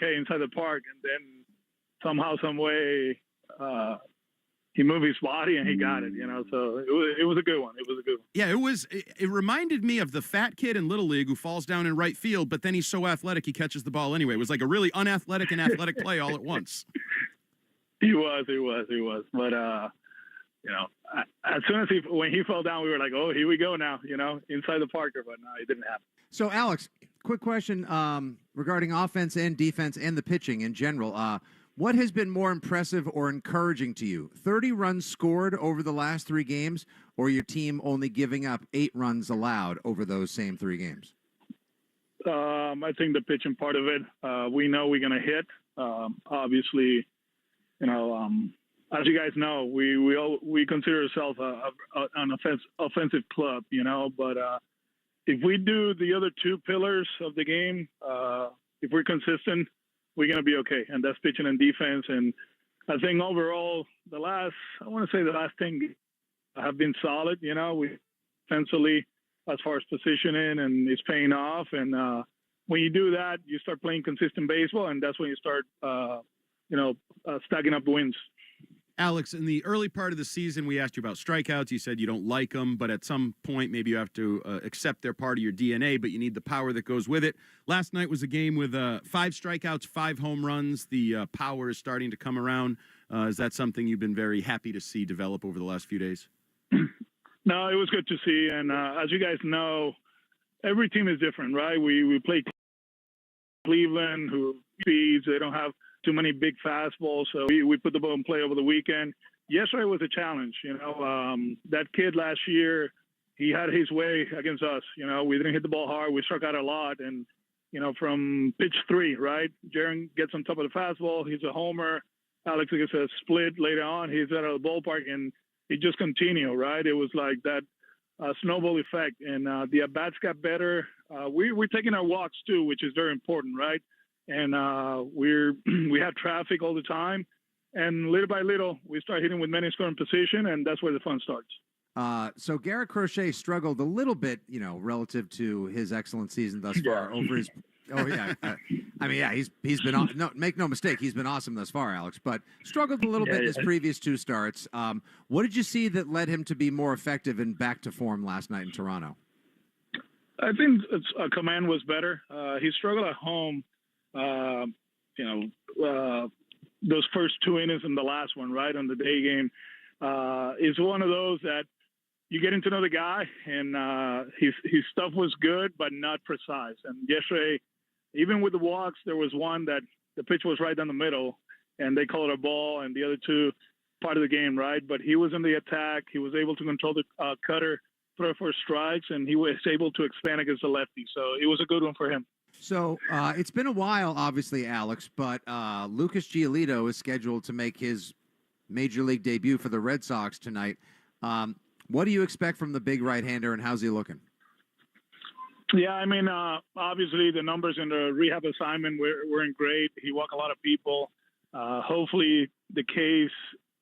okay inside the park, and then somehow, some way, he moved his body and he got it, so it was a good one. It was a good one. Yeah, it reminded me of the fat kid in Little League who falls down in right field, but then he's so athletic he catches the ball anyway. It was like a really unathletic and athletic play all at once. He was. But, as soon as when he fell down, we were like, oh, here we go now, inside the Parker, but no, it didn't happen. So, Alex, quick question regarding offense and defense and the pitching in general. What has been more impressive or encouraging to you? 30 runs scored over the last 3 games, or your team only giving up 8 runs allowed over those same 3 games? I think the pitching part of it, we know we're going to hit. Obviously, as you guys know, we consider ourselves an offensive club, but if we do the other 2 pillars of the game, if we're consistent, we're going to be okay. And that's pitching and defense. And I think overall, the last 10 have been solid. We offensively, as far as positioning, and it's paying off. And when you do that, you start playing consistent baseball, and that's when you start, stacking up wins. Alex, in the early part of the season, we asked you about strikeouts. You said you don't like them, but at some point, maybe you have to accept they're part of your DNA, but you need the power that goes with it. Last night was a game with 5 strikeouts, 5 home runs. The power is starting to come around. Is that something you've been very happy to see develop over the last few days? No, it was good to see. And as you guys know, every team is different, right? We play Cleveland, who speeds. They don't have too many big fastballs, so we put the ball in play over the weekend. Yesterday was a challenge. That kid last year, he had his way against us. We didn't hit the ball hard. We struck out a lot, and from pitch 3, right? Jaron gets on top of the fastball. He's a homer. Alex gets a split later on. He's out of the ballpark, and it just continued, right? It was like that snowball effect, and the at-bats got better. We're taking our walks too, which is very important, right? And we have traffic all the time, and little by little we start hitting with men in scoring position, and that's where the fun starts. So Garrett Crochet struggled a little bit, relative to his excellent season thus far over his. Oh yeah, he's been no, make no mistake, he's been awesome thus far, Alex, but struggled a little bit in his previous 2 starts. What did you see that led him to be more effective and back to form last night in Toronto? I think command was better. He struggled at home. Those first 2 innings and the last one, right, on the day game, is one of those that you getting to know the guy, and his stuff was good, but not precise. And yesterday, even with the walks, there was one that the pitch was right down the middle, and they called it a ball, and the other 2 part of the game, right? But he was in the attack. He was able to control the cutter, throw for strikes, and he was able to expand against the lefty. So it was a good one for him. So it's been a while, obviously, Alex, but Lucas Giolito is scheduled to make his major league debut for the Red Sox tonight. What do you expect from the big right-hander, and how's he looking? Yeah, I mean, obviously the numbers in the rehab assignment weren't great. He walked a lot of people. Hopefully the case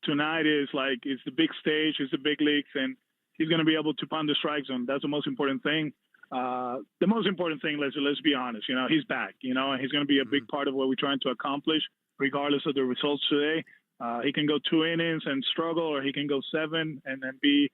tonight is like it's the big stage, it's the big leagues, and he's going to be able to pound the strike zone. That's the most important thing. The most important thing, let's be honest, he's back, and he's going to be a big part of what we're trying to accomplish, regardless of the results today. He can go 2 innings and struggle, or he can go 7 and then be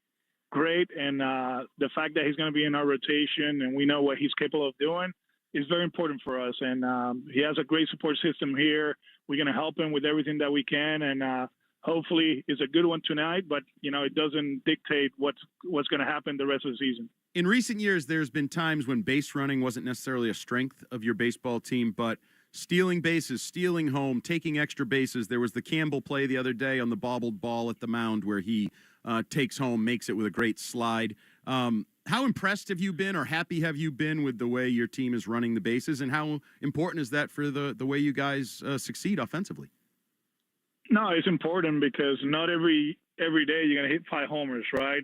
great. And the fact that he's going to be in our rotation and we know what he's capable of doing is very important for us. And he has a great support system here. We're going to help him with everything that we can. And hopefully it's a good one tonight, but, it doesn't dictate what's going to happen the rest of the season. In recent years, there's been times when base running wasn't necessarily a strength of your baseball team, but stealing bases, stealing home, taking extra bases. There was the Campbell play the other day on the bobbled ball at the mound where he takes home, makes it with a great slide. How impressed have you been, or happy have you been with the way your team is running the bases, and how important is that for the way you guys succeed offensively? No, it's important because not every day you're going to hit 5 homers, right?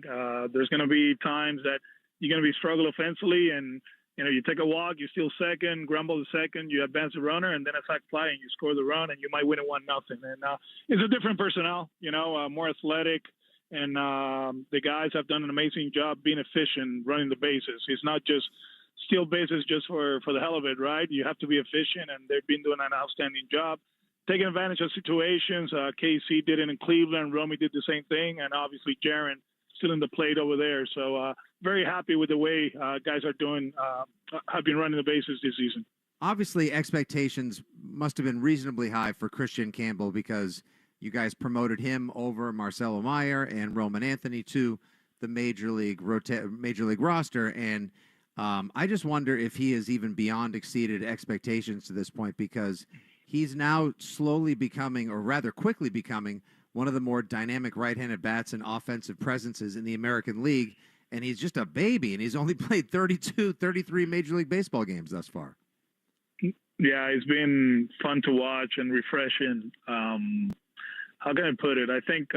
There's going to be times that you're going to be struggle offensively, and you take a walk, you steal second, grumble the second, you advance the runner, and then attack fly, and you score the run, and you might win it 1-0. And it's a different personnel, more athletic, and the guys have done an amazing job being efficient running the bases. It's not just steal bases just for the hell of it, right? You have to be efficient, and they've been doing an outstanding job. Taking advantage of situations. KC did it in Cleveland. Romy did the same thing, and obviously Jaron still in the plate over there. So very happy with the way guys are doing, have been running the bases this season. Obviously, expectations must have been reasonably high for Christian Campbell because you guys promoted him over Marcelo Meyer and Roman Anthony to the major league roster, and I just wonder if he has even beyond exceeded expectations to this point, because he's now slowly becoming, or rather quickly becoming, one of the more dynamic right-handed bats and offensive presences in the American League, and he's just a baby, and he's only played 33 Major League Baseball games thus far. Yeah, it's been fun to watch and refreshing. How can I put it? I think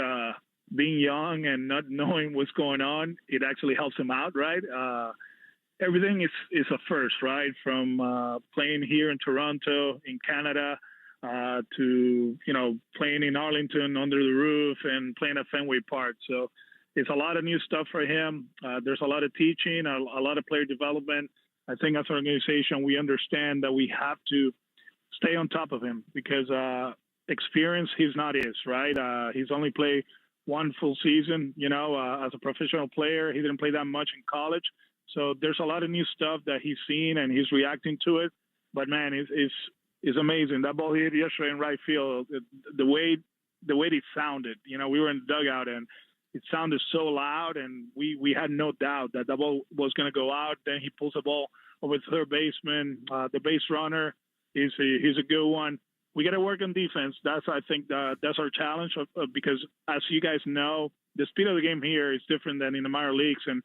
being young and not knowing what's going on, it actually helps him out, right? Everything is a first, right? From playing here in Toronto, in Canada, to, playing in Arlington under the roof and playing at Fenway Park. So it's a lot of new stuff for him. There's a lot of teaching, a lot of player development. I think as an organization, we understand that we have to stay on top of him because experience, he's not his, right? He's only played one full season, as a professional player. He didn't play that much in college. So there's a lot of new stuff that he's seen and he's reacting to it. But man, it's amazing. That ball he hit yesterday in right field, the way it sounded, we were in the dugout and it sounded so loud, and we had no doubt that the ball was going to go out. Then he pulls the ball over the third baseman. The base runner, he's a good one. We got to work on defense. I think that's our challenge because, as you guys know, the speed of the game here is different than in the minor leagues, and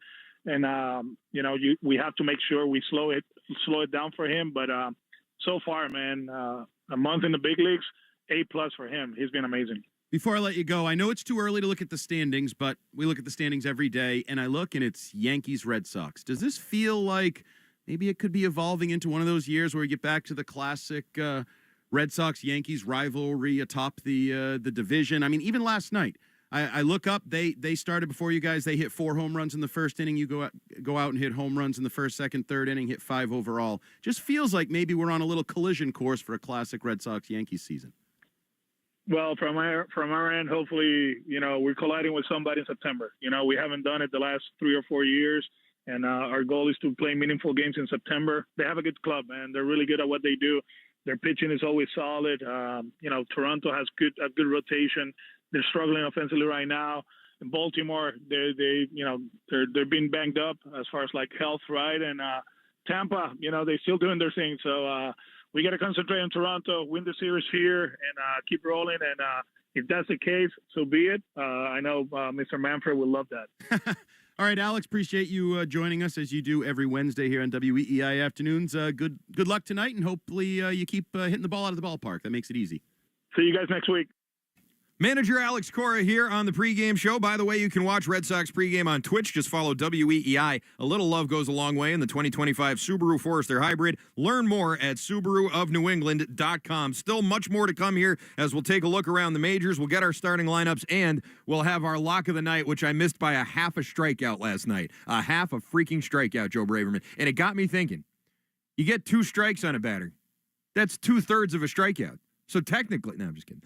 we have to make sure we slow it down for him. But so far, man, a month in the big leagues, A+ for him. He's been amazing. Before I let you go, I know it's too early to look at the standings, but we look at the standings every day, and I look, and it's Yankees, Red Sox. Does this feel like maybe it could be evolving into one of those years where we get back to the classic Red Sox-Yankees rivalry atop the division? I mean, even last night, I look up, they started before you guys. They hit 4 home runs in the first inning. You go out and hit home runs in the first, second, third inning, hit 5 overall. Just feels like maybe we're on a little collision course for a classic Red Sox-Yankees season. Well, from our end, hopefully, we're colliding with somebody in September. We haven't done it the last 3 or 4 years, and our goal is to play meaningful games in September. They have a good club, man. They're really good at what they do. Their pitching is always solid. Toronto has a good rotation. They're struggling offensively right now. In Baltimore, they're being banged up as far as like health, right? And Tampa, they're still doing their thing. So we got to concentrate on Toronto, win the series here, and keep rolling. And if that's the case, so be it. I know Mr. Manfred would love that. All right, Alex, appreciate you joining us as you do every Wednesday here on WEEI Afternoons. Good luck tonight, and hopefully you keep hitting the ball out of the ballpark. That makes it easy. See you guys next week. Manager Alex Cora here on the pregame show. By the way, you can watch Red Sox pregame on Twitch. Just follow WEEI. A little love goes a long way in the 2025 Subaru Forester Hybrid. Learn more at SubaruofNewEngland.com. Still much more to come here as we'll take a look around the majors. We'll get our starting lineups, and we'll have our lock of the night, which I missed by a half a strikeout last night. A half a freaking strikeout, Joe Braverman. And it got me thinking. You get 2 strikes on a batter. That's 2/3 of a strikeout. So technically, no, I'm just kidding.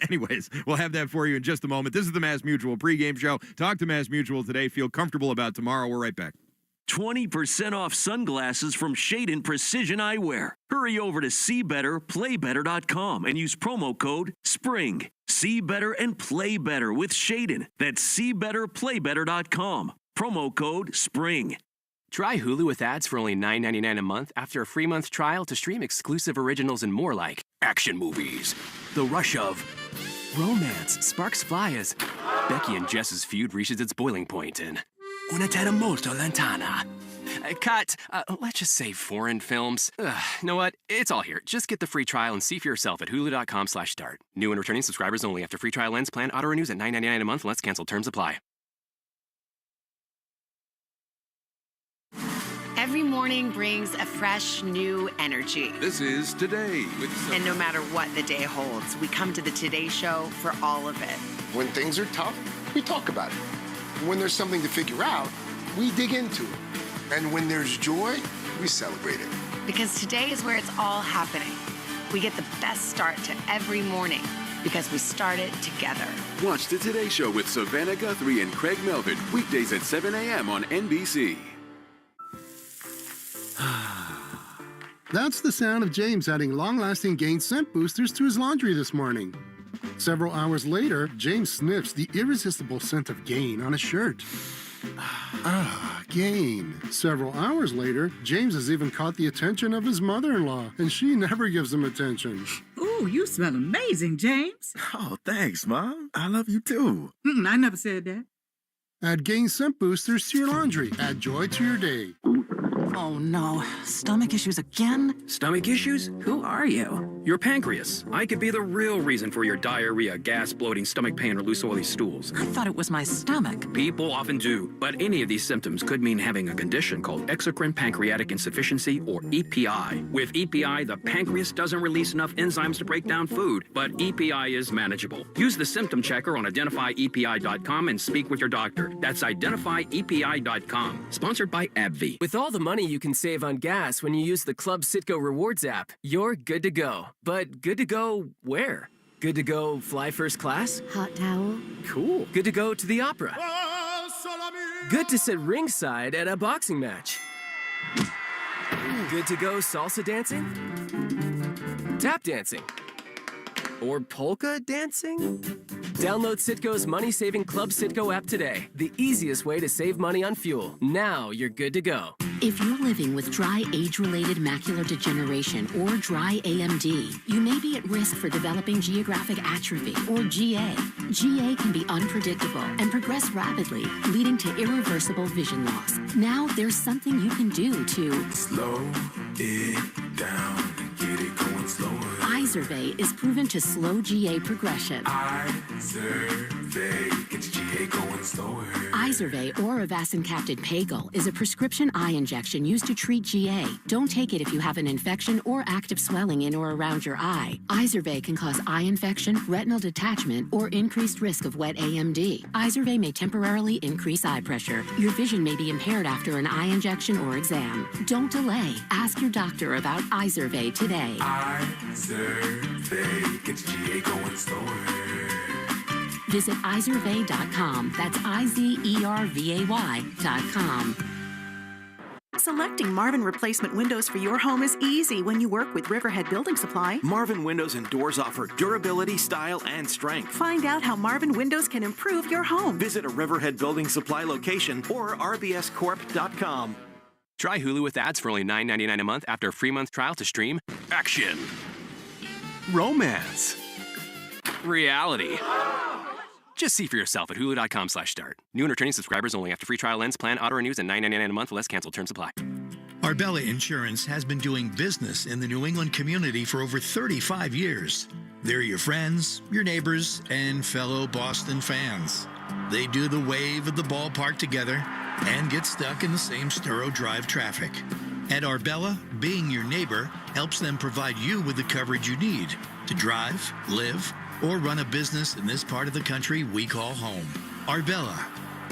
Anyways, we'll have that for you in just a moment. This is the Mass Mutual pregame show. Talk to Mass Mutual today. Feel comfortable about tomorrow. We're right back. 20% off sunglasses from Shadon Precision Eyewear. Hurry over to SeeBetterPlayBetter.com and use promo code SPRING. See better and play better with Shadon. That's SeeBetterPlayBetter.com. Promo code SPRING. Try Hulu with ads for only $9.99 a month after a free month trial to stream exclusive originals and more like action movies, the rush of romance sparks fly as Becky and Jess's feud reaches its boiling point in Una Terra Molto Lontana. Cut. Let's just say foreign films. You know what? It's all here. Just get the free trial and see for yourself at hulu.com/start. New and returning subscribers only after free trial ends. Plan auto renews at $9.99 a month. Let's cancel. Terms apply. Every morning brings a fresh, new energy. This is Today. And no matter what the day holds, we come to the Today Show for all of it. When things are tough, we talk about it. When there's something to figure out, we dig into it. And when there's joy, we celebrate it. Because today is where it's all happening. We get the best start to every morning because we start it together. Watch the Today Show with Savannah Guthrie and Craig Melvin, weekdays at 7 a.m. on NBC. That's the sound of James adding long-lasting Gain scent boosters to his laundry this morning. Several hours later, James sniffs the irresistible scent of Gain on his shirt. Gain. Several hours later, James has even caught the attention of his mother-in-law, and she never gives him attention. Ooh, you smell amazing, James. Oh, thanks, Mom. I love you too. I never said that. Add Gain scent boosters to your laundry. Add joy to your day. Oh no, stomach issues again? Stomach issues? Who are you? Your pancreas. I could be the real reason for your diarrhea, gas, bloating, stomach pain, or loose oily stools. I thought it was my stomach. People often do, but any of these symptoms could mean having a condition called exocrine pancreatic insufficiency, or EPI. With EPI, the pancreas doesn't release enough enzymes to break down food, but EPI is manageable. Use the symptom checker on identifyepi.com and speak with your doctor. That's identifyepi.com. Sponsored by AbbVie. With all the money you can save on gas when you use the Club Citgo Rewards app, you're good to go. But good to go where? Good to go fly first class? Hot towel? Cool. Good to go to the opera? Good to sit ringside at a boxing match? Good to go salsa dancing? Tap dancing? Or polka dancing? Download Citgo's money-saving Club Citgo app today. The easiest way to save money on fuel. Now you're good to go. If you're living with dry age-related macular degeneration or dry AMD, you may be at risk for developing geographic atrophy or GA. GA can be unpredictable and progress rapidly, leading to irreversible vision loss. Now there's something you can do to slow it down and get it going slower. Izervay is proven to slow GA progression. Izervay gets GA going slower. Izervay or avacincaptad pagel is a prescription eye injection used to treat GA. Don't take it if you have an infection or active swelling in or around your eye. Izervay can cause eye infection, retinal detachment, or increased risk of wet AMD. Izervay may temporarily increase eye pressure. Your vision may be impaired after an eye injection or exam. Don't delay. Ask your doctor about Izervay today. Izervay gets GA going slower. Visit Izervay.com. That's IZERVAY.com. Selecting Marvin replacement windows for your home is easy when you work with Riverhead Building Supply. Marvin windows and doors offer durability, style, and strength. Find out how Marvin windows can improve your home. Visit a Riverhead Building Supply location or rbscorp.com. Try Hulu with ads for only $9.99 a month after a free month trial to stream action, romance, reality. Just see for yourself at hulu.com/start. New and returning subscribers only after free trial ends. Plan auto renews at $9.99 a month. Less canceled terms apply. Arbella Insurance has been doing business in the New England community for over 35 years. They're your friends, your neighbors, and fellow Boston fans. They do the wave at the ballpark together and get stuck in the same Sturo Drive traffic. At Arbella, being your neighbor helps them provide you with the coverage you need to drive, live, or run a business in this part of the country we call home. Arbella,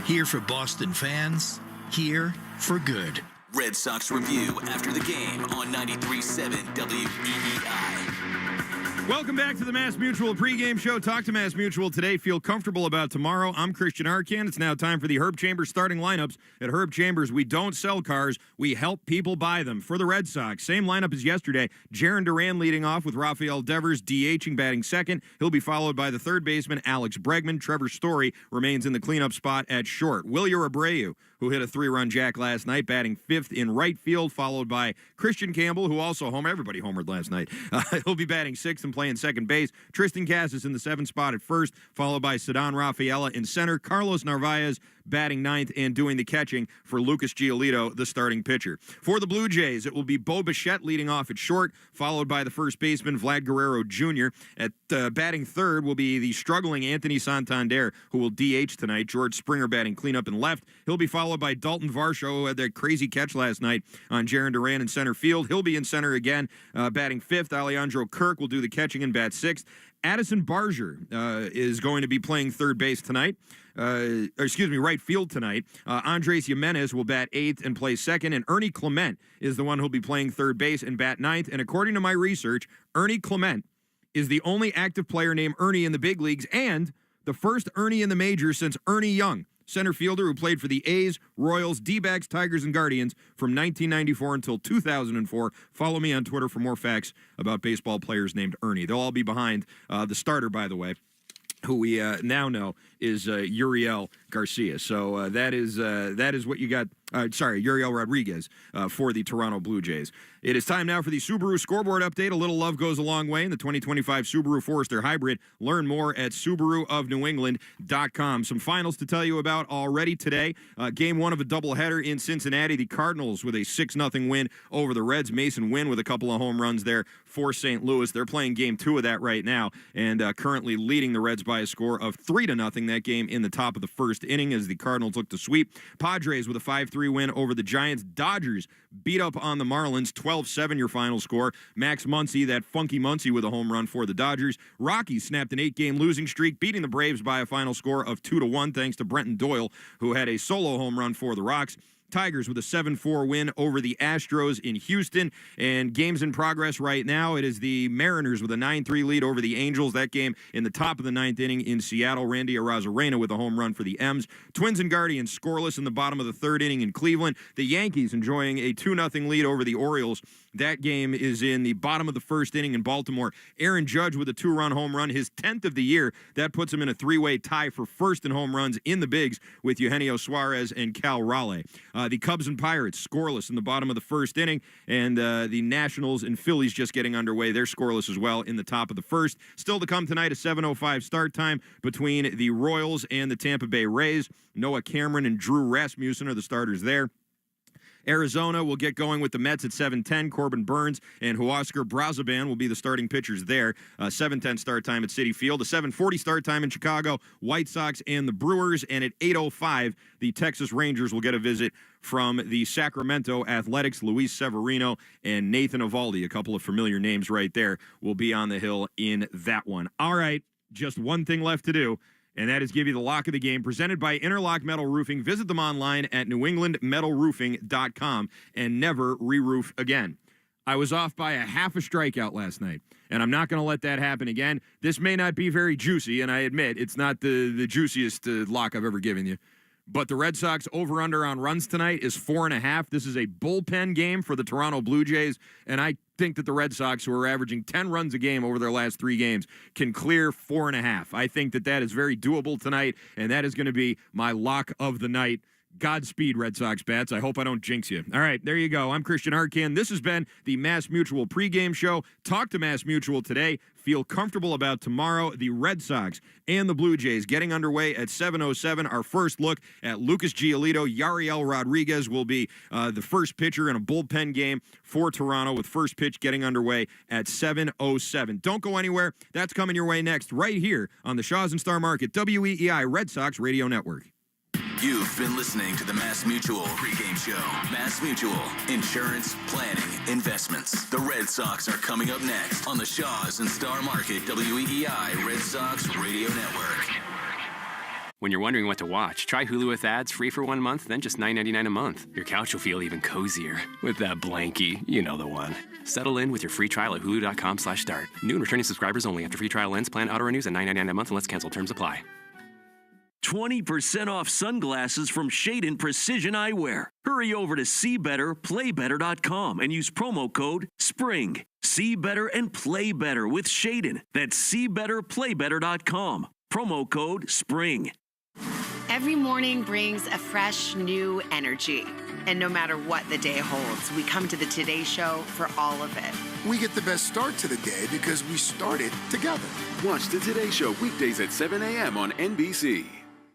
here for Boston fans, here for good. Red Sox Review after the game on 93.7 WEEI. Welcome back to the Mass Mutual pregame show. Talk to Mass Mutual today. Feel comfortable about tomorrow. I'm Christian Arcan. It's now time for the Herb Chambers starting lineups. At Herb Chambers, we don't sell cars. We help people buy them. For the Red Sox, same lineup as yesterday. Jaron Duran leading off with Rafael Devers DHing, batting second. He'll be followed by the third baseman, Alex Bregman. Trevor Story remains in the cleanup spot at short. Wilyer Abreu, who hit a 3-run jack last night, batting fifth in right field, followed by Christian Campbell, who also homered. Everybody homered last night. He'll be batting sixth and playing second base. Tristan Casas in the seventh spot at first, followed by Ceddanne Rafaela in center. Carlos Narvaez batting ninth and doing the catching for Lucas Giolito, the starting pitcher. For the Blue Jays, it will be Bo Bichette leading off at short, followed by the first baseman, Vlad Guerrero Jr. At batting third will be the struggling Anthony Santander, who will DH tonight. George Springer batting cleanup in left. He'll be followed followed by Dalton Varsho, who had that crazy catch last night on Jarren Duran in center field. He'll be in center again, batting fifth. Alejandro Kirk will do the catching and bat sixth. Addison Barger is going to be playing third base tonight. Right field tonight. Andres Jimenez will bat eighth and play second, and Ernie Clement is the one who'll be playing third base and bat ninth. And according to my research, Ernie Clement is the only active player named Ernie in the big leagues and the first Ernie in the majors since Ernie Young, center fielder who played for the A's, Royals, D-backs, Tigers, and Guardians from 1994 until 2004. Follow me on Twitter for more facts about baseball players named Ernie. They'll all be behind the starter, by the way, who we now know is Uriel Garcia. So that is what you got. Uriel Rodriguez for the Toronto Blue Jays. It is time now for the Subaru scoreboard update. A little love goes a long way in the 2025 Subaru Forester Hybrid. Learn more at SubaruofNewEngland.com. Some finals to tell you about already today. Game one of a doubleheader in Cincinnati. The Cardinals with a 6-0 win over the Reds. Mason Wynn with a couple of home runs there for St. Louis. They're playing game two of that right now and currently leading the Reds by a score of 3-0. That game in the top of the first inning as the Cardinals look to sweep. Padres with a 5-3 win over the Giants. Dodgers beat up on the Marlins. 12-7 your final score. Max Muncy, that funky Muncy, with a home run for the Dodgers. Rockies snapped an 8-game losing streak, beating the Braves by a final score of 2-1 thanks to Brenton Doyle, who had a solo home run for the Rocks. Tigers with a 7-4 win over the Astros in Houston. And games in progress right now. It is the Mariners with a 9-3 lead over the Angels. That game in the top of the ninth inning in Seattle. Randy Arozarena with a home run for the M's. Twins and Guardians scoreless in the bottom of the third inning in Cleveland. The Yankees enjoying a 2-0 lead over the Orioles. That game is in the bottom of the first inning in Baltimore. Aaron Judge with a 2-run home run, his 10th of the year. That puts him in a three-way tie for first in home runs in the bigs with Eugenio Suarez and Cal Raleigh. The Cubs and Pirates scoreless in the bottom of the first inning, and the Nationals and Phillies just getting underway. They're scoreless as well in the top of the first. Still to come tonight, a 7:05 start time between the Royals and the Tampa Bay Rays. Noah Cameron and Drew Rasmussen are the starters there. Arizona will get going with the Mets at 7:10. Corbin Burns and Huascar Brazoban will be the starting pitchers there. 7:10 start time at Citi Field. A 7:40 start time in Chicago. White Sox and the Brewers. And at 8:05, the Texas Rangers will get a visit from the Sacramento Athletics. Luis Severino and Nathan Eovaldi, a couple of familiar names right there, will be on the hill in that one. All right, just one thing left to do, and that is give you the lock of the game, presented by Interlock Metal Roofing. Visit them online at newenglandmetalroofing.com and never re-roof again. I was off by a half a strikeout last night, and I'm not going to let that happen again. This may not be very juicy, and I admit it's not the juiciest lock I've ever given you. But the Red Sox over-under on runs tonight is 4.5. This is a bullpen game for the Toronto Blue Jays, and I think that the Red Sox, who are averaging 10 runs a game over their last 3 games, can clear 4.5. I think that is very doable tonight, and that is going to be my lock of the night. Godspeed, Red Sox bats. I hope I don't jinx you. All right, there you go. I'm Christian Arcan. This has been the Mass Mutual pregame show. Talk to Mass Mutual today. Feel comfortable about tomorrow. The Red Sox and the Blue Jays getting underway at 7:07. Our first look at Lucas Giolito. Yariel Rodriguez will be the first pitcher in a bullpen game for Toronto, with first pitch getting underway at 7:07. Don't go anywhere. That's coming your way next, right here on the Shaws and Star Market WEEI Red Sox Radio Network. You've been listening to the Mass Mutual pregame show. Mass Mutual, insurance, planning, investments. The Red Sox are coming up next on the Shaws and Star Market WEEI Red Sox Radio Network. When you're wondering what to watch, try Hulu with ads free for 1 month, then just $9.99 a month. Your couch will feel even cozier with that blankie. You know the one. Settle in with your free trial at hulu.com/start. New and returning subscribers only. After free trial ends, plan auto renews at $9.99 a month unless cancel. Terms apply. 20% off sunglasses from Shadon Precision Eyewear. Hurry over to SeeBetterPlayBetter.com and use promo code SPRING. See better and play better with Shadon. That's SeeBetterPlayBetter.com. Promo code SPRING. Every morning brings a fresh, new energy. And no matter what the day holds, we come to the Today Show for all of it. We get the best start to the day because we started together. Watch the Today Show weekdays at 7 a.m. on NBC.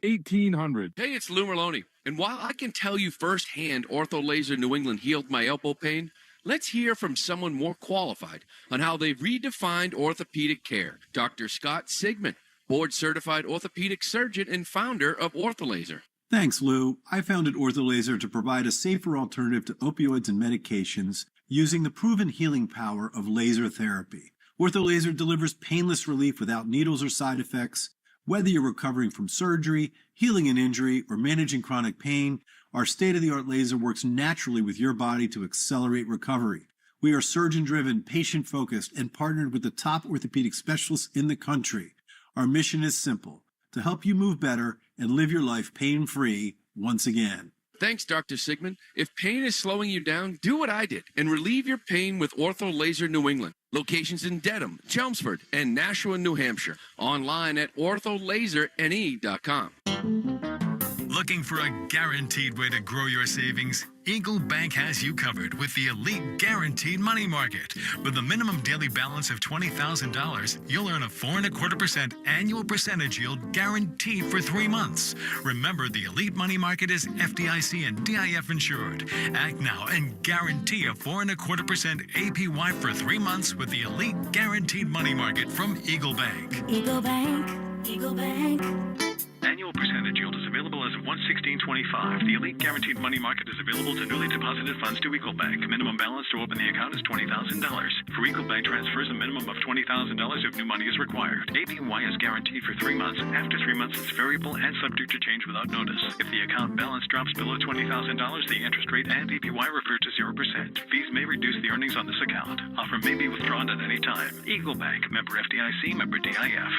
1800. Hey, it's Lou Merlone. And while I can tell you firsthand Ortho Laser New England healed my elbow pain, let's hear from someone more qualified on how they've redefined orthopedic care. Dr. Scott Sigmund, board-certified orthopedic surgeon and founder of Ortho Laser. Thanks, Lou. I founded OrthoLaser to provide a safer alternative to opioids and medications using the proven healing power of laser therapy. OrthoLaser delivers painless relief without needles or side effects. Whether you're recovering from surgery, healing an injury, or managing chronic pain, our state-of-the-art laser works naturally with your body to accelerate recovery. We are surgeon-driven, patient-focused, and partnered with the top orthopedic specialists in the country. Our mission is simple: to help you move better and live your life pain-free once again. Thanks, Dr. Sigmund. If pain is slowing you down, do what I did and relieve your pain with Ortho Laser New England. Locations in Dedham, Chelmsford, and Nashua, New Hampshire. Online at ortholaserne.com. Looking for a guaranteed way to grow your savings? Eagle Bank has you covered with the Elite Guaranteed Money Market. With a minimum daily balance of $20,000, you'll earn a 4.25% annual percentage yield guaranteed for 3 months. Remember, the Elite Money Market is FDIC and DIF insured. Act now and guarantee a 4.25% APY for 3 months with the Elite Guaranteed Money Market from Eagle Bank. Eagle Bank, Eagle Bank. Annual percentage yield is available as of 1/16/25. The Elite Guaranteed Money Market is available to newly deposited funds to Eagle Bank. Minimum balance to open the account is $20,000. For Eagle Bank transfers, a minimum of $20,000 if new money is required. APY is guaranteed for 3 months. After 3 months, it's variable and subject to change without notice. If the account balance drops below $20,000, the interest rate and APY revert to 0%. Fees may reduce the earnings on this account. Offer may be withdrawn at any time. Eagle Bank, member FDIC, member DIF.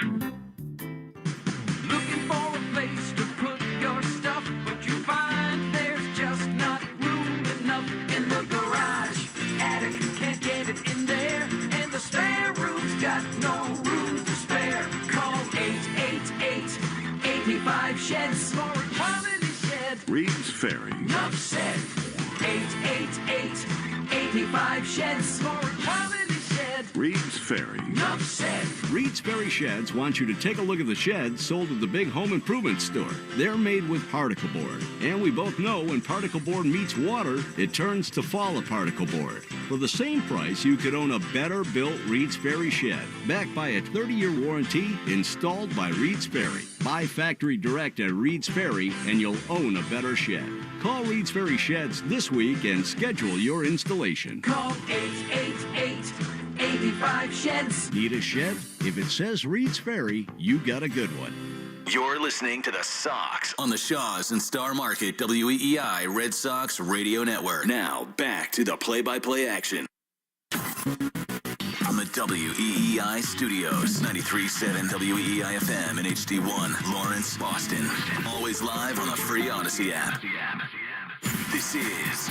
Looking for a place to put your stuff, but you find there's just not room enough in the garage. Attic can't get it in there, and the spare room's got no room to spare. Call 888-85-SHEDS for a quality shed. Reed's Ferry. Enough said. 888-85-SHEDS for a quality shed. Reed's Ferry. Enough said. Reed's Ferry Sheds want you to take a look at the sheds sold at the big home improvement store. They're made with particle board. And we both know when particle board meets water, it turns to fall particle board. For the same price, you could own a better built Reed's Ferry shed, backed by a 30-year warranty, installed by Reed's Ferry. Buy factory direct at Reed's Ferry and you'll own a better shed. Call Reed's Ferry Sheds this week and schedule your installation. Call 888-85-SHEDS. Need a shed? If it says Reed's Ferry, you got a good one. You're listening to the Sox on the Shaws and Star Market WEEI Red Sox Radio Network. Now, back to the play-by-play action. From the WEEI studios, 93.7 WEEI FM and HD1, Lawrence, Boston. Always live on the free Odyssey app. This is...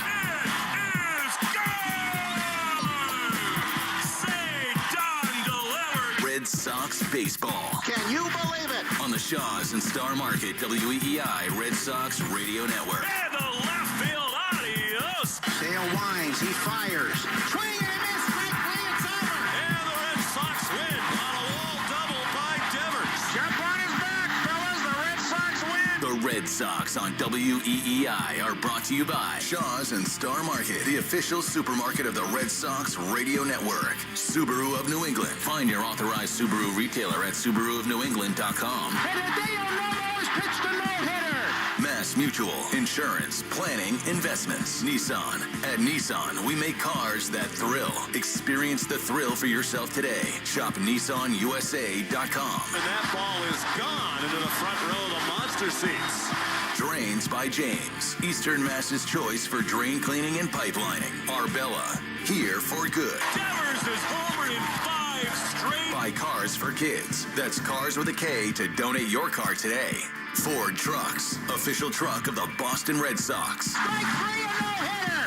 Red Sox baseball. Can you believe it? On the Shaws and Star Market WEEI Red Sox Radio Network. And the left field, adios. Sale winds, he fires. Swing and a miss, strike three, it's over. And the Red Sox win on a wall double by Devers. Jump on his back, fellas. The Red Sox win. The Red Sox on WEEI are brought to you by Shaws and Star Market, the official supermarket of the Red Sox Radio Network. Subaru of New England. Find your authorized Subaru retailer at SubaruofNewEngland.com. And Hideo Nomo's pitched a no-hitter. Mass Mutual, insurance, planning, investments. Nissan. At Nissan, we make cars that thrill. Experience the thrill for yourself today. Shop NissanUSA.com. And that ball is gone into the front row of the monster seats. Drains by James. Eastern Mass's choice for drain cleaning and pipelining. Arbella. Here for good. Devers is homered in 5 straight. Buy cars for kids. That's Cars with a K to donate your car today. Ford Trucks. Official truck of the Boston Red Sox. Strike three, a no-hitter.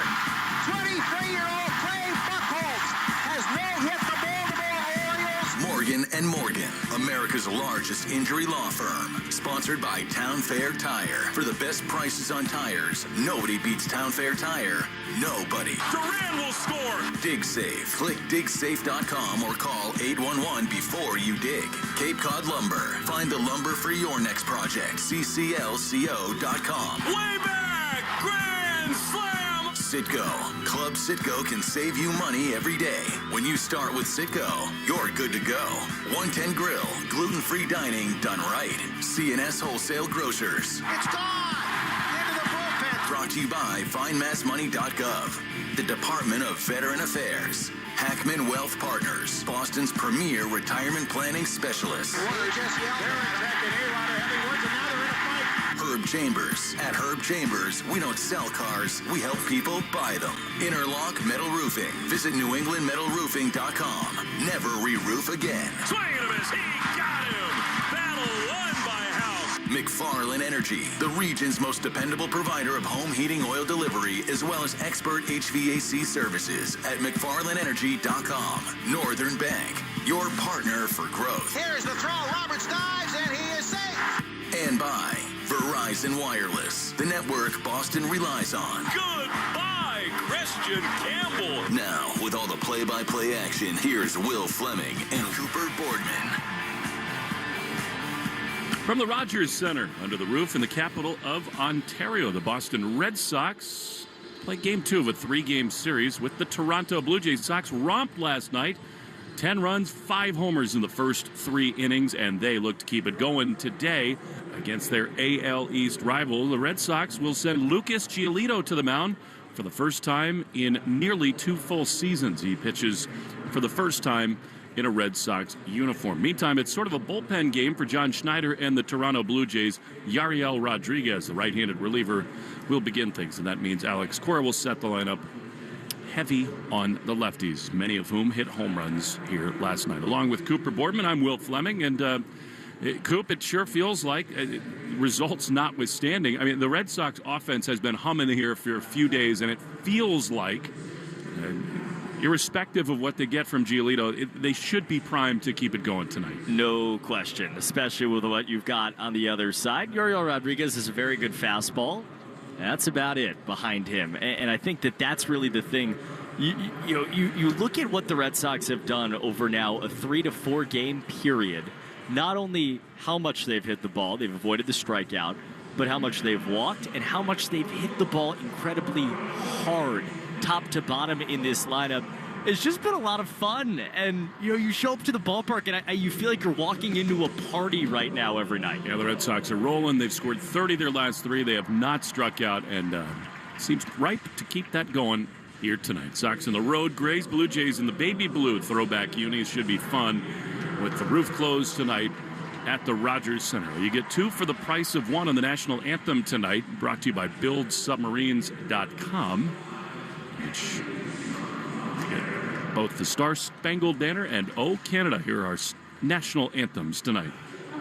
23-year-old Clay Buchholz has no-hit the Baltimore Orioles. Morgan & Morgan, America's largest injury law firm. Sponsored by Town Fair Tire. For the best prices on tires, nobody beats Town Fair Tire. Nobody. Duran will score. Dig Safe. Click digsafe.com or call 811 before you dig. Cape Cod Lumber. Find the lumber for your next project. cclco.com. Way back. Grand slam. Citgo. Club Citgo can save you money every day. When you start with Citgo, you're good to go. 110 Grill. Gluten-free dining done right. C&S Wholesale Grocers. It's gone. Brought to you by FindMassMoney.gov, the Department of Veteran Affairs, Hackman Wealth Partners, Boston's premier retirement planning specialist. Herb Chambers. At Herb Chambers, we don't sell cars, we help people buy them. Interlock Metal Roofing. Visit NewEnglandMetalRoofing.com. Never re-roof again. Swing and a miss. He got him. Battle won by House. McFarland Energy, the region's most dependable provider of home heating oil delivery, as well as expert HVAC services at McFarlandEnergy.com. Northern Bank, your partner for growth. Here's the throw. Roberts dives, and he is safe. And by Verizon Wireless, the network Boston relies on. Goodbye, Christian Campbell. Now, with all the play-by-play action, here's Will Fleming and Cooper Boardman. From the Rogers Center, under the roof in the capital of Ontario, the Boston Red Sox play Game 2 of a 3-game series with the Toronto Blue Jays. Sox romped last night. 10 runs, 5 homers in the first 3 innings, and they look to keep it going today against their AL East rival. The Red Sox will send Lucas Giolito to the mound for the first time in nearly 2 full seasons. He pitches for the first time in a Red Sox uniform. Meantime, it's sort of a bullpen game for John Schneider and the Toronto Blue Jays. Yariel Rodriguez, the right-handed reliever, will begin things, and that means Alex Cora will set the lineup heavy on the lefties, many of whom hit home runs here last night. Along with Cooper Boardman, I'm Will Fleming, and Coop, it sure feels like, results notwithstanding, I mean, the Red Sox offense has been humming here for a few days, and it feels like, irrespective of what they get from Giolito, they should be primed to keep it going tonight. No question, especially with what you've got on the other side. Yariel Rodriguez is a very good fastball. That's about it behind him. And I think that's really the thing. You look at what the Red Sox have done over now a 3 to 4 game period. Not only how much they've hit the ball, they've avoided the strikeout, but how much they've walked and how much they've hit the ball incredibly hard, top to bottom in this lineup. It's just been a lot of fun, and you show up to the ballpark and you feel like you're walking into a party right now every night. Yeah, the Red Sox are rolling. They've scored 30 their last 3. They have not struck out, and seems ripe to keep that going here tonight. Sox on the road, Grays, Blue Jays in the baby blue throwback unis. Should be fun with the roof closed tonight at the Rogers Center. You get 2 for the price of 1 on the national anthem tonight, brought to you by BuildSubmarines.com, which both the Star Spangled Banner and Oh Canada. Here are our national anthems tonight.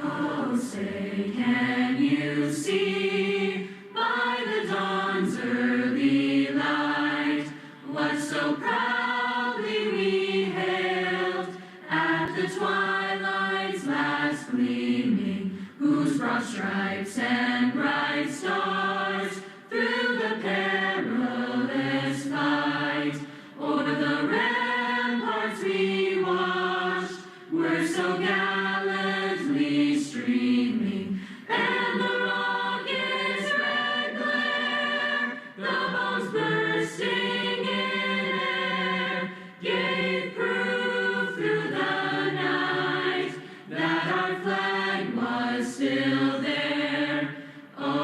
Oh, say, can you see by the dawn's early light what so proudly we hailed at the twilight's last gleaming, whose broad stripes and bright stars through the perilous fight o'er the ramparts we watched were so gallantly streaming, and the rocket's red glare, the bombs bursting in air, gave proof through the night that our flag was still there. Oh,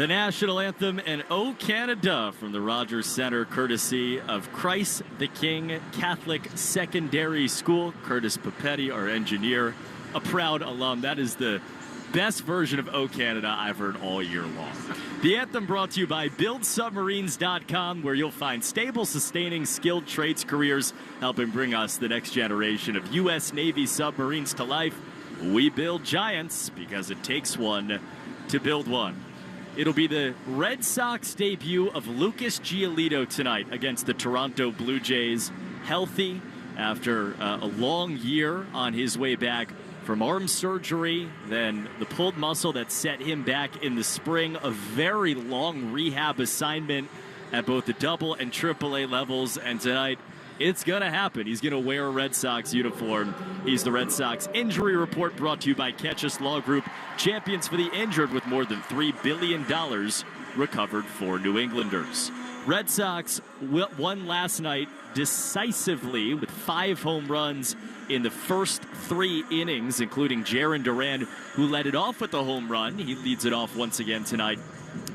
The national anthem and O Canada from the Rogers Center, courtesy of Christ the King Catholic Secondary School. Curtis Papetti, our engineer, a proud alum. That is the best version of O Canada I've heard all year long. The anthem brought to you by BuildSubmarines.com, where you'll find stable, sustaining, skilled trades careers, helping bring us the next generation of U.S. Navy submarines to life. We build giants because it takes one to build one. It'll be the Red Sox debut of Lucas Giolito tonight against the Toronto Blue Jays. Healthy after a long year on his way back from arm surgery, then the pulled muscle that set him back in the spring. A very long rehab assignment at both the double and triple A levels, and tonight it's going to happen. He's going to wear a Red Sox uniform. He's the Red Sox Injury Report, brought to you by Ketchus Law Group, champions for the injured with more than $3 billion recovered for New Englanders. Red Sox won last night decisively with 5 home runs in the first 3 innings, including Jarren Duran, who led it off with a home run. He leads it off once again tonight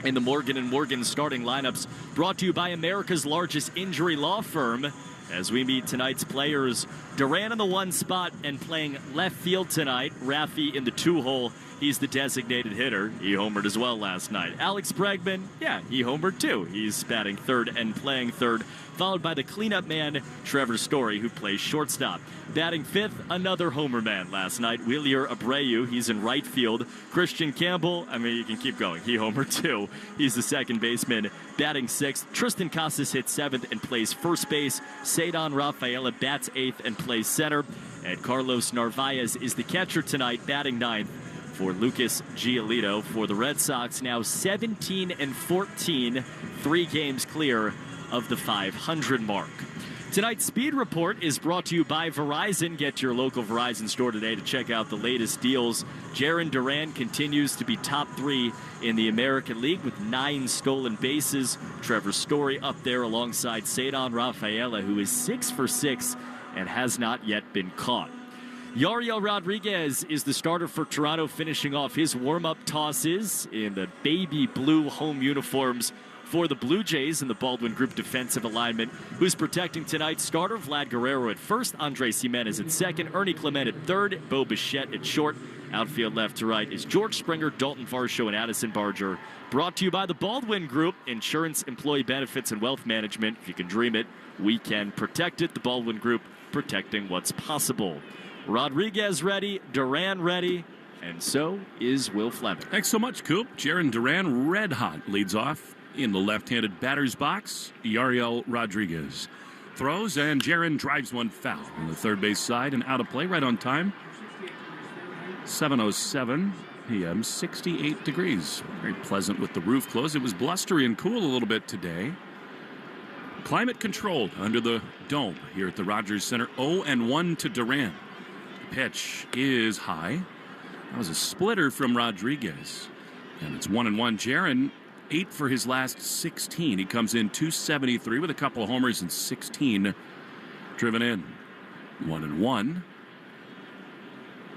in the Morgan & Morgan starting lineups, brought to you by America's largest injury law firm. As we meet tonight's players, Duran in the 1 spot and playing left field tonight. Raffy in the 2-hole. He's the designated hitter. He homered as well last night. Alex Bregman, he homered too. He's batting third and playing third, followed by the cleanup man, Trevor Story, who plays shortstop. Batting fifth, another homer man last night, Wheelier Abreu. He's in right field. Christian Campbell, you can keep going. He homered too. He's the second baseman. Batting sixth, Tristan Casas hits seventh and plays first base. Cedon Rafaela bats eighth and plays center. And Carlos Narvaez is the catcher tonight, batting ninth for Lucas Giolito. For the Red Sox, now 17-14, 3 games clear of the 500 mark. Tonight's Speed Report is brought to you by Verizon. Get to your local Verizon store today to check out the latest deals. Jarren Duran continues to be top 3 in the American League with 9 stolen bases. Trevor Story up there alongside Cedon Rafaela, who is 6 for 6 and has not yet been caught. Yariel Rodriguez is the starter for Toronto, finishing off his warm-up tosses in the baby blue home uniforms for the Blue Jays in the Baldwin Group defensive alignment. Who's protecting tonight's starter? Vlad Guerrero at first, Andres Jimenez at second, Ernie Clement at third, Bo Bichette at short. Outfield left to right is George Springer, Dalton Varsho, and Addison Barger. Brought to you by the Baldwin Group, insurance, employee benefits, and wealth management. If you can dream it, we can protect it. The Baldwin Group, protecting what's possible. Rodriguez ready, Duran ready, and so is Will Fleming. Thanks so much, Coop. Jarren Duran, red hot, leads off in the left-handed batter's box. Yariel Rodriguez throws, and Jarren drives one foul on the third base side and out of play, right on time. 7:07 p.m., 68 degrees. Very pleasant with the roof closed. It was blustery and cool a little bit today. Climate controlled under the dome here at the Rogers Center. 0-1 to Duran. Pitch is high. That was a splitter from Rodriguez. And it's 1-1. Jarren, 8 for his last 16. He comes in 273 with a couple of homers and 16 driven in. 1-1.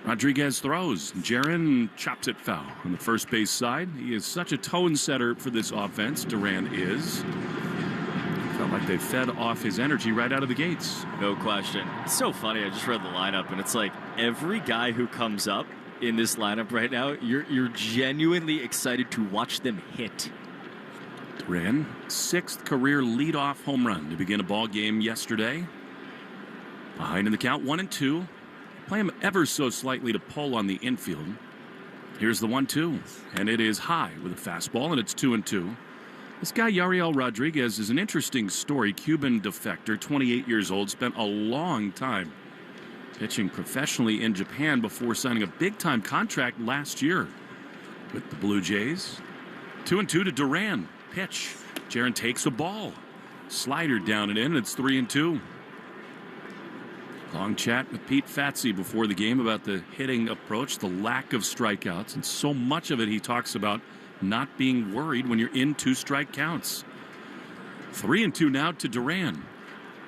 Rodriguez throws. Jarren chops it foul on the first base side. He is such a tone setter for this offense. Duran is. Felt like they fed off his energy right out of the gates. No question. It's so funny. I just read the lineup, and it's like every guy who comes up in this lineup right now, you're genuinely excited to watch them hit. Duran, 6th career leadoff home run to begin a ball game yesterday. Behind in the count, 1-2. Play him ever so slightly to pull on the infield. Here's the 1-2, and it is high with a fastball, and it's 2-2. This guy, Yariel Rodriguez, is an interesting story. Cuban defector, 28 years old, spent a long time pitching professionally in Japan before signing a big-time contract last year with the Blue Jays. 2-2 to Duran. Pitch. Jarren takes a ball. Slider down and in. It's 3-2. Long chat with Pete Fatsi before the game about the hitting approach, the lack of strikeouts, and so much of it he talks about not being worried when you're in 2 strike counts. 3-2 now to Duran.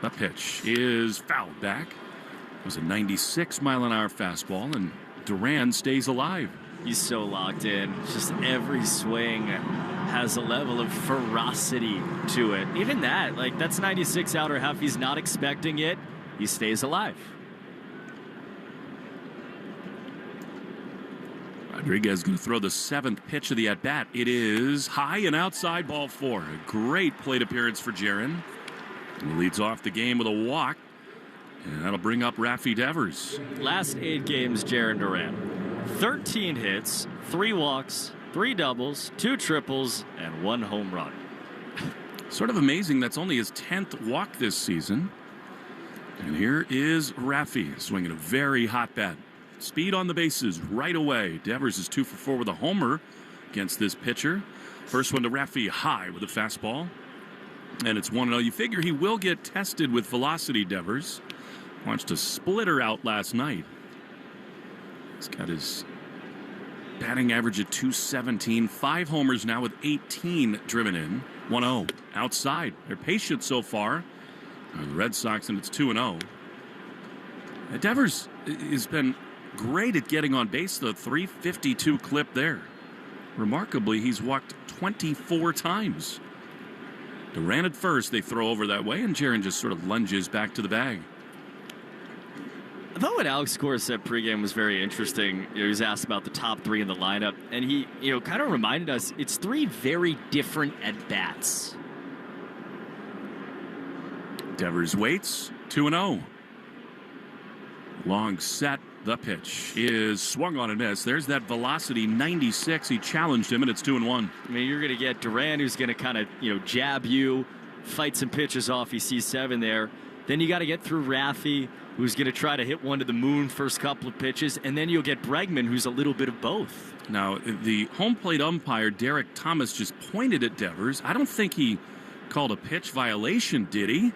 The pitch is fouled back. It was a 96-mile-an-hour fastball, and Duran stays alive. He's so locked in. Just every swing has a level of ferocity to it. Even that, like, that's 96 outer half. He's not expecting it. He stays alive. Rodriguez going to throw the 7th pitch of the at-bat. It is high and outside, ball 4. A great plate appearance for Jaron. He leads off the game with a walk, and that'll bring up Rafi Devers. Last 8 games, Jaron Duran. 13 hits, 3 walks, 3 doubles, 2 triples, and 1 home run. Sort of amazing that's only his 10th walk this season. And here is Rafi swinging a very hot bat. Speed on the bases right away. Devers is 2 for 4 with a homer against this pitcher. First one to Rafi, high with a fastball. And it's 1-0. You figure he will get tested with velocity, Devers. Launched a splitter out last night. He's got his batting average at .217. 5 homers now with 18 driven in. 1-0. Outside. They're patient so far. The Red Sox, and it's 2-0. Devers has been great at getting on base, the .352 clip there. Remarkably, he's walked 24 times. Duran at first, they throw over that way, and Jaron just sort of lunges back to the bag. I thought what Alex Cora said pregame was very interesting. He was asked about the top 3 in the lineup, and he, kind of reminded us it's 3 very different at-bats. Devers waits, 2-0. Long set. The pitch is swung on and missed. There's that velocity, 96. He challenged him, and it's 2-1. I mean, you're going to get Duran, who's going to kind of, jab you, fight some pitches off. He sees 7 there. Then you got to get through Rafi, who's going to try to hit one to the moon first couple of pitches. And then you'll get Bregman, who's a little bit of both. Now, the home plate umpire, Derek Thomas, just pointed at Devers. I don't think he called a pitch violation, did he?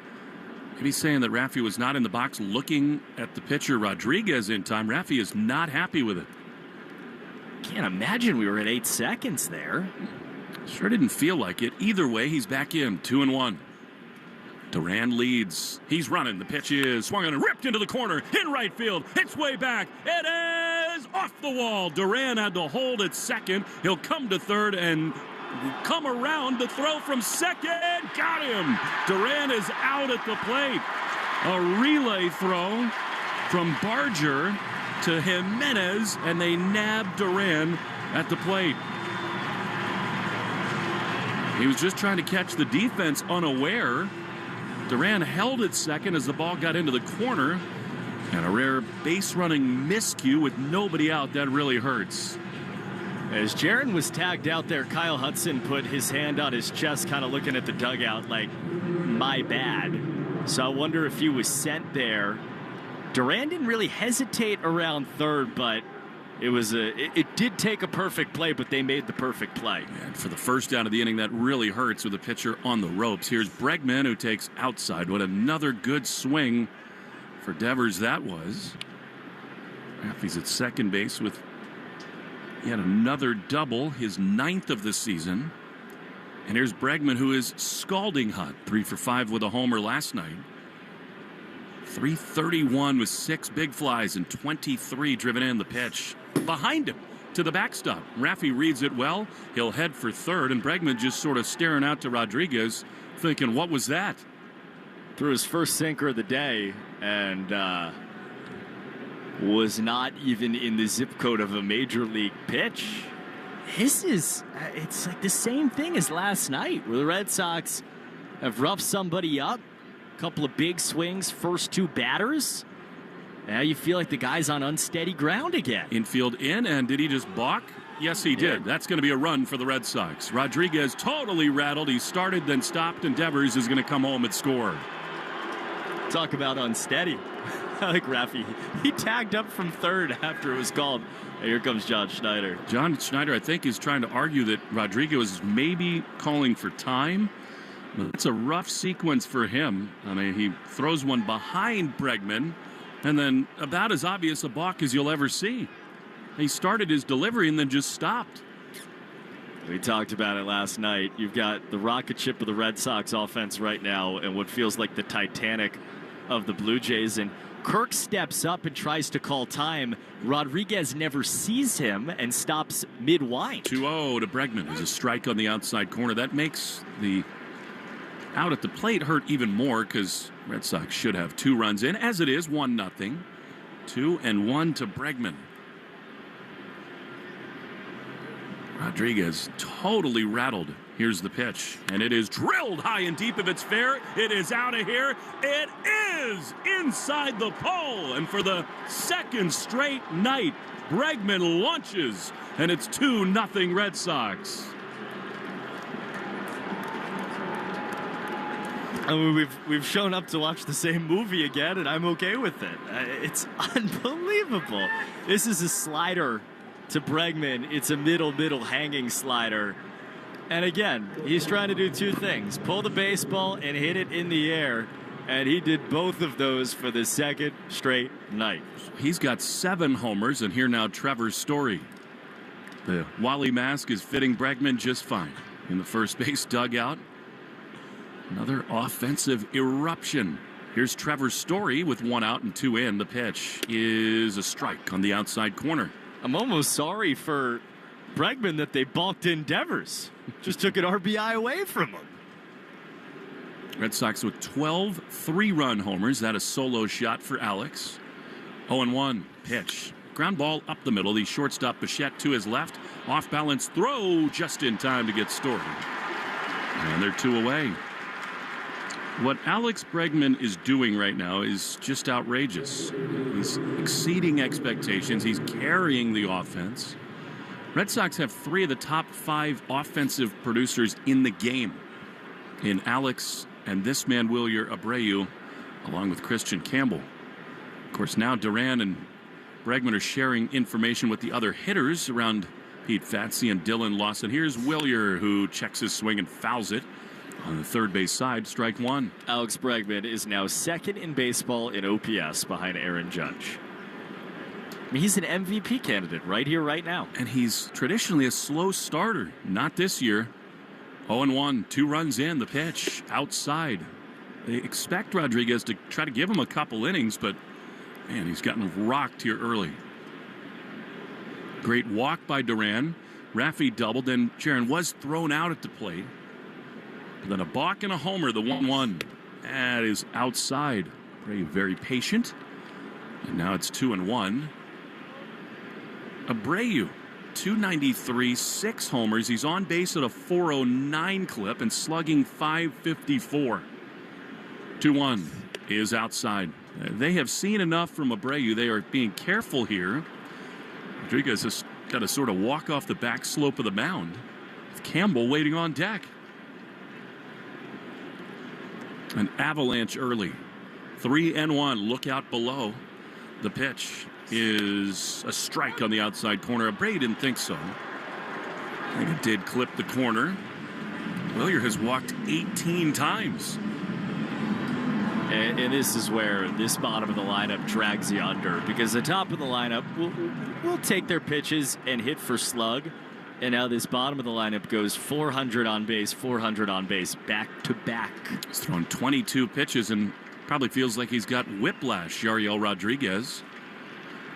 Maybe saying that Rafi was not in the box looking at the pitcher Rodriguez in time. Rafi is not happy with it. Can't imagine we were at 8 seconds there. Sure didn't feel like it. Either way, he's back in, 2-1. Duran leads. He's running. The pitch is swung on and ripped into the corner in right field. It's way back. It is off the wall. Duran had to hold at second. He'll come to third and come around the throw from second. Got him. Duran is out at the plate. A relay throw from Barger to Jimenez, and they nab Duran at the plate. He was just trying to catch the defense unaware. Duran held at second as the ball got into the corner. And a rare base running miscue with nobody out. That really hurts. As Jaron was tagged out there, Kyle Hudson put his hand on his chest, kind of looking at the dugout like, my bad. So I wonder if he was sent there. Duran didn't really hesitate around third, but it did take a perfect play, but they made the perfect play. And for the first out of the inning, that really hurts with the pitcher on the ropes. Here's Bregman, who takes outside. What another good swing for Devers that was. Rafi's at second base with yet another double, his 9th of the season. And here's Bregman, who is scalding hot. 3 for 5 with a homer last night. 331 with 6 big flies and 23 driven in. The pitch behind him to the backstop. Rafi reads it well. He'll head for third, and Bregman just sort of staring out to Rodriguez, thinking, what was that? Threw his first sinker of the day, and was not even in the zip code of a major league pitch. It's like the same thing as last night, where the Red Sox have roughed somebody up. A couple of big swings, first 2 batters. Now you feel like the guy's on unsteady ground again. Infield in, and did he just balk? Yes, he did. That's going to be a run for the Red Sox. Rodriguez totally rattled. He started, then stopped, and Devers is going to come home and score. Talk about unsteady. I like Rafi. He tagged up from third after it was called. And here comes John Schneider. John Schneider, I think, is trying to argue that Rodriguez is maybe calling for time. It's a rough sequence for him. I mean, he throws one behind Bregman, and then about as obvious a balk as you'll ever see. He started his delivery and then just stopped. We talked about it last night. You've got the rocket ship of the Red Sox offense right now and what feels like the Titanic of the Blue Jays. And Kirk steps up and tries to call time. Rodriguez never sees him and stops mid-wind. 2-0 to Bregman. There's a strike on the outside corner. That makes the out at the plate hurt even more because Red Sox should have 2 runs in. As it is, 1-0. 2-1 to Bregman. Rodriguez totally rattled. Here's the pitch, and it is drilled high and deep. If it's fair, it is out of here. It is inside the pole, and for the second straight night, Bregman launches, and it's 2-0 Red Sox. I mean, we've shown up to watch the same movie again, and I'm okay with it. It's unbelievable. This is a slider to Bregman. It's a middle hanging slider. And again, he's trying to do 2 things. Pull the baseball and hit it in the air. And he did both of those for the second straight night. He's got 7 homers, and here now Trevor's Story. The Wally mask is fitting Bregman just fine. In the first base dugout, another offensive eruption. Here's Trevor's Story with 1 out and 2 in. The pitch is a strike on the outside corner. I'm almost sorry for Bregman that they balked in Devers. Just took an RBI away from him. Red Sox with 12 3-run homers. That a solo shot for Alex. 0-1 pitch. Ground ball up the middle. The shortstop Bichette to his left. Off balance throw just in time to get Story. And they're 2 away. What Alex Bregman is doing right now is just outrageous. He's exceeding expectations. He's carrying the offense. Red Sox have 3 of the top 5 offensive producers in the game in Alex and this man, Wilyer Abreu, along with Christian Campbell. Of course, now Duran and Bregman are sharing information with the other hitters around Pete Fatse and Dylan Lawson. Here's Wilyer, who checks his swing and fouls it. On the third base side, strike 1. Alex Bregman is now 2nd in baseball in OPS behind Aaron Judge. I mean, he's an MVP candidate right here, right now. And he's traditionally a slow starter. Not this year. 0-1, 2 runs in. The pitch outside. They expect Rodriguez to try to give him a couple innings, but man, he's gotten rocked here early. Great walk by Duran. Raffy doubled, then Sharon was thrown out at the plate. Then a balk and a homer, the 1-1. That is outside. Very patient. And now it's 2-1. Abreu, 293, 6 homers. He's on base at a 409 clip and slugging 554. 2-1 is outside. They have seen enough from Abreu. They are being careful here. Rodriguez has got to sort of walk off the back slope of the mound with Campbell waiting on deck. An avalanche early. 3-1. Look out below. The pitch is a strike on the outside corner. Abreu didn't think so. I think it did clip the corner. Wilyer has walked 18 times. And this is where this bottom of the lineup drags you under, because the top of the lineup will take their pitches and hit for slug. And now this bottom of the lineup goes 400 on base, back to back. He's thrown 22 pitches and probably feels like he's got whiplash, Yariel Rodriguez.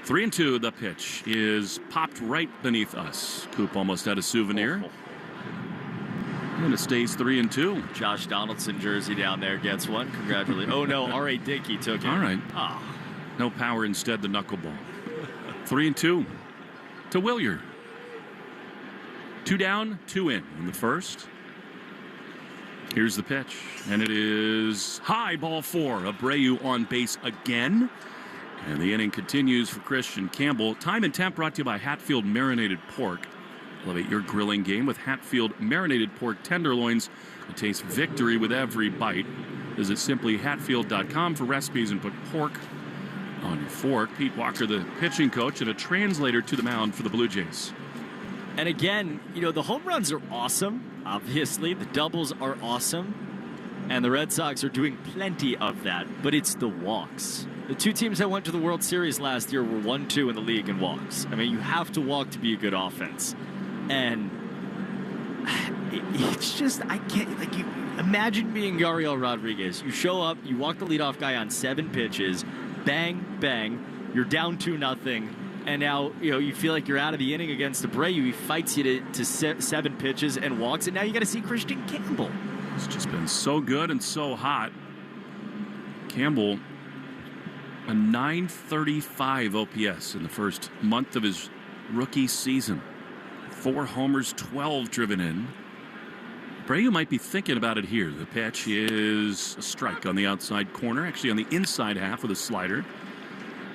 3-2, the pitch is popped right beneath us. Coop almost had a souvenir. And it stays 3-2. Josh Donaldson jersey down there gets one. Congratulations. Oh, no, R.A. Dickey took it. All right. Oh. No power, instead the knuckleball. 3-2 to Wilyer. 2 down, 2 in the first. Here's the pitch, and it is high, ball 4. Abreu on base again. And the inning continues for Christian Campbell. Time and Temp brought to you by Hatfield Marinated Pork. Elevate your grilling game with Hatfield Marinated Pork tenderloins. It tastes victory with every bite. Visit simplyhatfield.com for recipes and put pork on your fork. Pete Walker, the pitching coach, and a translator to the mound for the Blue Jays. And again, you know, the home runs are awesome, obviously. The doubles are awesome. And the Red Sox are doing plenty of that, but it's the walks. The 2 teams that went to the World Series last year were 1-2 in the league in walks. I mean, you have to walk to be a good offense. And it's just, I can't, like, you imagine being Yariel Rodriguez. You show up, you walk the leadoff guy on 7 pitches, bang, bang. You're down 2-0. And now, you feel like you're out of the inning against Abreu. He fights you to 7 pitches and walks. And now you got to see Christian Campbell. It's just been so good and so hot. Campbell, a .935 OPS in the first month of his rookie season. 4 homers, 12 driven in. Abreu might be thinking about it here. The pitch is a strike on the outside corner, actually on the inside half with a slider.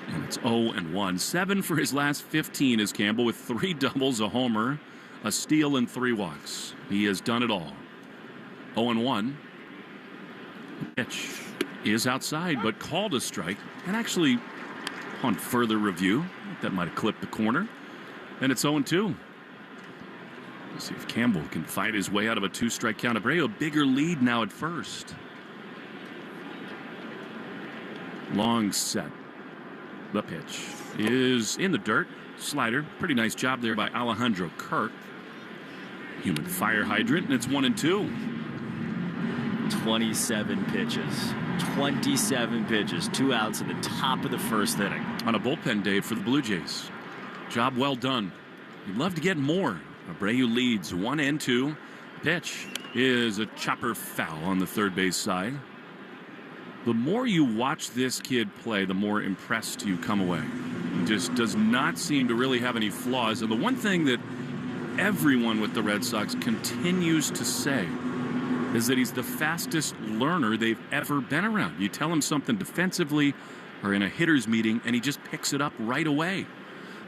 And it's 0-1. 7 for his last 15 is Campbell with 3 doubles, a homer, a steal, and 3 walks. He has done it all. 0-1. Pitch is outside, but called a strike. And actually, on further review, that might have clipped the corner. And it's 0-2. Let's see if Campbell can fight his way out of a 2-strike count. Abreu, a bigger lead now at first. Long set. The pitch is in the dirt. Slider. Pretty nice job there by Alejandro Kirk. Human fire hydrant, and it's 1-2. 27 pitches. 27 pitches. 2 outs in the top of the first inning. On a bullpen day for the Blue Jays. Job well done. You'd love to get more. Abreu leads 1-2. Pitch is a chopper foul on the third base side. The more you watch this kid play, the more impressed you come away. He just does not seem to really have any flaws. And the one thing that everyone with the Red Sox continues to say is that he's the fastest learner they've ever been around. You tell him something defensively or in a hitter's meeting, and he just picks it up right away.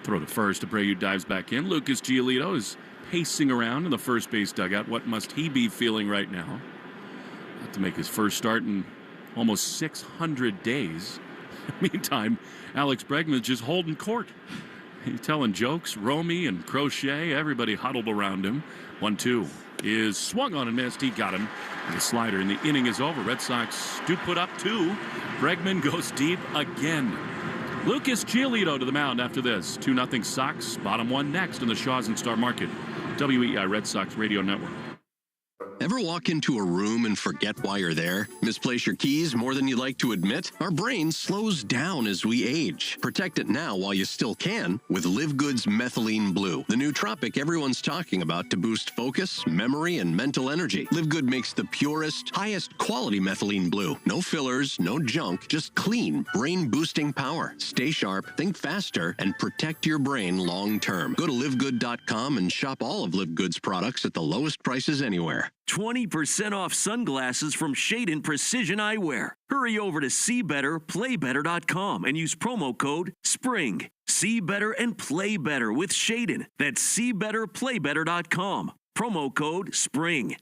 Throw to first. Abreu dives back in. Lucas Giolito is pacing around in the first base dugout. What must he be feeling right now? About to make his first start in almost 600 days. Meantime, Alex Bregman's just holding court. He's telling jokes. Romy and Crochet, everybody huddled around him. 1-2 is swung on and missed. He got him. And the slider, and the inning is over. Red Sox do put up 2. Bregman goes deep again. Lucas Giolito to the mound after this. 2-0 Sox. Bottom 1 next in the Shaws and Star Market. WEI Red Sox Radio Network. Ever walk into a room and forget why you're there? Misplace your keys more than you'd like to admit? Our brain slows down as we age. Protect it now while you still can with Live Good's Methylene Blue, the nootropic everyone's talking about to boost focus, memory, and mental energy. Live Good makes the purest, highest quality methylene blue. No fillers, no junk, just clean, brain-boosting power. Stay sharp, think faster, and protect your brain long-term. Go to livegood.com and shop all of Live Good's products at the lowest prices anywhere. 20% off sunglasses from Shadin Precision Eyewear. Hurry over to SeeBetterPlayBetter.com and use promo code SPRING. See better and play better with Shadin. That's SeeBetterPlayBetter.com. Promo code SPRING.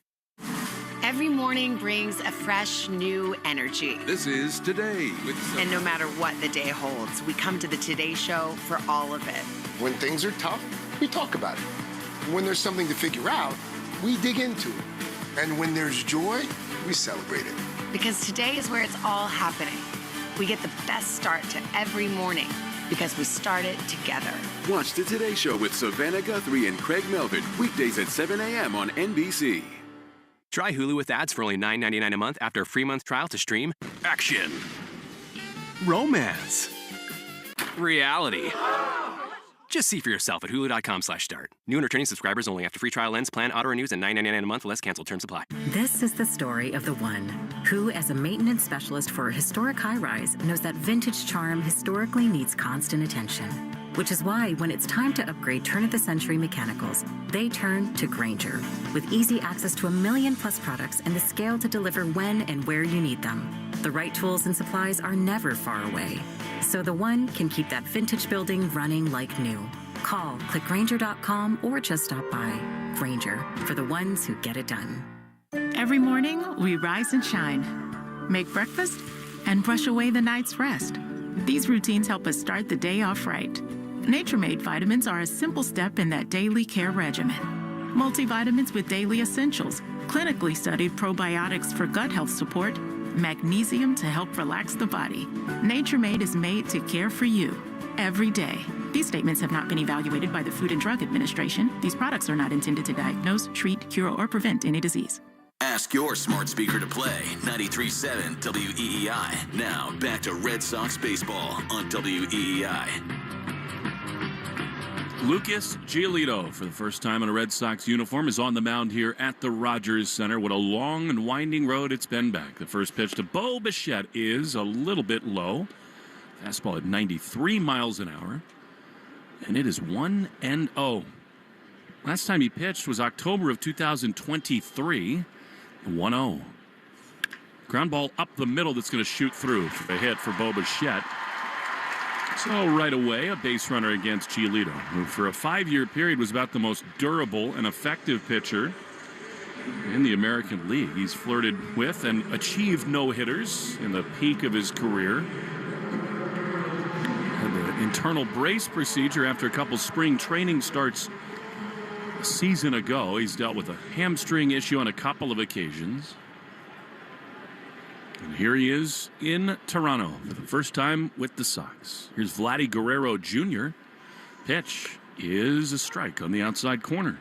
Every morning brings a fresh, new energy. This is Today with And no matter what the day holds, we come to the Today Show for all of it. When things are tough, we talk about it. When there's something to figure out, we dig into it. And when there's joy, we celebrate it. Because today is where it's all happening. We get the best start to every morning because we start it together. Watch the Today Show with Savannah Guthrie and Craig Melvin, weekdays at 7 a.m. on NBC. Try Hulu with ads for only $9.99 a month after a free month trial to stream action, romance, reality. Just see for yourself at hulu.com/start. New and returning subscribers only after free trial ends. Plan auto renews at $9.99 a month. Less canceled terms apply. This is the story of the one who, as a maintenance specialist for a historic high-rise, knows that vintage charm historically needs constant attention. Which is why when it's time to upgrade turn-of-the-century mechanicals, they turn to Grainger. With easy access to 1 million+ products and the scale to deliver when and where you need them. The right tools and supplies are never far away. So the one can keep that vintage building running like new. Call, click Grainger.com, or just stop by. Grainger, for the ones who get it done. Every morning, we rise and shine, make breakfast, and brush away the night's rest. These routines help us start the day off right. Nature-Made vitamins are a simple step in that daily care regimen. Multivitamins with daily essentials, clinically studied probiotics for gut health support, magnesium to help relax the body. Nature-Made is made to care for you every day. These statements have not been evaluated by the Food and Drug Administration. These products are not intended to diagnose, treat, cure, or prevent any disease. Ask your smart speaker to play 93.7 WEEI. Now, back to Red Sox baseball on WEEI. Lucas Giolito, for the first time in a Red Sox uniform, is on the mound here at the Rogers Center. What a long and winding road it's been back. The first pitch to Bo Bichette is a little bit low. Fastball at 93 miles an hour. And it is 1-0. Last time he pitched was October of 2023. 1-0. Ground ball up the middle that's going to shoot through for a hit for Bo Bichette. So right away, a base runner against Giolito, who for a 5-year period was about the most durable and effective pitcher in the American League. He's flirted with and achieved no-hitters in the peak of his career. Had the internal brace procedure after a couple spring training starts a season ago. He's dealt with a hamstring issue on a couple of occasions. And here he is in Toronto for the first time with the Sox. Here's Vladdy Guerrero Jr. Pitch is a strike on the outside corner.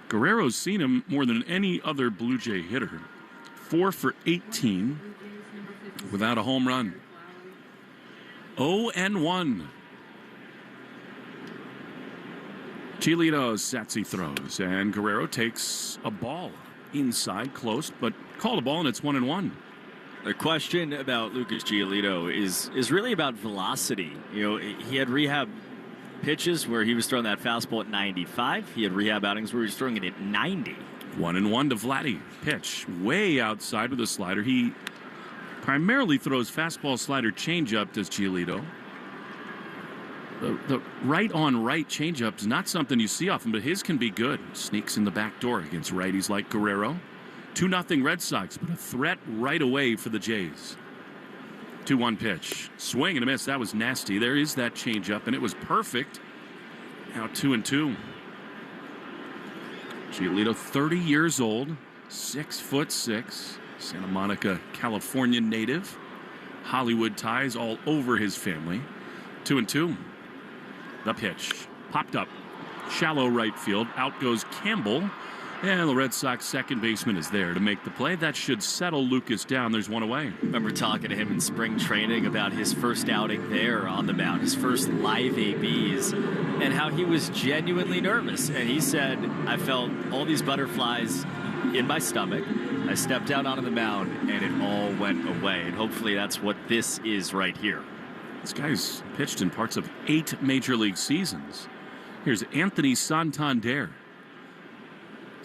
Guerrero's seen him more than any other Blue Jay hitter. 4 for 18 without a home run. 0-1. Giolito sets, he throws, and Guerrero takes a ball inside, close, but called a ball, and it's 1-1. The question about Lucas Giolito is really about velocity. You know, he had rehab pitches where he was throwing that fastball at 95. He had rehab outings where he was throwing it at 90. 1-1 to Vladdy. Pitch way outside with a slider. He primarily throws fastball, slider, changeup, does Giolito. The right-on-right changeup is not something you see often, but his can be good. Sneaks in the back door against righties like Guerrero. 2-0 Red Sox, but a threat right away for the Jays. 2-1 pitch. Swing and a miss. That was nasty. There is that changeup, and it was perfect. Now 2-2. Giolito, 30 years old, 6'6", Santa Monica, California native. Hollywood ties all over his family. 2-2. The pitch. Popped up. Shallow right field. Out goes Campbell. And the Red Sox second baseman is there to make the play. That should settle Lucas down. There's one away. Remember talking to him in spring training about his first outing there on the mound, his first live ABs, and how he was genuinely nervous. And he said, I felt all these butterflies in my stomach. I stepped out onto the mound, and it all went away. And hopefully that's what this is right here. This guy's pitched in parts of 8 major league seasons. Here's Anthony Santander.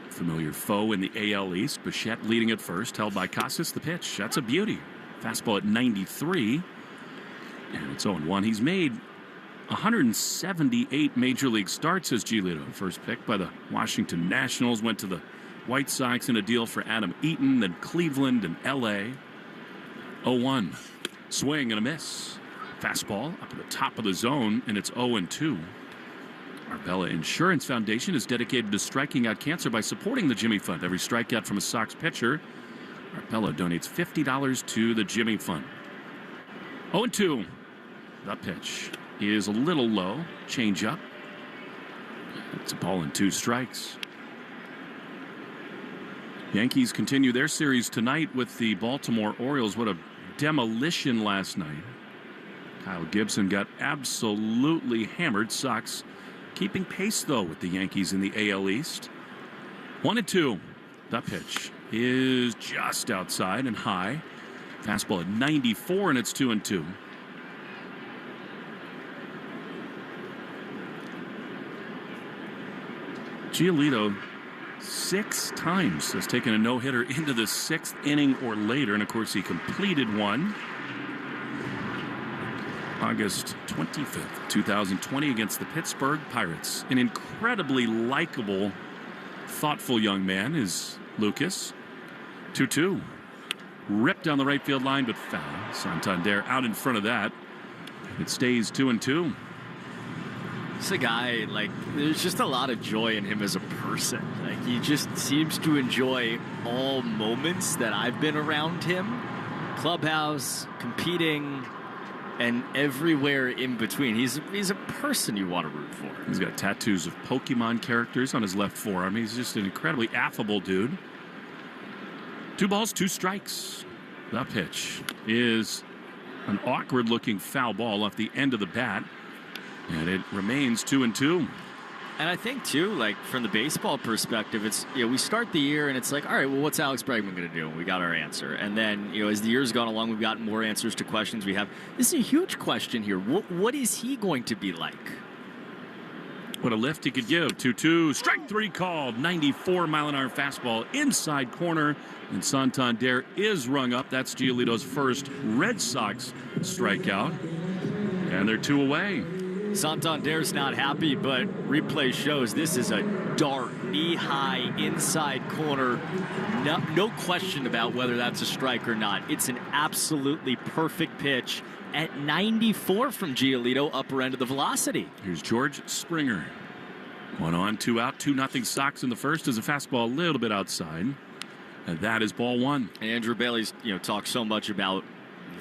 Familiar foe in the AL East. Bichette leading at first, held by Casas. The pitch. That's a beauty. Fastball at 93. And it's 0-1. He's made 178 major league starts as Giolito. First pick by the Washington Nationals. Went to the White Sox in a deal for Adam Eaton, then Cleveland and LA. 0-1. Swing and a miss. Fastball up at the top of the zone, and it's 0-2. Arbella Insurance Foundation is dedicated to striking out cancer by supporting the Jimmy Fund. Every strikeout from a Sox pitcher, Arbella donates $50 to the Jimmy Fund. 0-2. The pitch is a little low. Change up. It's a ball and 2 strikes. Yankees continue their series tonight with the Baltimore Orioles. What a demolition last night. Kyle Gibson got absolutely hammered. Sox keeping pace, though, with the Yankees in the AL East. 1-2. The pitch is just outside and high. Fastball at 94, and it's 2-2. Giolito 6 times has taken a no-hitter into the 6th inning or later, and of course he completed one August 25th, 2020 against the Pittsburgh Pirates. An incredibly likable, thoughtful young man is Lucas. 2-2. Ripped down the right field line, but foul. Santander out in front of that. It stays 2-2. He's a guy, like, there's just a lot of joy in him as a person. Like, he just seems to enjoy all moments that I've been around him. Clubhouse, competing, and everywhere in between. He's a person you want to root for. He's got tattoos of Pokemon characters on his left forearm. He's just an incredibly affable dude. 2 balls, 2 strikes. The pitch is an awkward-looking foul ball off the end of the bat, and it remains 2-2. And I think, too, like, from the baseball perspective, it's, we start the year and it's like, all right, well, what's Alex Bregman going to do? We got our answer. And then, as the year's gone along, we've gotten more answers to questions we have. This is a huge question here. What is he going to be like? What a lift he could give. 2-2. Strike 3 called. 94-mile-an-hour fastball inside corner. And Santander is rung up. That's Giolito's first Red Sox strikeout. And they're 2 away. Santander's not happy, but replay shows this is a dart, knee-high, inside corner. No question about whether that's a strike or not. It's an absolutely perfect pitch at 94 from Giolito, upper end of the velocity. Here's George Springer. 1 on, 2 out, 2-0 Sox in the first as a fastball a little bit outside. And that is ball 1. And Andrew Bailey's, talked so much about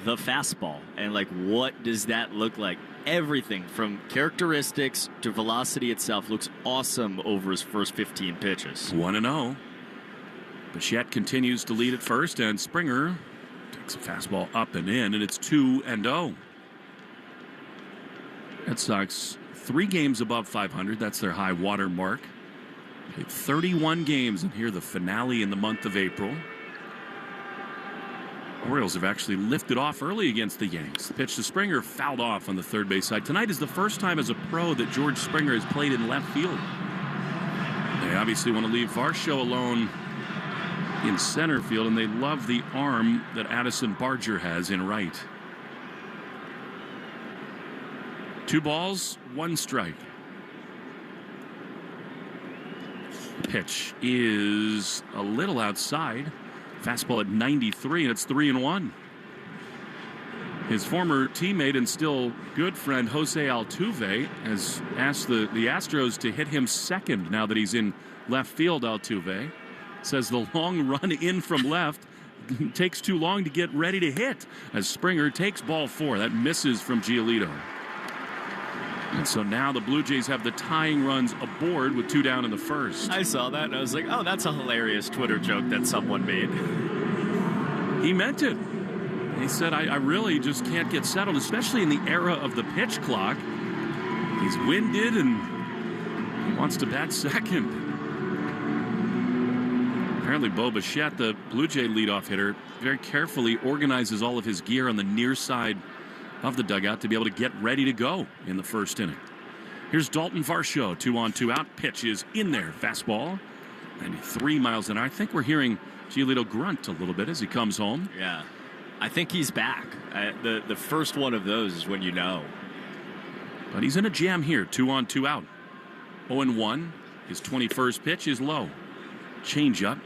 the fastball and like what does that look like? Everything from characteristics to velocity itself looks awesome over his first 15 pitches. 1-0. Bichette continues to lead at first, and Springer takes a fastball up and in, and it's 2-0. Red Sox 3 games above 500. That's their high water mark. Played 31 games, and here the finale in the month of April. Orioles have actually lifted off early against the Yanks. The pitch to Springer fouled off on the third base side. Tonight is the first time as a pro that George Springer has played in left field. They obviously want to leave Varsho alone in center field, and they love the arm that Addison Barger has in right. 2 balls, 1 strike. Pitch is a little outside. Fastball at 93, and it's 3-1. His former teammate and still good friend Jose Altuve has asked the Astros to hit him second now that he's in left field. Altuve says the long run in from left takes too long to get ready to hit as Springer takes ball 4. That misses from Giolito. And so now the Blue Jays have the tying runs aboard with 2 down in the first. I saw that and I was like, oh, that's a hilarious Twitter joke that someone made. He meant it. He said, I really just can't get settled, especially in the era of the pitch clock. He's winded and he wants to bat second. Apparently, Bo Bichette, the Blue Jay leadoff hitter, very carefully organizes all of his gear on the near side of the dugout to be able to get ready to go in the first inning. Here's Dalton Varsho, 2 on, 2 out. Pitch is in there. Fastball, 93 miles an hour. I think we're hearing Giolito grunt a little bit as he comes home. Yeah, I think he's back. The first one of those is when you know. But he's in a jam here. 2 on, 2 out. 0-1. His 21st pitch is low. Changeup.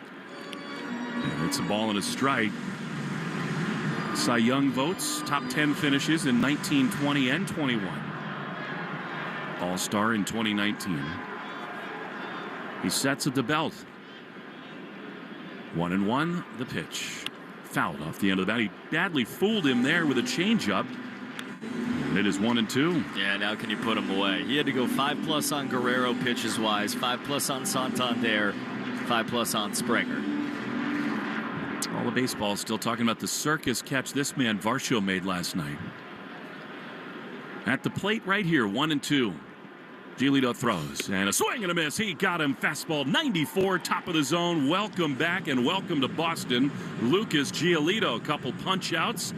And it's a ball and a strike. Cy Young votes, top 10 finishes in 19, 20, and 21. All-Star in 2019. He sets at the belt. 1-1, the pitch. Fouled off the end of the bat. He badly fooled him there with a changeup. And it is 1-2. Yeah, now can you put him away? He had to go 5+ on Guerrero pitches-wise, 5+ on Santander, 5+ on Springer. All the baseball still talking about the circus catch this man Varsho made last night. At the plate right here, 1-2. Giolito throws and a swing and a miss. He got him. Fastball 94, top of the zone. Welcome back and welcome to Boston, Lucas Giolito. A couple punch outs,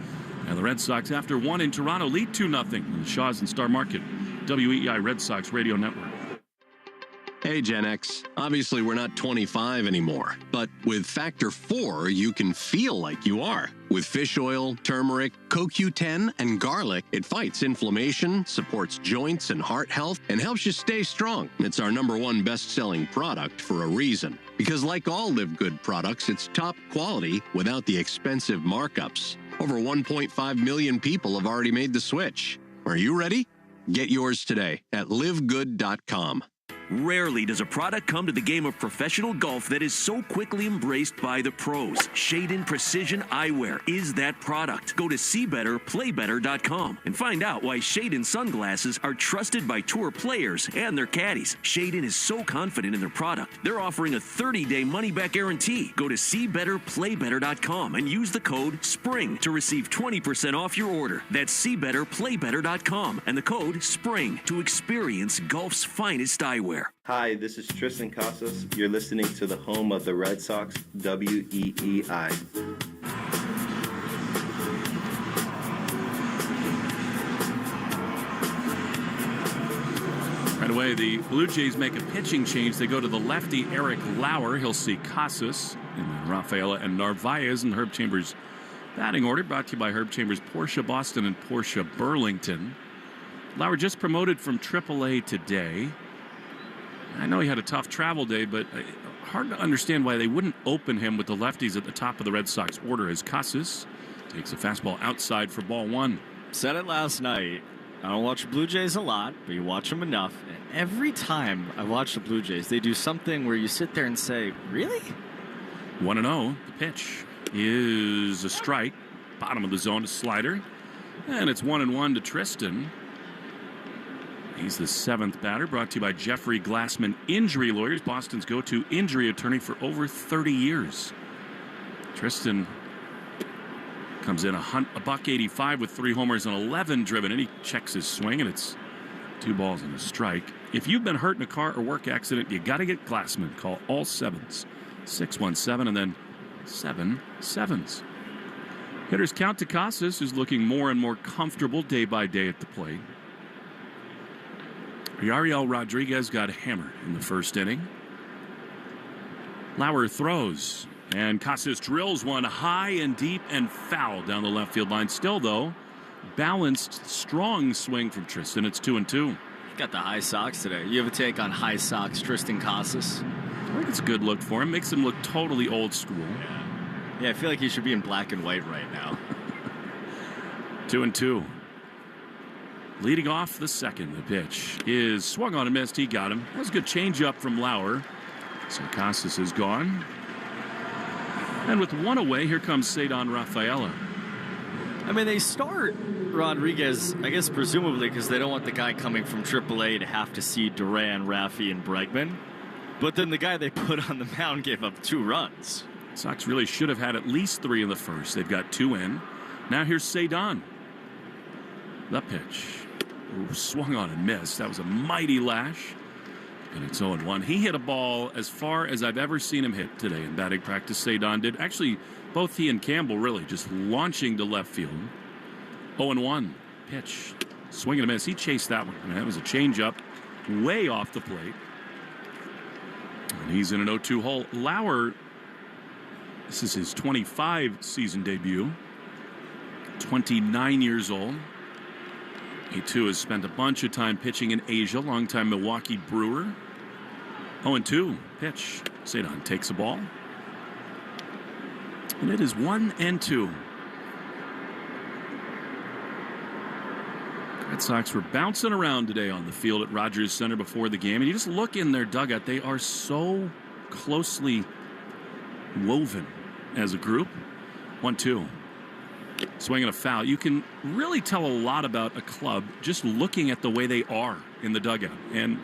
and the Red Sox, after 1 in Toronto, lead 2-0 in the Shaw's and Star Market WEEI Red Sox Radio Network. Hey, Gen X. Obviously, we're not 25 anymore. But with Factor 4, you can feel like you are. With fish oil, turmeric, CoQ10, and garlic, it fights inflammation, supports joints and heart health, and helps you stay strong. It's our #1 best-selling product for a reason. Because like all Live Good products, it's top quality without the expensive markups. Over 1.5 million people have already made the switch. Are you ready? Get yours today at livegood.com. Rarely does a product come to the game of professional golf that is so quickly embraced by the pros. Shade-In Precision Eyewear is that product. Go to seebetterplaybetter.com and find out why Shade-In sunglasses are trusted by tour players and their caddies. Shade-In is so confident in their product, they're offering a 30-day money-back guarantee. Go to seebetterplaybetter.com and use the code SPRING to receive 20% off your order. That's seebetterplaybetter.com and the code SPRING to experience golf's finest eyewear. Hi, this is Tristan Casas. You're listening to the home of the Red Sox, WEEI. Right away, the Blue Jays make a pitching change. They go to the lefty Eric Lauer. He'll see Casas, and then Rafaela and Narvaez, and Herb Chambers' batting order brought to you by Herb Chambers, Porsche Boston and Porsche Burlington. Lauer just promoted from AAA today. I know he had a tough travel day, but hard to understand why they wouldn't open him with the lefties at the top of the Red Sox order as Casas takes a fastball outside for ball one. Said it last night. I don't watch the Blue Jays a lot, but you watch them enough. And every time I watch the Blue Jays, they do something where you sit there and say, really? 1-0. The pitch is a strike. Bottom of the zone, a slider. And it's 1-1 to Tristan. He's the seventh batter, brought to you by Jeffrey Glassman Injury Lawyers, Boston's go-to injury attorney for over 30 years. Tristan comes in a $185 with 3 homers and 11 driven, and he checks his swing, and it's 2 balls and a strike. If you've been hurt in a car or work accident, you got to get Glassman. Call all sevens, 617, and then 7 sevens. Hitters count to Casas, who's looking more and more comfortable day by day at the plate. Yariel Rodriguez got hammered in the first inning. Lauer throws, and Casas drills one high and deep and foul down the left field line. Still, though, balanced, strong swing from Tristan. It's 2-2. Got the high socks today. You have a take on high socks, Tristan Casas? I think it's a good look for him. Makes him look totally old school. Yeah, I feel like he should be in black and white right now. 2-2. Leading off the second, the pitch is swung on and missed. He got him. That was a good changeup from Lauer. So Casas is gone. And with one away, here comes Cedon Rafaela. I mean, they start Rodriguez, I guess, presumably because they don't want the guy coming from AAA to have to see Duran, Raffy, and Bregman. But then the guy they put on the mound gave up 2 runs. Sox really should have had at least 3 in the first. They've got 2 in. Now here's Cedon. The pitch. Ooh, swung on and missed. That was a mighty lash. And it's 0-1. He hit a ball as far as I've ever seen him hit today in batting practice. Cedon did. Actually, both he and Campbell really just launching to left field. 0-1. Pitch. Swing and a miss. He chased that one. I mean, that was a changeup way off the plate. And he's in an 0-2 hole. Lauer, this is his 25 season debut. 29 years old. He, too, has spent a bunch of time pitching in Asia. Longtime Milwaukee Brewer. 0-2. Pitch. Cedon takes the ball. And it is 1-2. Red Sox were bouncing around today on the field at Rogers Center before the game. And you just look in their dugout. They are so closely woven as a group. 1-2. Swinging a foul. You can really tell a lot about a club just looking at the way they are in the dugout. And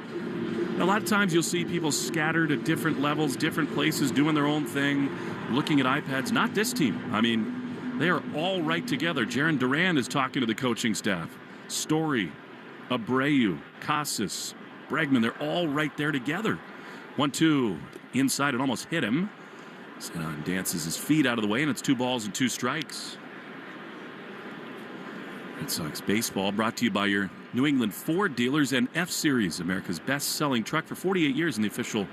a lot of times you'll see people scattered at different levels, different places, doing their own thing, looking at iPads. Not this team. I mean, they are all right together. Jaron Duran is talking to the coaching staff. Story, Abreu, Casas, Bregman, they're all right there together. 1-2. Inside, it almost hit him. Cedon dances his feet out of the way, and it's 2 balls and 2 strikes. Red Sox baseball brought to you by your New England Ford dealers and F-Series, America's best-selling truck for 48 years and the official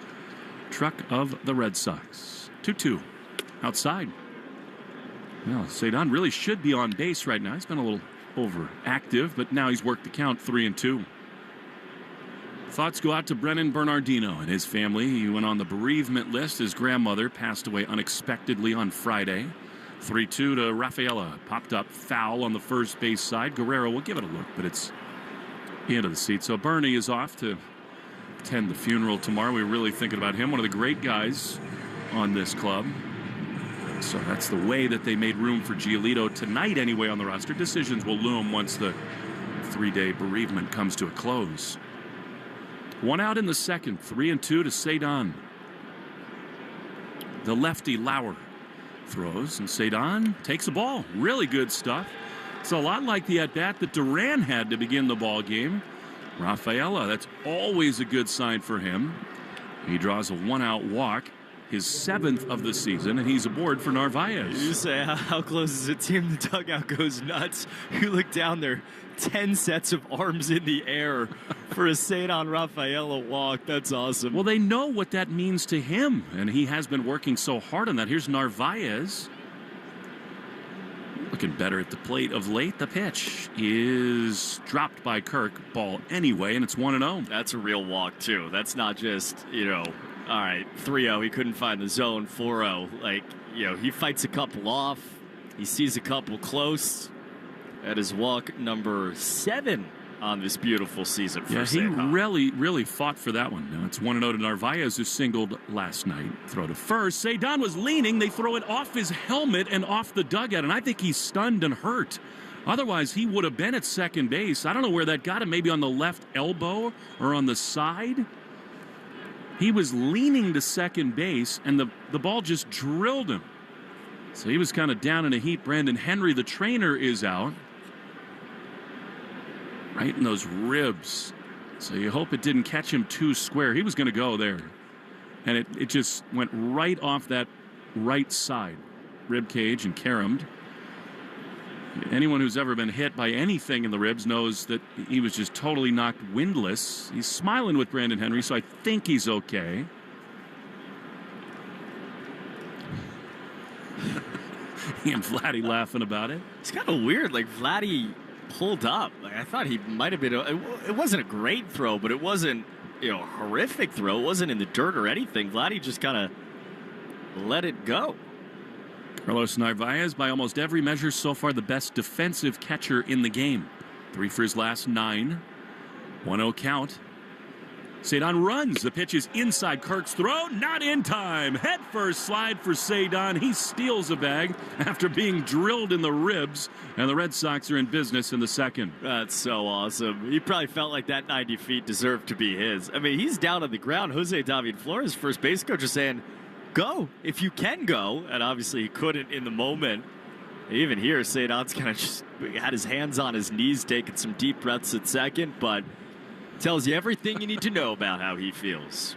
truck of the Red Sox. 2-2. Outside. Well, Cedon really should be on base right now. He's been a little overactive, but now he's worked the count. 3-2. Thoughts go out to Brennan Bernardino and his family. He went on the bereavement list. His grandmother passed away unexpectedly on Friday. 3-2 to Rafaela. Popped up foul on the first base side. Guerrero will give it a look, but it's into the seat. So Bernie is off to attend the funeral tomorrow. We're really thinking about him, one of the great guys on this club. So that's the way that they made room for Giolito tonight anyway on the roster. Decisions will loom once the 3-day bereavement comes to a close. One out in the second, 3-2 to Cedon. The lefty Lauer throws, and Cedon takes the ball. Really good stuff. It's a lot like the at-bat that Duran had to begin the ball game. Rafaela, that's always a good sign for him. He draws a 1-out walk, his 7th of the season, and he's aboard for Narvaez. You say, how close is it? Team, the dugout goes nuts. You look down there, 10 sets of arms in the air for a Cedon Rafaela walk. That's awesome. Well, they know what that means to him, and he has been working so hard on that. Here's Narvaez. Looking better at the plate of late. The pitch is dropped by Kirk. Ball anyway, and it's 1-0. That's a real walk, too. That's not just, all right, 3-0. He couldn't find the zone. 4-0. He fights a couple off. He sees a couple close. That is walk number 7 on this beautiful season for Cedon. He really fought for that one. Now it's 1-0 to Narvaez, who singled last night. Throw to first. Cedon was leaning. They throw it off his helmet and off the dugout, and I think he's stunned and hurt. Otherwise, he would have been at second base. I don't know where that got him, maybe on the left elbow or on the side. He was leaning to second base, and the ball just drilled him. So he was kind of down in a heap. Brandon Henry, the trainer, is out. Right in those ribs. So you hope it didn't catch him too square. He was going to go there. And it just went right off that right side. Rib cage and caromed. Anyone who's ever been hit by anything in the ribs knows that he was just totally knocked windless. He's smiling with Brandon Henry, so I think he's okay. And Vladdy laughing about it. It's kind of weird. Vladdy pulled up. I thought he might have been. It wasn't a great throw, but it wasn't a horrific throw. It wasn't in the dirt or anything. Vladdy just kind of let it go. Carlos Narvaez, by almost every measure so far, the best defensive catcher in the game. 3 for his last 9. 1-0 count. Cedon runs. The pitch is inside Kirk's throw. Not in time. Head first slide for Cedon. He steals a bag after being drilled in the ribs. And the Red Sox are in business in the second. That's so awesome. He probably felt like that 90 feet deserved to be his. I mean, he's down on the ground. Jose David Flores, first base coach, is saying, go if you can go. And obviously he couldn't in the moment. Even here, Cedon's kind of just had his hands on his knees, taking some deep breaths at second, but tells you everything you need to know about how he feels.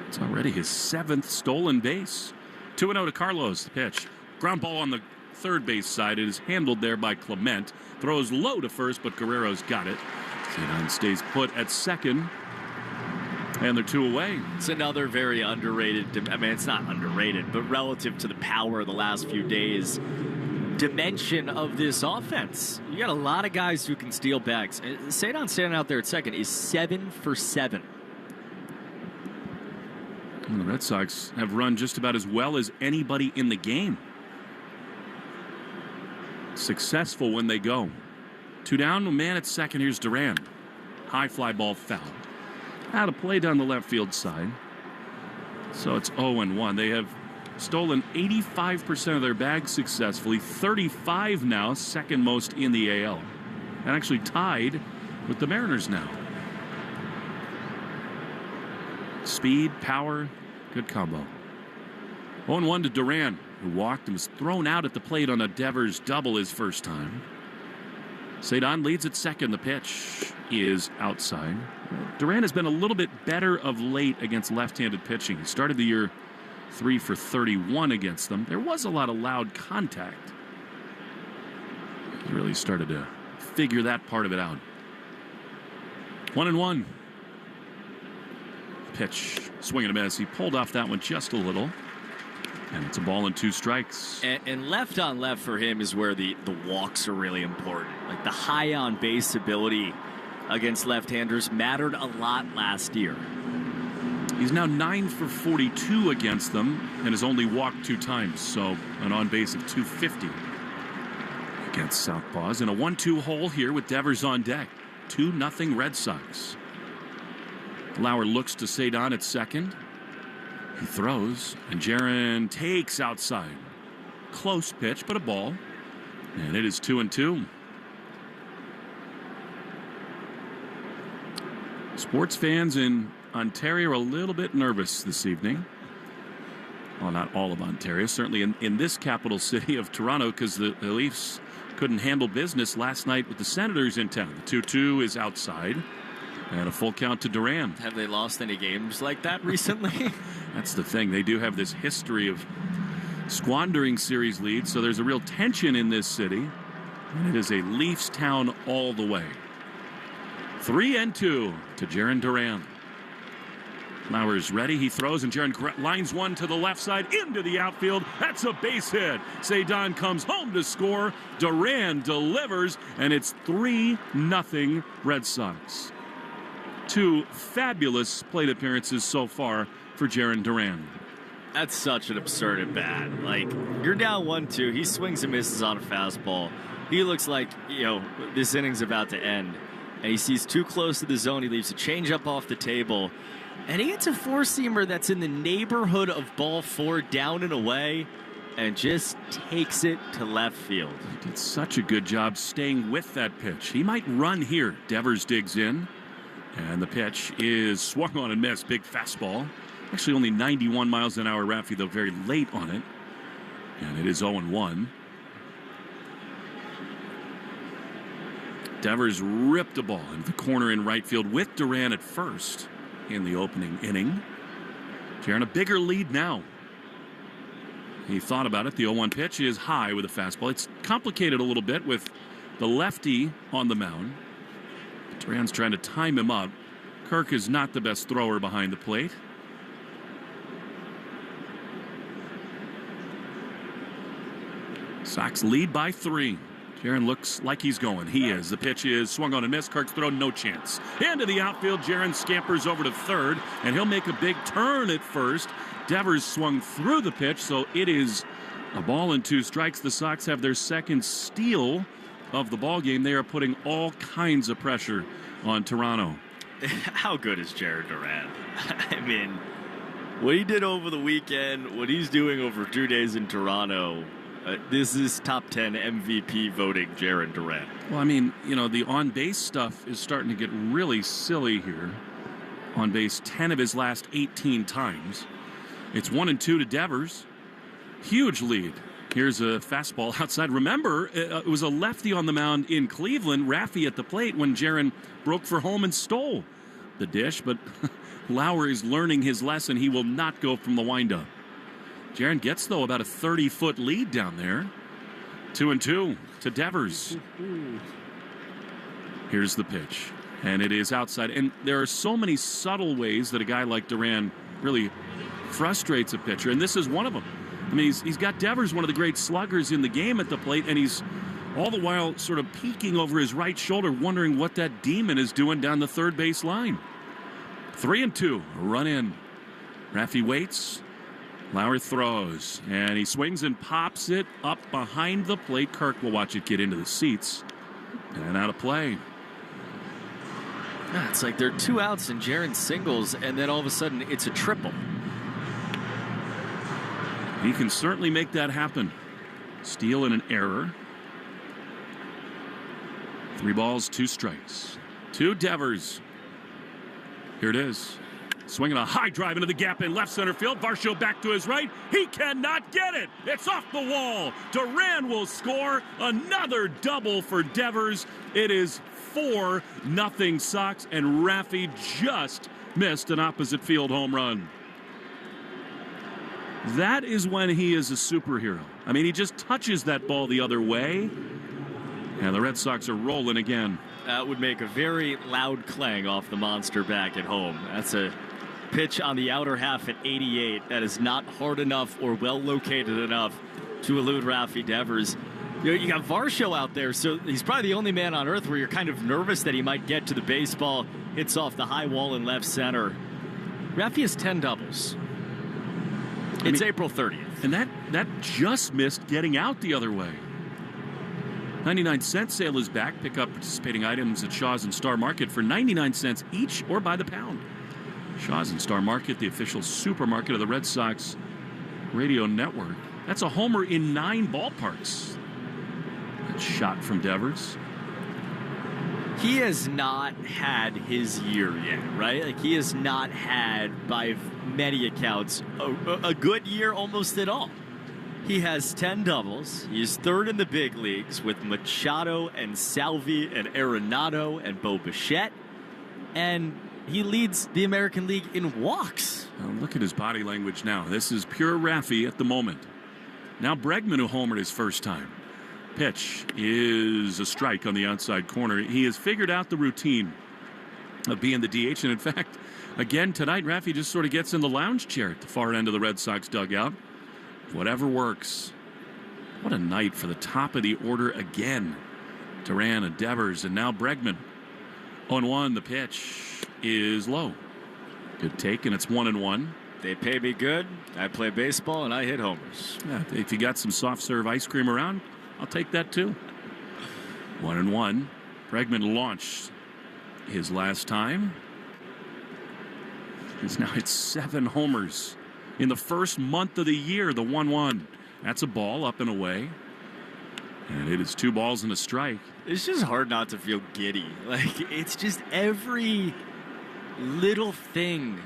It's already his 7th stolen base. 2-0 to Carlos. The pitch. Ground ball on the third base side. It is handled there by Clement. Throws low to first, but Guerrero's got it. Cedon stays put at second. And they're 2 away. It's another very underrated, I mean, it's not underrated, but relative to the power of the last few days, dimension of this offense. You got a lot of guys who can steal bags. Cedon standing out there at second is 7 for 7. And the Red Sox have run just about as well as anybody in the game. Successful when they go. 2 down, a man at second. Here's Duran. High fly ball foul. Out of play down the left field side. So it's 0-1. They have stolen 85% of their bags successfully. 35 now, second most in the AL. And actually tied with the Mariners now. Speed, power, good combo. 0-1 to Duran, who walked and was thrown out at the plate on a Devers double his first time. Cedon leads at second. The pitch is outside. Duran has been a little bit better of late against left-handed pitching. He started the year 3 for 31 against them. There was a lot of loud contact. He really started to figure that part of it out. 1-1. Pitch, swing and a miss. He pulled off that one just a little. And it's a ball and 2 strikes. And left on left for him is where the walks are really important. Like the high on base ability against left-handers mattered a lot last year. He's now 9 for 42 against them and has only walked 2 times. So an on base of 250 against Southpaws. In a 1-2 hole here with Devers on deck. 2-0 Red Sox. Lauer looks to Cedon at second. He throws, and Jaron takes outside. Close pitch, but a ball. And it is 2-2. Sports fans in Ontario are a little bit nervous this evening. Well, not all of Ontario, certainly in this capital city of Toronto, because the Leafs couldn't handle business last night with the Senators in town. The 2-2 is outside, and a full count to Duran. Have they lost any games like that recently? That's the thing. They do have this history of squandering series leads, so there's a real tension in this city. And it is a Leafs town all the way. 3-2 to Jarren Duran. Lauer's ready. He throws, and Jarren lines one to the left side into the outfield. That's a base hit. Cedon comes home to score. Duran delivers, and it's 3-0 Red Sox. 2 fabulous plate appearances so far for Jarren Duran. That's such an absurd at bat. Like, you're down 1-2. He swings and misses on a fastball. He looks like, this inning's about to end. And he sees too close to the zone. He leaves a changeup off the table. And he gets a four-seamer that's in the neighborhood of ball 4 down and away and just takes it to left field. He did such a good job staying with that pitch. He might run here. Devers digs in. And the pitch is swung on and missed. Big fastball. Actually only 91 miles an hour. Raffy, though, very late on it. And it is 0-1. Devers ripped a ball into the corner in right field with Duran at first in the opening inning. Jarren a bigger lead now. He thought about it. The 0-1 pitch is high with a fastball. It's complicated a little bit with the lefty on the mound. Duran's trying to time him up. Kirk is not the best thrower behind the plate. Sox lead by 3. Jarren looks like he's going. He is. The pitch is swung on and missed. Kirk's throw, no chance. Into the outfield. Jarren scampers over to third, and he'll make a big turn at first. Devers swung through the pitch, so it is a ball and 2 strikes. The Sox have their second steal of the ball game. They are putting all kinds of pressure on Toronto. How good is Jarren Duran? I mean, what he did over the weekend, what he's doing over 2 days in Toronto, this is top 10 MVP voting Jarren Duran. Well, I mean, the on-base stuff is starting to get really silly here. On base 10 of his last 18 times. It's 1-2 to Devers. Huge lead. Here's a fastball outside. Remember, it was a lefty on the mound in Cleveland, Raffy at the plate, when Jarren broke for home and stole the dish. But Lauer is learning his lesson. He will not go from the windup. Jarren gets, though, about a 30-foot lead down there. 2-2 to Devers. Here's the pitch. And it is outside. And there are so many subtle ways that a guy like Duran really frustrates a pitcher. And this is one of them. I mean, he's got Devers, one of the great sluggers in the game, at the plate. And he's all the while sort of peeking over his right shoulder, wondering what that demon is doing down the third base line. 3-2. A run in. Raffy waits. Lauer throws, and he swings and pops it up behind the plate. Kirk will watch it get into the seats and out of play. It's like there are 2 outs and Jarren singles, and then all of a sudden it's a triple. He can certainly make that happen. Steal and an error. 3 balls, 2 strikes. 2 Devers. Here it is. Swinging a high drive into the gap in left center field. Varsho back to his right. He cannot get it. It's off the wall. Duran will score. Another double for Devers. It is 4-0 Sox, and Raffy just missed an opposite field home run. That is when he is a superhero. I mean, he just touches that ball the other way, and the Red Sox are rolling again. That would make a very loud clang off the monster back at home. That's a pitch on the outer half at 88. That is not hard enough or well located enough to elude Raffy Devers. You got Varsho out there, so he's probably the only man on earth where you're kind of nervous that he might get to the baseball. Hits off the high wall in left center. Raffy has 10 doubles. It's April 30th. And that just missed getting out the other way. 99-cent sale is back. Pick up participating items at Shaw's and Star Market for 99 cents each or by the pound. Shaw's and Star Market, the official supermarket of the Red Sox radio network. That's a homer in 9 ballparks. That shot from Devers. He has not had his year yet, right? Like, he has not had, by many accounts, a good year almost at all. He has 10 doubles. He's third in the big leagues with Machado and Salvi and Arenado and Bo Bichette. And he leads the American League in walks. Well, look at his body language now. This is pure Raffy at the moment. Now Bregman, who homered his first time. Pitch is a strike on the outside corner. He has figured out the routine of being the DH. And in fact, again tonight, Raffy just sort of gets in the lounge chair at the far end of the Red Sox dugout. Whatever works. What a night for the top of the order again. Duran and Devers, and now Bregman. 0-1, the pitch is low. Good take, and it's 1-1. They pay me good. I play baseball, and I hit homers. Yeah, if you got some soft serve ice cream around, I'll take that too. 1-1. Bregman launched his last time. He's now hit 7 homers in the first month of the year. The 1-1. That's a ball up and away. And it is 2 balls and a strike. It's just hard not to feel giddy. Like, it's just every little thing.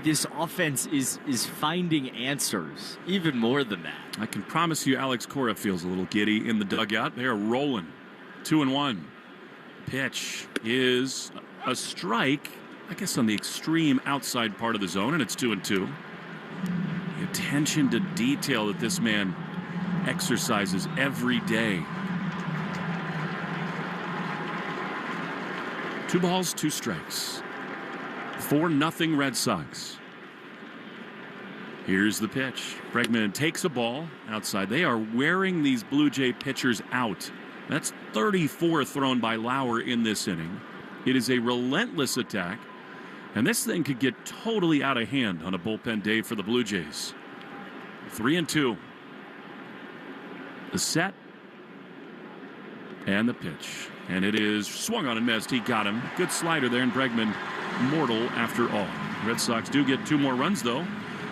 This offense is finding answers, even more than that. I can promise you Alex Cora feels a little giddy in the dugout. They are rolling. 2-1. Pitch is a strike, I guess on the extreme outside part of the zone, and it's 2-2. The attention to detail that this man exercises every day. 2 balls, 2 strikes. 4-0 Red Sox. Here's the pitch. Bregman takes a ball outside. They are wearing these Blue Jay pitchers out. That's 34 thrown by Lauer in this inning. It is a relentless attack, and this thing could get totally out of hand on a bullpen day for the Blue Jays. 3-2. The set and the pitch. And it is swung on and missed. He got him. Good slider there, and Bregman mortal after all. Red Sox do get 2 more runs, though,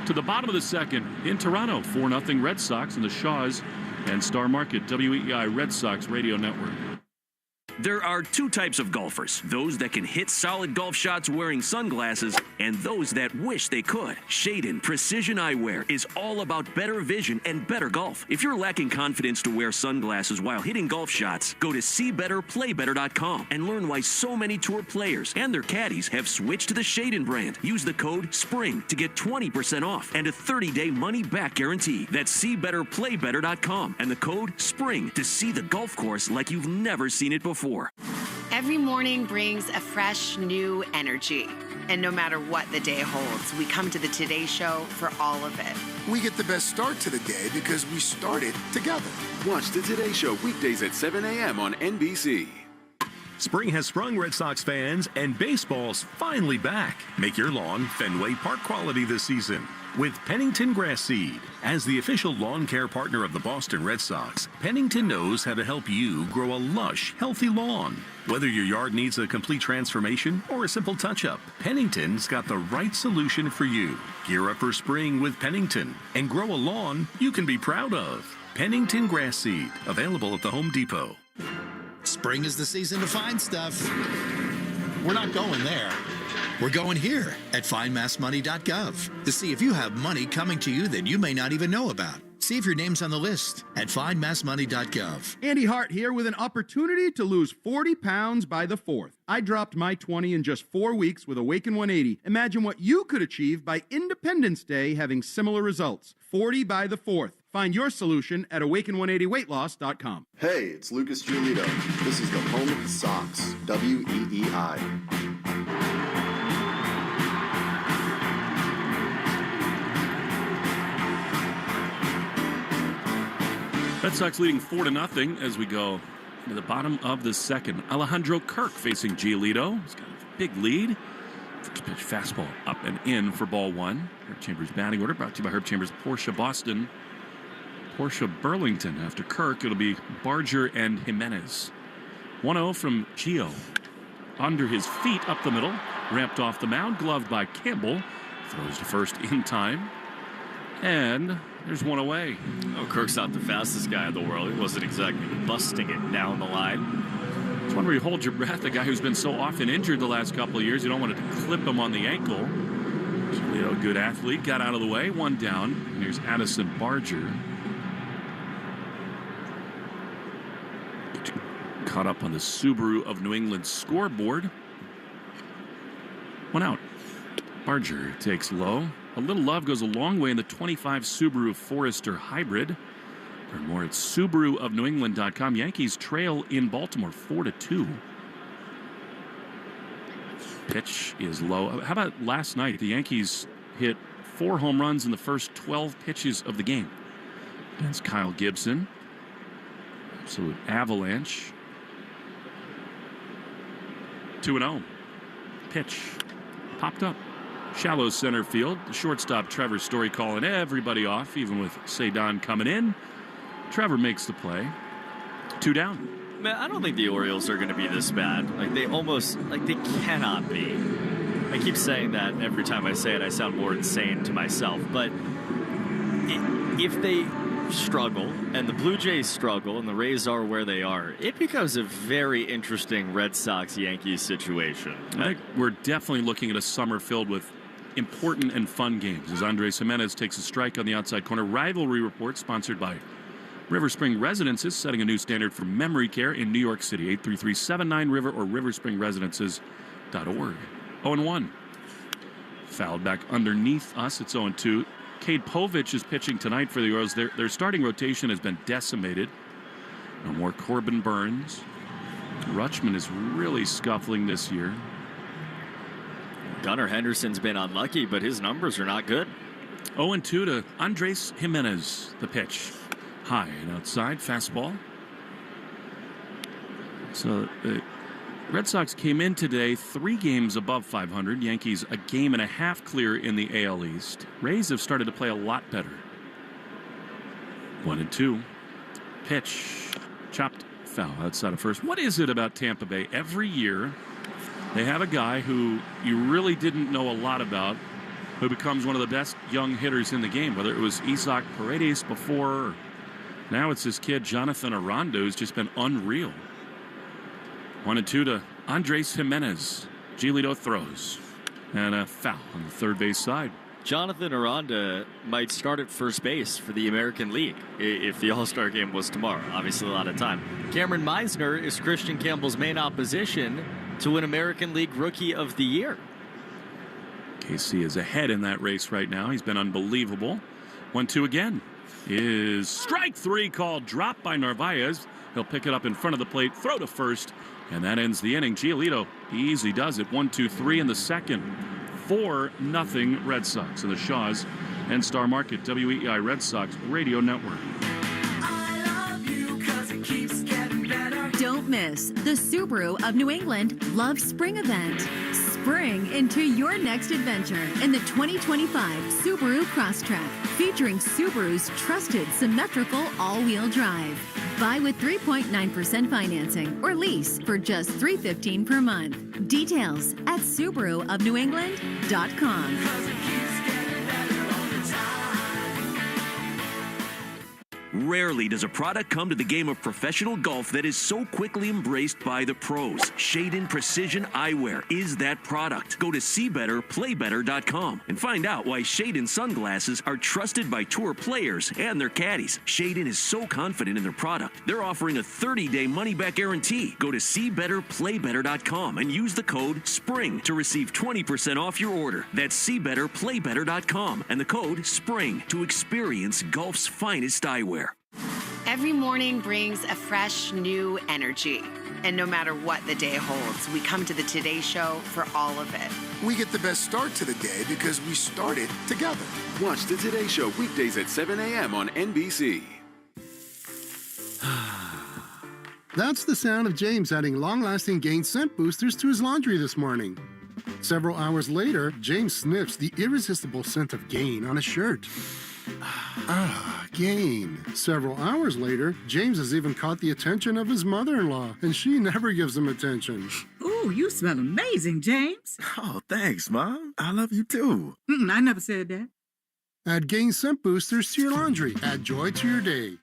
to the bottom of the second in Toronto. 4-0 Red Sox in the Shaw's and Star Market WEEI Red Sox Radio Network. There are 2 types of golfers. Those that can hit solid golf shots wearing sunglasses, and those that wish they could. Shaden Precision Eyewear is all about better vision and better golf. If you're lacking confidence to wear sunglasses while hitting golf shots, go to seebetterplaybetter.com and learn why so many tour players and their caddies have switched to the Shaden brand. Use the code SPRING to get 20% off and a 30-day money-back guarantee. That's seebetterplaybetter.com and the code SPRING to see the golf course like you've never seen it before. Every morning brings a fresh, new energy. And no matter what the day holds, we come to the Today Show for all of it. We get the best start to the day because we started together. Watch the Today Show weekdays at 7 a.m. on NBC. Spring has sprung, Red Sox fans, and baseball's finally back. Make your lawn Fenway Park quality this season with Pennington Grass Seed. As the official lawn care partner of the Boston Red Sox, Pennington knows how to help you grow a lush, healthy lawn. Whether your yard needs a complete transformation or a simple touch-up, Pennington's got the right solution for you. Gear up for spring with Pennington and grow a lawn you can be proud of. Pennington Grass Seed, available at the Home Depot. Spring is the season to find stuff. We're not going there. We're going here at findmassmoney.gov to see if you have money coming to you that you may not even know about. See if your name's on the list at findmassmoney.gov. Andy Hart here with an opportunity to lose 40 pounds by the 4th. I dropped my 20 in just 4 weeks with Awaken 180. Imagine what you could achieve by Independence Day having similar results. 40 by the 4th. Find your solution at awaken180weightloss.com. Hey, it's Lucas Giolito. This is the home of the Sox, WEEI. Red Sox leading 4-0 as we go to the bottom of the second. Alejandro Kirk facing Giolito. He's got a big lead. First pitch fastball up and in for ball 1. Herb Chambers batting order brought to you by Herb Chambers Porsche Boston. Portia Burlington. After Kirk, it'll be Barger and Jimenez. 1-0 from Gio. Under his feet, up the middle. Ramped off the mound, gloved by Campbell. Throws to first in time. And there's one away. Oh, Kirk's not the fastest guy in the world. He wasn't exactly busting it down the line. It's one where you hold your breath. A guy who's been so often injured the last couple of years, you don't want to clip him on the ankle. Giolito, good athlete, got out of the way. One down. And here's Addison Barger. Caught up on the Subaru of New England scoreboard. One out. Barger takes low. A little love goes a long way in the 25 Subaru Forester Hybrid. Learn more at SubaruofNewEngland.com. Yankees trail in Baltimore 4-2. Pitch is low. How about last night? The Yankees hit 4 home runs in the first 12 pitches of the game against Kyle Gibson. Absolute avalanche. 2-0. Pitch popped up. Shallow center field. The shortstop Trevor Story calling everybody off, even with Cedon coming in. Trevor makes the play. 2 down. Man, I don't think the Orioles are going to be this bad. They cannot be. I keep saying that every time I say it, I sound more insane to myself. But if they struggle, and the Blue Jays struggle, and the Rays are where they are, it becomes a very interesting Red Sox-Yankees situation. I think we're definitely looking at a summer filled with important and fun games as Andres Jimenez takes a strike on the outside corner. Rivalry Report sponsored by River Spring Residences, setting a new standard for memory care in New York City. 833-79-RIVER or riverspringresidences.org. 0-1. Fouled back underneath us. It's 0-2. Cade Povich is pitching tonight for the Orioles. Their starting rotation has been decimated. No more Corbin Burns. Rutschman is really scuffling this year. Gunnar Henderson's been unlucky, but his numbers are not good. 0-2 to Andres Jimenez. The pitch. High and outside. Fastball. So the Red Sox came in today 3 games above 500. Yankees a game and a half clear in the AL East. Rays have started to play a lot better. 1-2. Pitch. Chopped foul outside of first. What is it about Tampa Bay? Every year they have a guy who you really didn't know a lot about who becomes one of the best young hitters in the game, whether it was Isaac Paredes before, or now it's this kid Jonathan Aranda who's just been unreal. 1-2 to Andres Jimenez. Giolito throws. And a foul on the third base side. Jonathan Aranda might start at first base for the American League if the All-Star game was tomorrow. Obviously a lot of time. Cameron Meisner is Christian Campbell's main opposition to win American League Rookie of the Year. KC is ahead in that race right now. He's been unbelievable. 1-2 again. Is strike 3 called. Drop by Narvaez. He'll pick it up in front of the plate. Throw to first. And that ends the inning. Giolito easy does it. 1-2-3 in the second. 4-0 Red Sox in the Shaws and Star Market WEEI Red Sox Radio Network. Don't miss the Subaru of New England Love Spring event. Spring into your next adventure in the 2025 Subaru Crosstrek, featuring Subaru's trusted symmetrical all-wheel drive. Buy with 3.9% financing or lease for just $315 per month. Details at SubaruofNewEngland.com. Rarely does a product come to the game of professional golf that is so quickly embraced by the pros. Shade-In Precision Eyewear is that product. Go to SeeBetterPlayBetter.com and find out why Shade-In sunglasses are trusted by tour players and their caddies. Shade-In is so confident in their product, they're offering a 30-day money-back guarantee. Go to SeeBetterPlayBetter.com and use the code SPRING to receive 20% off your order. That's SeeBetterPlayBetter.com and the code SPRING to experience golf's finest eyewear. Every morning brings a fresh, new energy. And no matter what the day holds, we come to the Today Show for all of it. We get the best start to the day because we started together. Watch the Today Show weekdays at 7 a.m. on NBC. That's the sound of James adding long-lasting gain scent boosters to his laundry this morning. Several hours later, James sniffs the irresistible scent of gain on a shirt. Gain. Several hours later, James has even caught the attention of his mother-in-law, and she never gives him attention. Ooh, you smell amazing, James. Oh, thanks, Mom. I love you too. I never said that. Add Gain scent boosters to your laundry. Add joy to your day.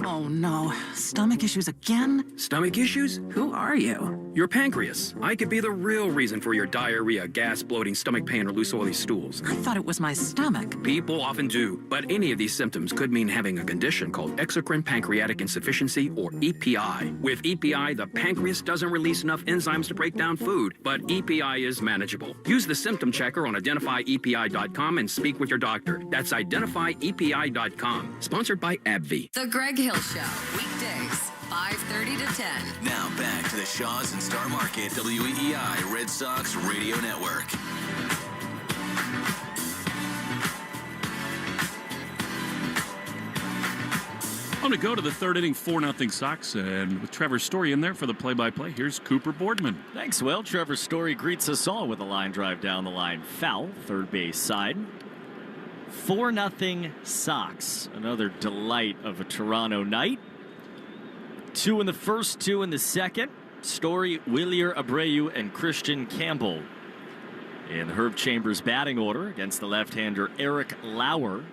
Oh no, stomach issues again? Stomach issues? Who are you? Your pancreas. I could be the real reason for your diarrhea, gas, bloating, stomach pain, or loose oily stools. I thought it was my stomach. People often do, but any of these symptoms could mean having a condition called exocrine pancreatic insufficiency, or EPI. With EPI, the pancreas doesn't release enough enzymes to break down food, but EPI is manageable. Use the symptom checker on identifyepi.com and speak with your doctor. That's identifyepi.com. Sponsored by AbbVie. The Greg Hill Show, weekdays, 5:30 to 10. Now back to the Shaws and Star Market WEEI Red Sox Radio Network. I'm going to go to the third inning, 4-0 Sox, and with Trevor Story in there for the play-by-play, here's Cooper Boardman. Thanks, Will. Trevor Story greets us all with a line drive down the line. Foul, third base side. 4-0 Sox. Another delight of a Toronto night. 2 in the first, 2 in the second. Story, Wilyer Abreu, and Christian Campbell in the Herb Chambers batting order against the left-hander Eric Lauer,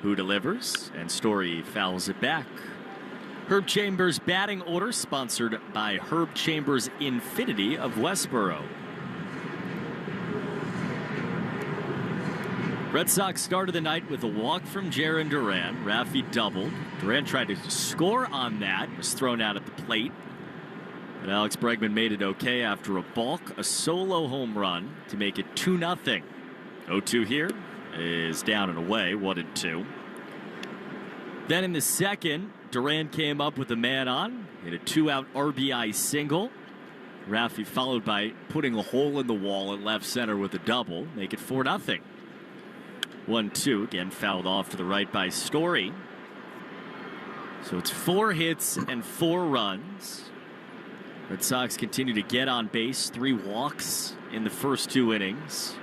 who delivers, and Story fouls it back. Herb Chambers batting order sponsored by Herb Chambers Infinity of Westboro. Red Sox started the night with a walk from Jarren Duran. Rafi doubled. Duran tried to score on that. Was thrown out at the plate. But Alex Bregman made it okay after a balk, a solo home run to make it 2-0. 0-2 here is down and away, 1-2. Then in the second, Duran came up with a man on, hit a 2-out RBI single. Rafi followed by putting a hole in the wall at left center with a double, make it 4-0. 1-2, again fouled off to the right by Story. So it's 4 hits and 4 runs. Red Sox continue to get on base, 3 walks in the first 2 innings.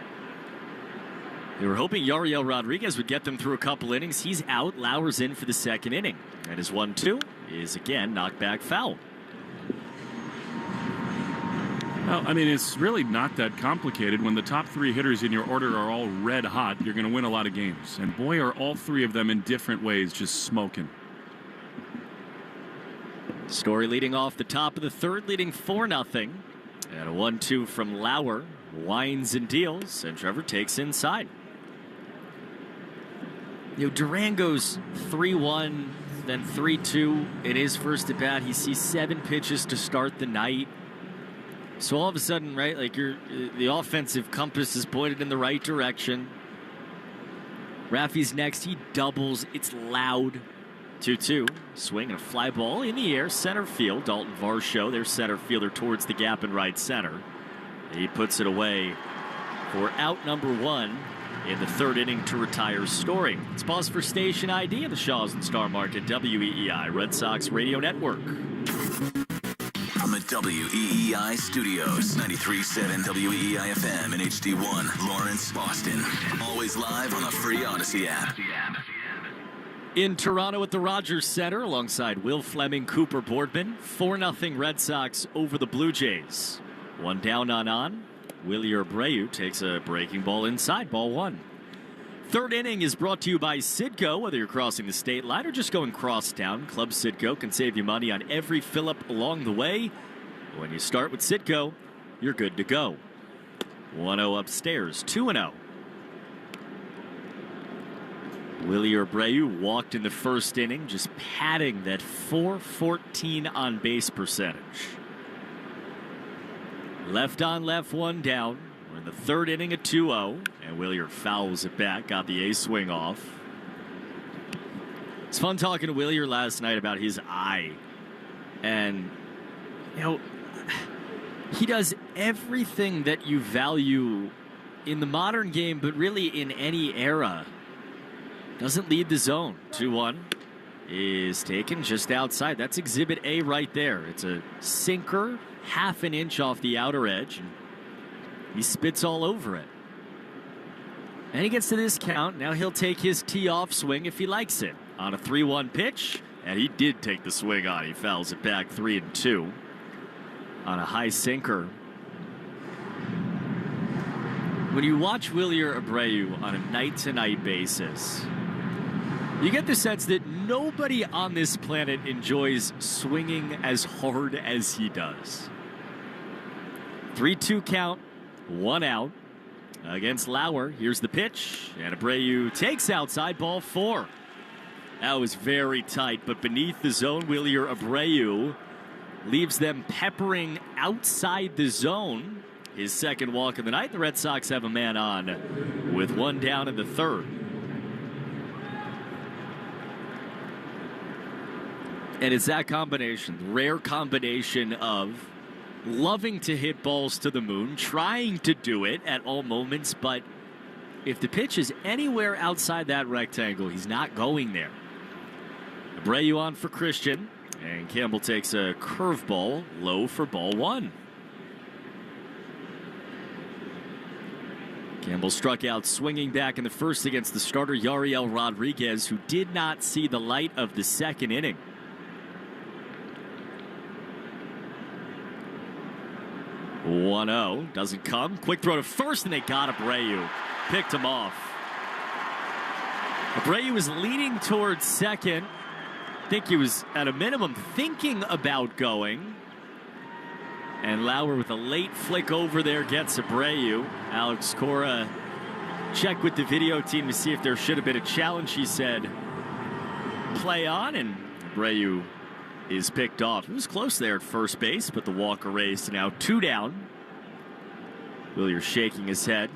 They were hoping Yariel Rodriguez would get them through a couple innings. He's out. Lauer's in for the second inning. And his 1-2 is again knocked back foul. Well, I mean, it's really not that complicated. When the top 3 hitters in your order are all red hot, you're going to win a lot of games. And boy, are all 3 of them in different ways just smoking. Story leading off the top of the third, leading 4-0. And a 1-2 from Lauer. Winds and deals, and Trevor takes inside. You know, Duran goes 3-1, then 3-2 in his first at bat. He sees 7 pitches to start the night. So all of a sudden, right, like the offensive compass is pointed in the right direction. Rafi's next. He doubles. It's loud. 2-2. Swing and a fly ball in the air. Center field. Dalton Varsho, their center fielder, towards the gap in right center. He puts it away for out number 1 in the third inning to retire Story. Let's pause for station ID of the Shaws and Star Market WEEI Red Sox Radio Network. From the WEEI studios, 93.7 WEEI FM and HD1, Lawrence, Boston. Always live on the free Odyssey app. In Toronto at the Rogers Center, alongside Will Fleming, Cooper Boardman, 4-0 Red Sox over the Blue Jays. 1 down on. Wilyer Abreu takes a breaking ball inside, ball 1. Third inning is brought to you by Citgo. Whether you're crossing the state line or just going crosstown, Club Citgo can save you money on every fill-up along the way. When you start with Citgo, you're good to go. 1-0 upstairs, 2-0. Wilyer Abreu walked in the first inning, just padding that .414 on base percentage. Left on left, 1 down. We're in the third inning at 2-0, and Wilyer fouls it back, got the A swing off. It's fun talking to Wilyer last night about his eye. And, you know, he does everything that you value in the modern game, but really in any era. Doesn't lead the zone. 2-1 is taken just outside. That's Exhibit A right there. It's a sinker, half an inch off the outer edge. He spits all over it. And he gets to this count. Now he'll take his tee-off swing if he likes it. On a 3-1 pitch, and he did take the swing on. He fouls it back 3-2 on a high sinker. When you watch Wilyer Abreu on a night-to-night basis, you get the sense that nobody on this planet enjoys swinging as hard as he does. 3-2 count, 1 out against Lauer. Here's the pitch, and Abreu takes outside, ball 4. That was very tight, but beneath the zone, Wilyer Abreu leaves them peppering outside the zone. His second walk of the night. The Red Sox have a man on with 1 down in the 3rd. And it's that combination, the rare combination of loving to hit balls to the moon, trying to do it at all moments, but if the pitch is anywhere outside that rectangle, he's not going there. Abreu on for Christian, and Campbell takes a curveball low for ball 1. Campbell struck out swinging back in the first against the starter Yariel Rodriguez, who did not see the light of the second inning. "1-0, doesn't come. Quick throw to first, and they got Abreu. Picked him off. Abreu was leaning towards second. I think he was, at a minimum, thinking about going. And Lauer with a late flick over there gets Abreu. Alex Cora checked with the video team to see if there should have been a challenge. He said, play on, and Abreu is picked off. It was close there at first base, but the walk erased. Now 2 down. Wilyer shaking his head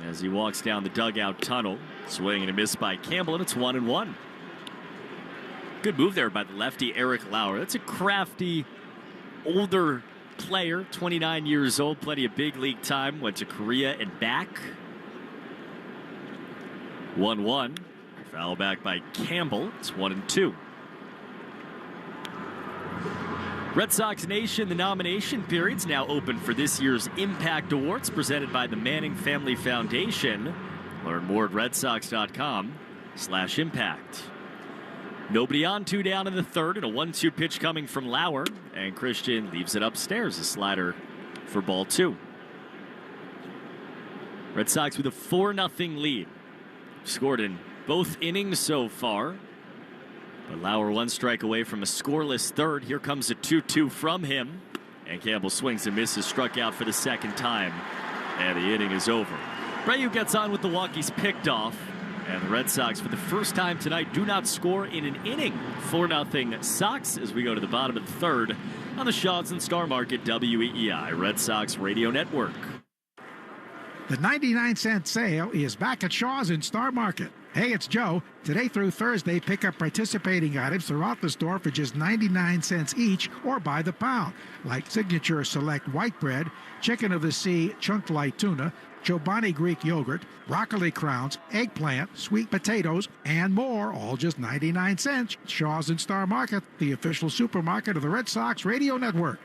as he walks down the dugout tunnel. Swing and a miss by Campbell, and it's 1-1. Good move there by the lefty Eric Lauer. That's a crafty, older player, 29 years old, plenty of big league time, went to Korea and back. 1-1. Foul back by Campbell. It's 1-2. Red Sox Nation, the nomination period's now open for this year's Impact Awards presented by the Manning Family Foundation. Learn more at redsox.com/impact. Nobody on, 2 down in the 3rd, and a 1-2 pitch coming from Lauer, and Christian leaves it upstairs, a slider for ball 2. Red Sox with a 4-0 lead. Scored in both innings so far, but Lauer 1 strike away from a scoreless 3rd. Here comes a 2-2 from him, and Campbell swings and misses, struck out for the 2nd time, and the inning is over. Abreu gets on with the walk. He's picked off. And the Red Sox, for the first time tonight, do not score in an inning. 4-0 Sox as we go to the bottom of the 3rd on the Shaws and Star Market WEEI Red Sox Radio Network. The 99-cent sale is back at Shaws and Star Market. Hey, it's Joe. Today through Thursday, pick up participating items throughout the store for just 99 cents each or by the pound, like Signature Select White Bread, Chicken of the Sea Chunk Light Tuna, Chobani Greek Yogurt, Broccoli Crowns, Eggplant, Sweet Potatoes, and more, all just 99 cents. Shaws and Star Market, the official supermarket of the Red Sox Radio Network.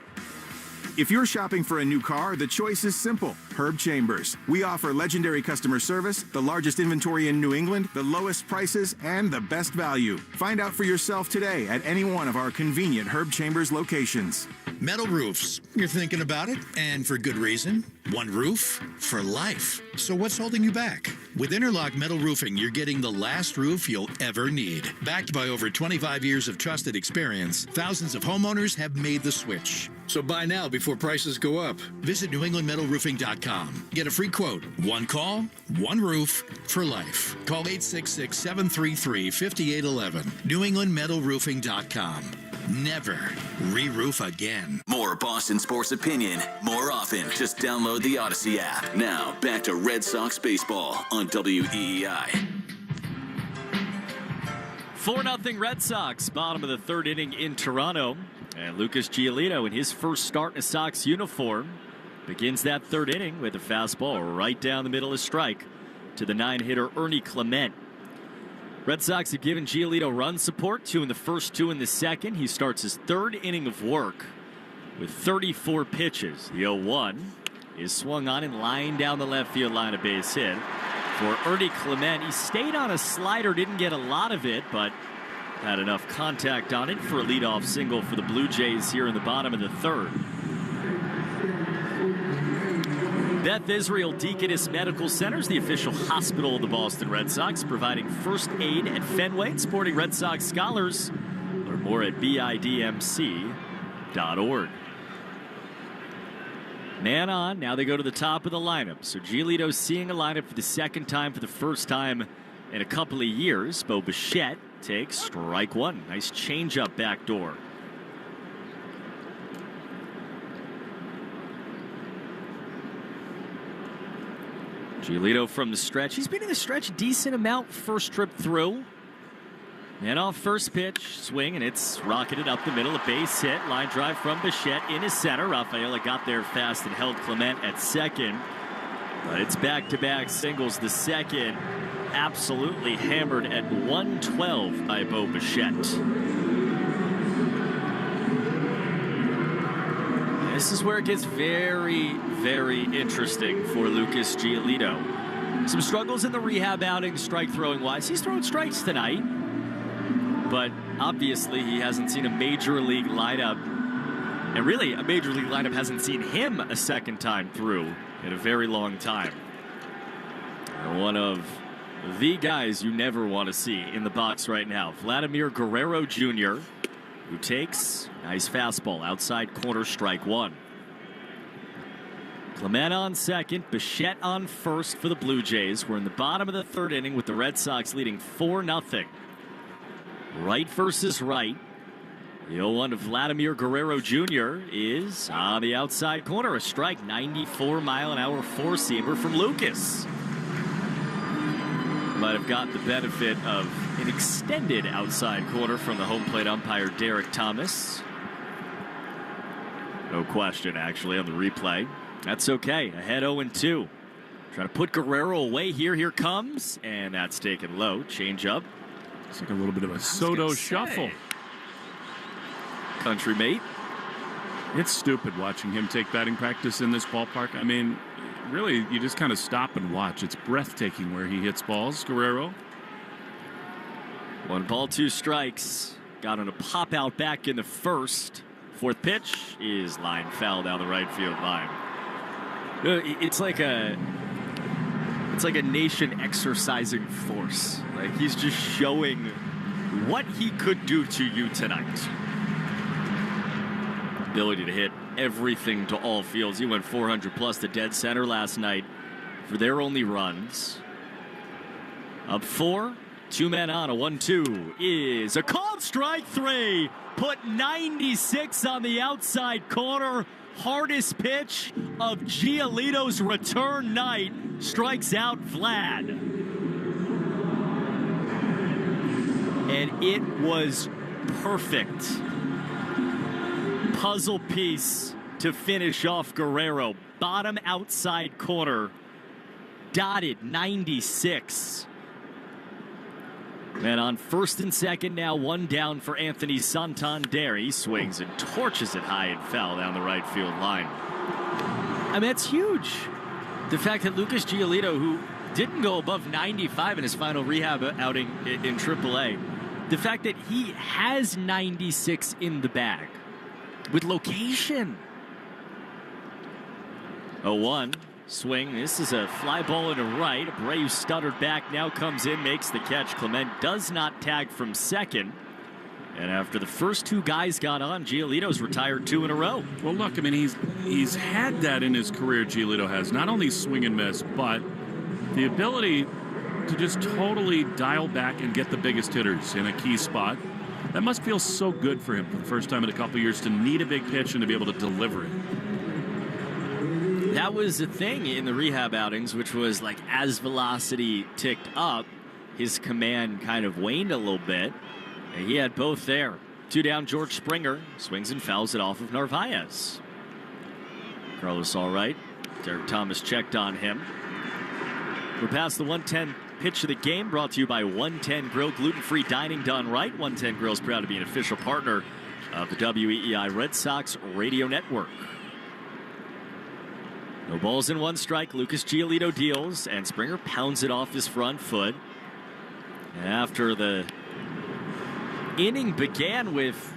If you're shopping for a new car, the choice is simple. Herb Chambers. We offer legendary customer service, the largest inventory in New England, the lowest prices, and the best value. Find out for yourself today at any one of our convenient Herb Chambers locations. Metal roofs. You're thinking about it, and for good reason. One roof for life. So what's holding you back? With Interlock Metal Roofing, you're getting the last roof you'll ever need. Backed by over 25 years of trusted experience, thousands of homeowners have made the switch. So buy now before prices go up. Visit NewEnglandMetalRoofing.com. Get a free quote. One call, one roof for life. Call 866-733-5811. NewEnglandMetalRoofing.com. Never re-roof again. More Boston sports opinion, more often. Just download the Odyssey app. Now, back to Red Sox baseball on WEEI. 4-0 Red Sox, bottom of the 3rd inning in Toronto. And Lucas Giolito, in his first start in a Sox uniform, begins that 3rd inning with a fastball right down the middle of strike to the 9-hitter Ernie Clement. Red Sox have given Giolito run support, 2 in the first, 2 in the second. He starts his 3rd inning of work with 34 pitches. The 0-1 is swung on and lined down the left field line, a base hit. For Ernie Clement, he stayed on a slider, didn't get a lot of it, but had enough contact on it for a leadoff single for the Blue Jays here in the bottom of the third. Beth Israel Deaconess Medical Center is the official hospital of the Boston Red Sox, providing first aid at Fenway and supporting Red Sox scholars. Learn more at bidmc.org. Man on, now they go to the top of the lineup. So Giolito seeing a lineup for the second time for the first time in a couple of years. Bo Bichette takes strike one. Nice changeup backdoor. Giolito from the stretch. He's been in the stretch a decent amount first trip through. And off first pitch, swing, and it's rocketed up the middle. A base hit, line drive from Bichette in his center. Rafaela got there fast and held Clement at second. But it's back-to-back singles. The second absolutely hammered at 112 by Bo Bichette. This is where it gets very, very interesting for Lucas Giolito. Some struggles in the rehab outing, strike throwing wise. He's throwing strikes tonight. But obviously he hasn't seen a major league lineup. And really, a major league lineup hasn't seen him a second time through in a very long time. One of the guys you never want to see in the box right now, Vladimir Guerrero Jr., who takes nice fastball outside corner, strike one. Clement on second, Bichette on first for the Blue Jays. We're in the bottom of the third inning with the Red Sox leading 4-0. Right versus right. The 0-1 to Vladimir Guerrero Jr. is on the outside corner. A strike, 94-mile-an-hour four-seamer from Lucas. Might have got the benefit of an extended outside corner from the home plate umpire, Derek Thomas. No question, actually, on the replay. That's okay. Ahead 0-2. Trying to put Guerrero away here. Here comes. And that's taken low. Change up. It's like a little bit of a Soto shuffle. Country mate. It's stupid watching him take batting practice in this ballpark. I mean, really, you just kind of stop and watch. It's breathtaking where he hits balls, Guerrero. 1 ball, 2 strikes. Got on a pop out back in the first. Fourth pitch is line foul down the right field line. It's like a nation exercising force. Like he's just showing what he could do to you tonight. Ability to hit everything to all fields. He went 400 plus to dead center last night for their only runs. Up 4, 2 men on, a 1-2 is a called strike 3. Put 96 on the outside corner. Hardest pitch of Giolito's return night. Strikes out Vlad. And it was perfect. Puzzle piece to finish off Guerrero. Bottom outside corner. Dotted 96. And on first and second now, 1 down for Anthony Santander. He swings and torches it high and foul down the right field line. I mean, that's huge. The fact that Lucas Giolito, who didn't go above 95 in his final rehab outing in AAA, the fact that he has 96 in the bag with location. 0-1. Swing. This is a fly ball into right. Abreu stuttered back. Now comes in, makes the catch. Clement does not tag from second. And after the first 2 guys got on, Giolito's retired 2 in a row. Well, look, I mean, he's had that in his career. Giolito has not only swing and miss, but the ability to just totally dial back and get the biggest hitters in a key spot. That must feel so good for him for the first time in a couple years to need a big pitch and to be able to deliver it. That was the thing in the rehab outings, which was like as velocity ticked up, his command kind of waned a little bit. And he had both there. 2 down, George Springer swings and fouls it off of Narvaez. Carlos all right. Derek Thomas checked on him. We're past the 110 pitch of the game, brought to you by 110 Grill, gluten-free dining done right. 110 Grill is proud to be an official partner of the WEEI Red Sox Radio Network. No balls in one strike. Lucas Giolito deals, and Springer pounds it off his front foot. After the inning began with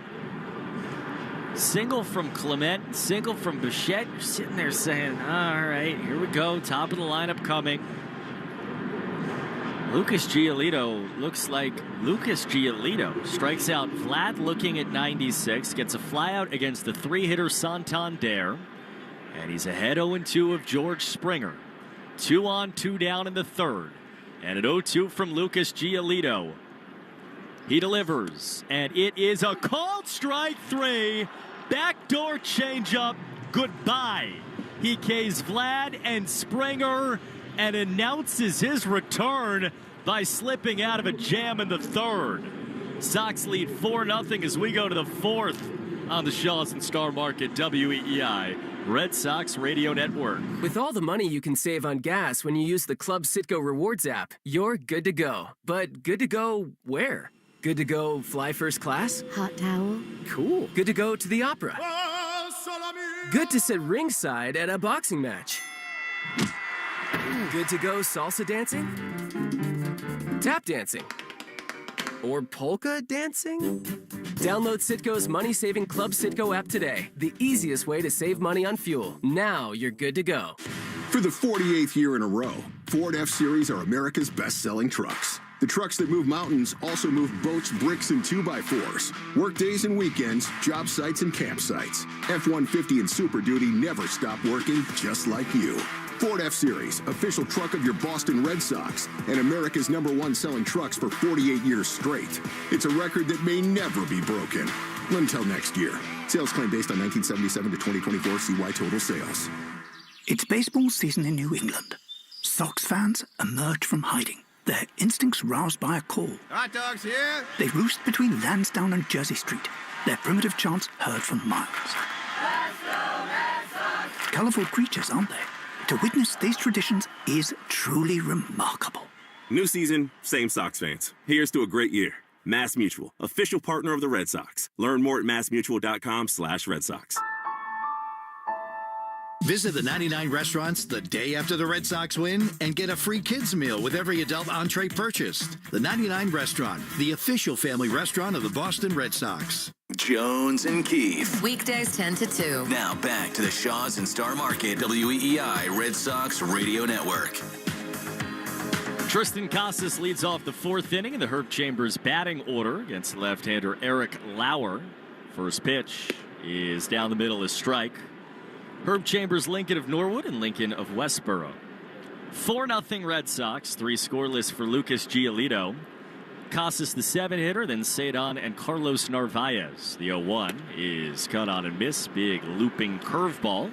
single from Clement, single from Bichette, you're sitting there saying, all right, here we go, top of the lineup coming. Lucas Giolito looks like Lucas Giolito. Strikes out Vlad looking at 96, gets a flyout against the three-hitter Santander, and he's ahead 0-2 of George Springer. 2 on, 2 down in the third, and an 0-2 from Lucas Giolito. He delivers, and it is a called strike 3. Backdoor changeup. Goodbye. He Ks Vlad and Springer and announces his return by slipping out of a jam in the third. Sox lead 4-0 as we go to the fourth on the Shaws and Star Market WEEI Red Sox Radio Network. With all the money you can save on gas when you use the Club Citgo Rewards app, you're good to go. But good to go where? Good to go fly first class? Hot towel. Cool. Good to go to the opera. Good to sit ringside at a boxing match. Good to go salsa dancing? Tap dancing? Or polka dancing? Download Citgo's money-saving Club Citgo app today. The easiest way to save money on fuel. Now you're good to go. For the 48th year in a row, Ford F-Series are America's best-selling trucks. The trucks that move mountains also move boats, bricks, and 2x4s. Work days and weekends, job sites and campsites. F-150 and Super Duty never stop working, just like you. Ford F-Series, official truck of your Boston Red Sox, and America's #1 selling trucks for 48 years straight. It's a record that may never be broken. Until next year. Sales claim based on 1977 to 2024 CY total sales. It's baseball season in New England. Sox fans emerge from hiding, their instincts roused by a call. Hot dogs here. They roost between Lansdowne and Jersey Street, their primitive chants heard for miles. Let's go, Red Sox! Colorful creatures, aren't they? To witness these traditions is truly remarkable. New season, same Sox fans. Here's to a great year. Mass Mutual, official partner of the Red Sox. Learn more at massmutual.com/Red Sox. Visit the 99 restaurants the day after the Red Sox win and get a free kids meal with every adult entree purchased. The 99 Restaurant, the official family restaurant of the Boston Red Sox. Jones and Keith. Weekdays 10 to 2. Now back to the Shaws and Star Market WEEI Red Sox Radio Network. Tristan Casas leads off the fourth inning in the Herb Chambers batting order against left-hander Eric Lauer. First pitch is down the middle, a strike. Herb Chambers, Lincoln of Norwood, and Lincoln of Westboro. 4-0 Red Sox, 3 scoreless for Lucas Giolito. Casas the 7-hitter, then Cedon and Carlos Narvaez. The 0-1 is cut on and miss, big looping curveball,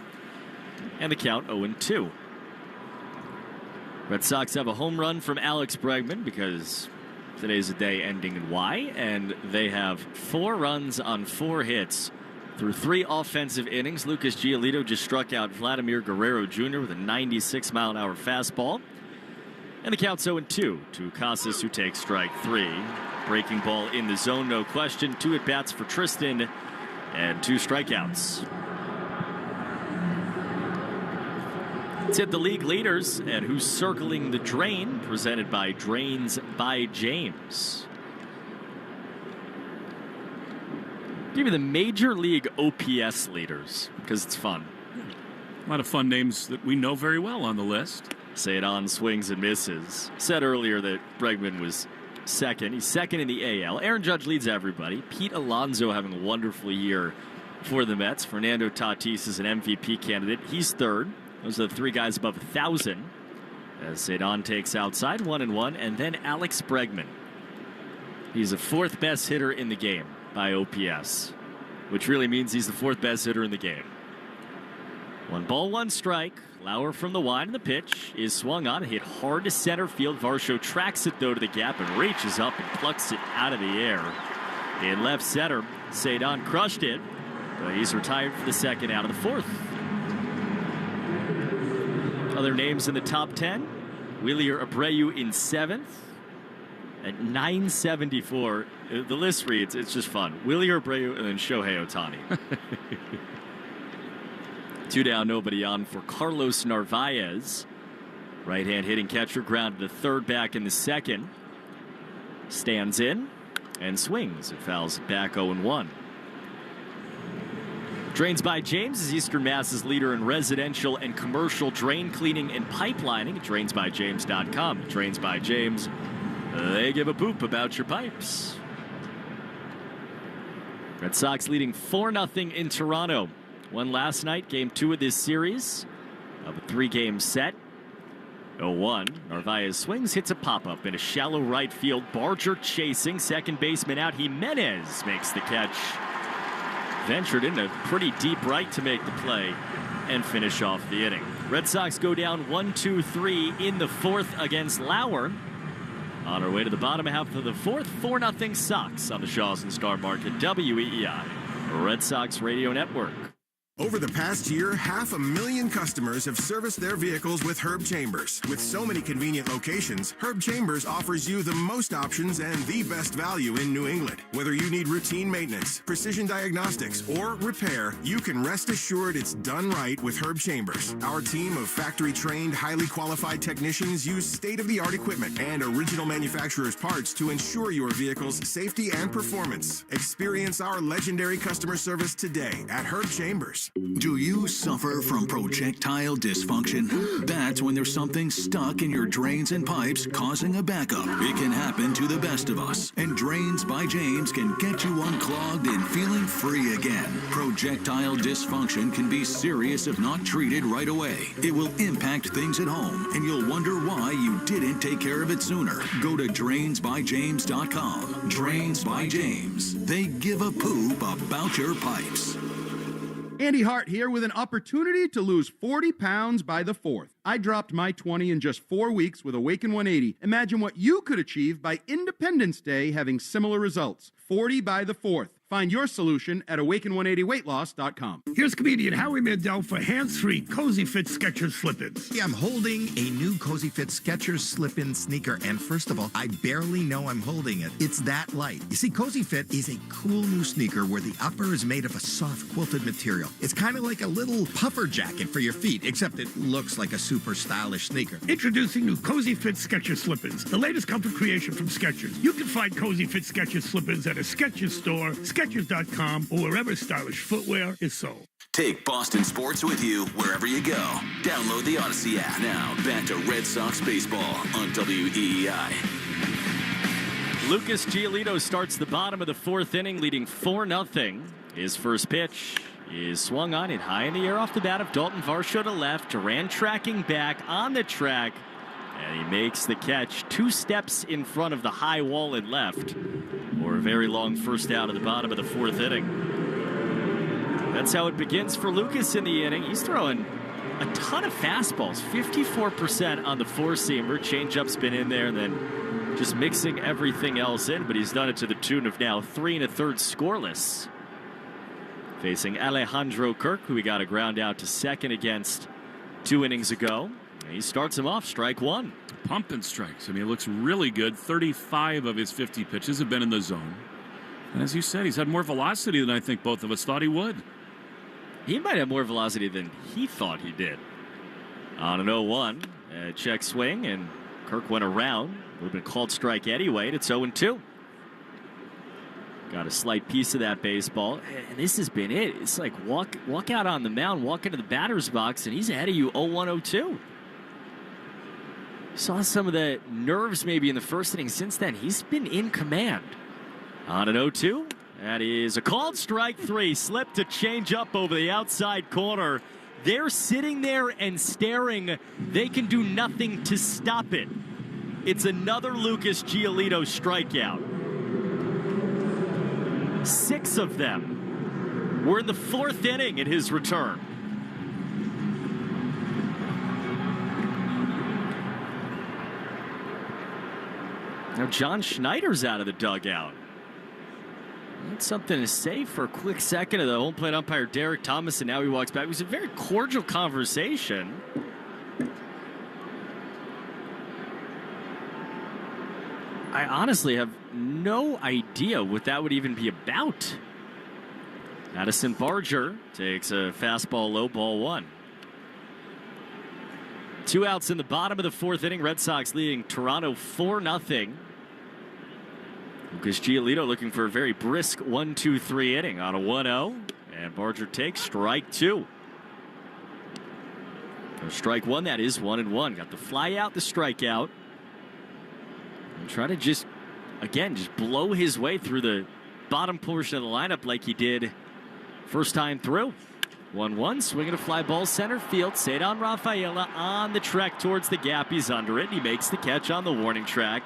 and the count 0-2. Red Sox have a home run from Alex Bregman because today's a day ending in Y, and they have 4 runs on 4 hits through 3 offensive innings. Lucas Giolito just struck out Vladimir Guerrero Jr. with a 96-mile-an-hour fastball. And the count's 0-2 to Casas, who takes strike 3. Breaking ball in the zone, no question. 2 at-bats for Tristan and 2 strikeouts. Let's hit the league leaders and who's circling the drain, presented by Drains by James. Give me the Major League OPS leaders, because it's fun. A lot of fun names that we know very well on the list. Cedon swings and misses. Said earlier that Bregman was second. He's second in the AL. Aaron Judge leads everybody. Pete Alonso having a wonderful year for the Mets. Fernando Tatis is an MVP candidate. He's third. Those are the 3 guys above 1,000. As Cedon takes outside, 1-1, and then Alex Bregman. He's the 4th best hitter in the game by OPS, which really means he's the 4th best hitter in the game. 1 ball, 1 strike. Lauer from the wide, and the pitch is swung on, hit hard to center field. Varsho tracks it though to the gap and reaches up and plucks it out of the air. In left center, Cedon crushed it, but he's retired for the 2nd out of the 4th. Other names in the top 10, Willier Abreu in 7th at 974. The list reads, it's just fun. Willier Abreu and then Shohei Ohtani. 2 down, nobody on for Carlos Narvaez. Right-hand hitting catcher grounded to third, back in the second. Stands in and swings and fouls it back 0-1. Drains by James is Eastern Mass's leader in residential and commercial drain cleaning and pipelining. DrainsByJames.com. Drains by James. They give a poop about your pipes. Red Sox leading 4-0 in Toronto. Won last night, game 2 of this series of a 3-game set. 0-1. Narvaez swings, hits a pop-up in a shallow right field. Barger chasing, second baseman out. Jimenez makes the catch. Ventured in a pretty deep right to make the play and finish off the inning. Red Sox go down 1-2-3 in the fourth against Lauer. On our way to the bottom half of the fourth, 4-0 Sox on the Shaws and Star Market, WEEI, Red Sox Radio Network. Over the past year, 500,000 customers have serviced their vehicles with Herb Chambers. With so many convenient locations, Herb Chambers offers you the most options and the best value in New England. Whether you need routine maintenance, precision diagnostics, or repair, you can rest assured it's done right with Herb Chambers. Our team of factory-trained, highly qualified technicians use state-of-the-art equipment and original manufacturer's parts to ensure your vehicle's safety and performance. Experience our legendary customer service today at Herb Chambers. Do you suffer from projectile dysfunction? That's when there's something stuck in your drains and pipes causing a backup. It can happen to the best of us, and Drains by James can get you unclogged and feeling free again. Projectile dysfunction can be serious if not treated right away. It will impact things at home, and you'll wonder why you didn't take care of it sooner. Go to DrainsByJames.com. Drains by James. They give a poop about your pipes. Andy Hart here with an opportunity to lose 40 pounds by the 4th. I dropped my 20 in just 4 weeks with Awaken 180. Imagine what you could achieve by Independence Day having similar results. 40 by the 4th. Find your solution at awaken180weightloss.com. Here's comedian Howie Mandel for hands-free Cozy Fit Skechers slip-ins. Yeah, I'm holding a new Cozy Fit Skechers slip-in sneaker, and first of all, I barely know I'm holding it. It's that light. You see, Cozy Fit is a cool new sneaker where the upper is made of a soft quilted material. It's kind of like a little puffer jacket for your feet, except it looks like a super stylish sneaker. Introducing new Cozy Fit Skechers slip-ins, the latest comfort creation from Skechers. You can find Cozy Fit Skechers slip-ins at a Skechers store, Skechers.com, or wherever stylish footwear is sold. Take Boston sports with you wherever you go. Download the Odyssey app. Now, back to Red Sox baseball on WEEI. Lucas Giolito starts the bottom of the 4th inning, leading 4-0. His first pitch is swung on and high in the air off the bat of Dalton Varsho to left. Duran tracking back on the track, and he makes the catch 2 steps in front of the high wall and left for a very long first out of the bottom of the 4th inning. That's how it begins for Lucas in the inning. He's throwing a ton of fastballs, 54% on the 4-seamer. Changeup's been in there, and then just mixing everything else in, but he's done it to the tune of now 3 1/3 scoreless. Facing Alejandro Kirk, who he got a ground out to second against 2 innings ago. He starts him off, strike 1. Pumping strikes. I mean, it looks really good. 35 of his 50 pitches have been in the zone. And as you said, he's had more velocity than I think both of us thought he would. He might have more velocity than he thought he did. On an 0-1, check swing, and Kirk went around. Would have been called strike anyway, and it's 0-2. Got a slight piece of that baseball, and this has been it. It's like walk out on the mound, walk into the batter's box, and he's ahead of you 0-1, 0-2. Saw some of the nerves maybe in the first inning. Since then, he's been in command. On an 0-2, that is a called strike 3. Slipped a change up over the outside corner. They're sitting there and staring. They can do nothing to stop it. It's another Lucas Giolito strikeout. 6 of them were in the 4th inning in his return. Now John Schneider's out of the dugout. That's something to say for a quick second of the home plate umpire Derek Thomas, and now he walks back. It was a very cordial conversation. I honestly have no idea what that would even be about. Addison Barger takes a fastball low, ball one. 2 outs in the bottom of the 4th inning. Red Sox leading Toronto 4-0. Lucas Giolito looking for a very brisk 1-2-3 inning on a 1-0. And Barger takes strike 2. Or strike 1, that is 1-1. Got the fly out, the strikeout. And try to just blow his way through the bottom portion of the lineup like he did first time through. 1-1, swinging a fly ball center field. Cedar Rafaela on the trek towards the gap. He's under it. He makes the catch on the warning track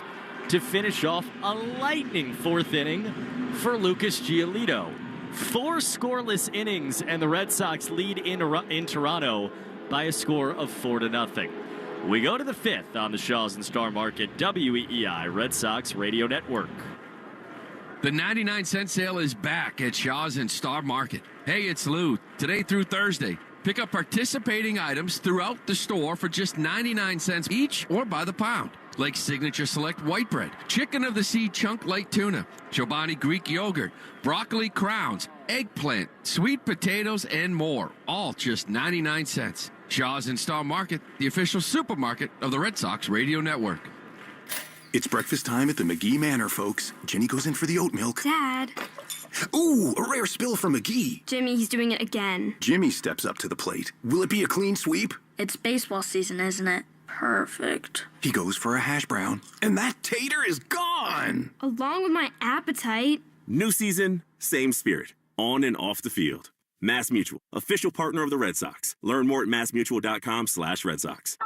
to finish off a lightning 4th inning for Lucas Giolito. 4 scoreless innings, and the Red Sox lead in Toronto by a score of 4-0. We go to the 5th on the Shaws and Star Market WEEI Red Sox Radio Network. The 99-cent sale is back at Shaws and Star Market. Hey, it's Lou. Today through Thursday, pick up participating items throughout the store for just 99 cents each or by the pound. Like Signature Select White Bread, Chicken of the Sea Chunk Light Tuna, Chobani Greek Yogurt, Broccoli Crowns, Eggplant, Sweet Potatoes, and more. All just 99 cents. Shaws and Star Market, the official supermarket of the Red Sox Radio Network. It's breakfast time at the McGee Manor, folks. Jenny goes in for the oat milk. Dad. Ooh, a rare spill from McGee. Jimmy, he's doing it again. Jimmy steps up to the plate. Will it be a clean sweep? It's baseball season, isn't it? Perfect. He goes for a hash brown, and that tater is gone. Along with my appetite. New season, same spirit, on and off the field. Mass Mutual, official partner of the Red Sox. Learn more at massmutual.com/Red Sox.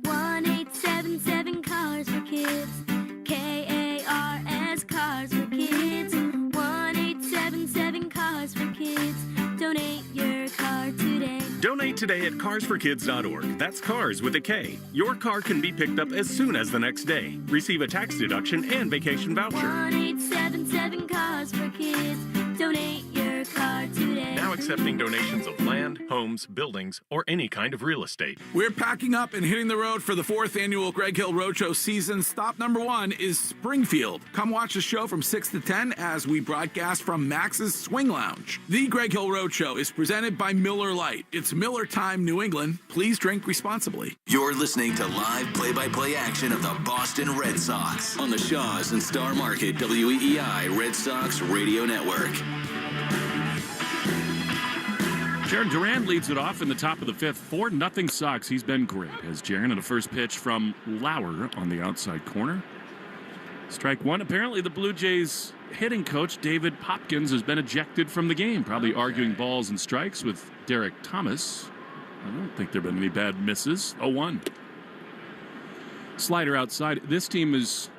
1877 Cars for Kids. KARS Cars for Kids. 1877 Cars for Kids. Donate your car today. Donate today at carsforkids.org. That's cars with a K. Your car can be picked up as soon as the next day. Receive a tax deduction and vacation voucher. 1877 Cars for Kids. Donate your car today. Now accepting donations of land, homes, buildings, or any kind of real estate. We're packing up and hitting the road for the 4th annual Greg Hill Roadshow season. Stop number 1 is Springfield. Come watch the show from 6 to 10 as we broadcast from Max's Swing Lounge. The Greg Hill Roadshow is presented by Miller Lite. It's Miller Time, New England. Please drink responsibly. You're listening to live play-by-play action of the Boston Red Sox on the Shaws and Star Market WEEI Red Sox Radio Network. Jarren Duran leads it off in the top of the 5th. 4-0 Sox. He's been great. As Jarren in a first pitch from Lauer on the outside corner. Strike 1. Apparently the Blue Jays hitting coach David Hopkins has been ejected from the game. Probably arguing balls and strikes with Derek Thomas. I don't think there have been any bad misses. 0-1. Slider outside. This team is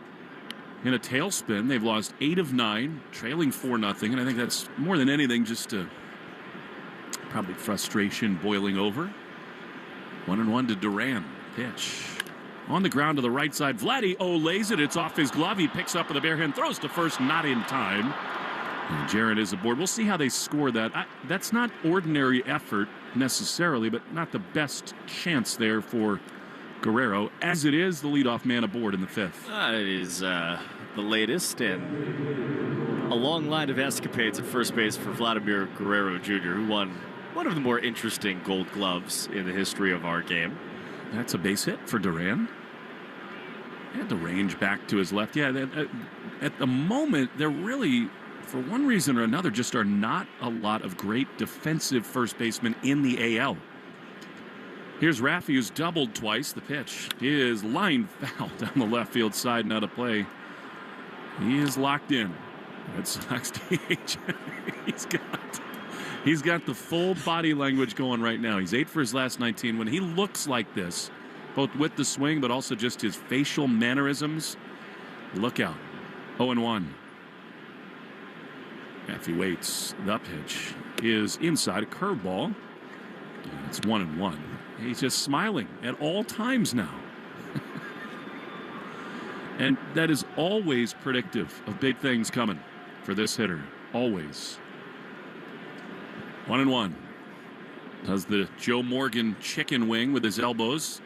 in a tailspin. They've lost 8 of 9, trailing 4-0. And I think that's more than anything just probably frustration boiling over. 1-1 to Duran. Pitch. On the ground to the right side. Vladdy lays it. It's off his glove. He picks up with a bare hand. Throws to first. Not in time. And Jarren is aboard. We'll see how they score that. That's not ordinary effort necessarily, but not the best chance there for Guerrero. As it is, the leadoff man aboard in the 5th. It is the latest and a long line of escapades at first base for Vladimir Guerrero Jr., who won one of the more interesting Gold Gloves in the history of our game. That's a base hit for Duran. Had the range back to his left. Yeah, at the moment, they're really, for one reason or another, just are not a lot of great defensive first basemen in the AL. Here's Raffy, who's doubled twice. The pitch is line foul down the left field side, not a play. He is locked in. Red Sox DH. He's got the full body language going right now. He's 8 for his last 19. When he looks like this, both with the swing but also just his facial mannerisms, look out. 0-1. Raffy waits. The pitch is inside, a curveball. It's 1-1. He's just smiling at all times now. And that is always predictive of big things coming for this hitter. Always. 1-1. Does the Joe Morgan chicken wing with his elbows.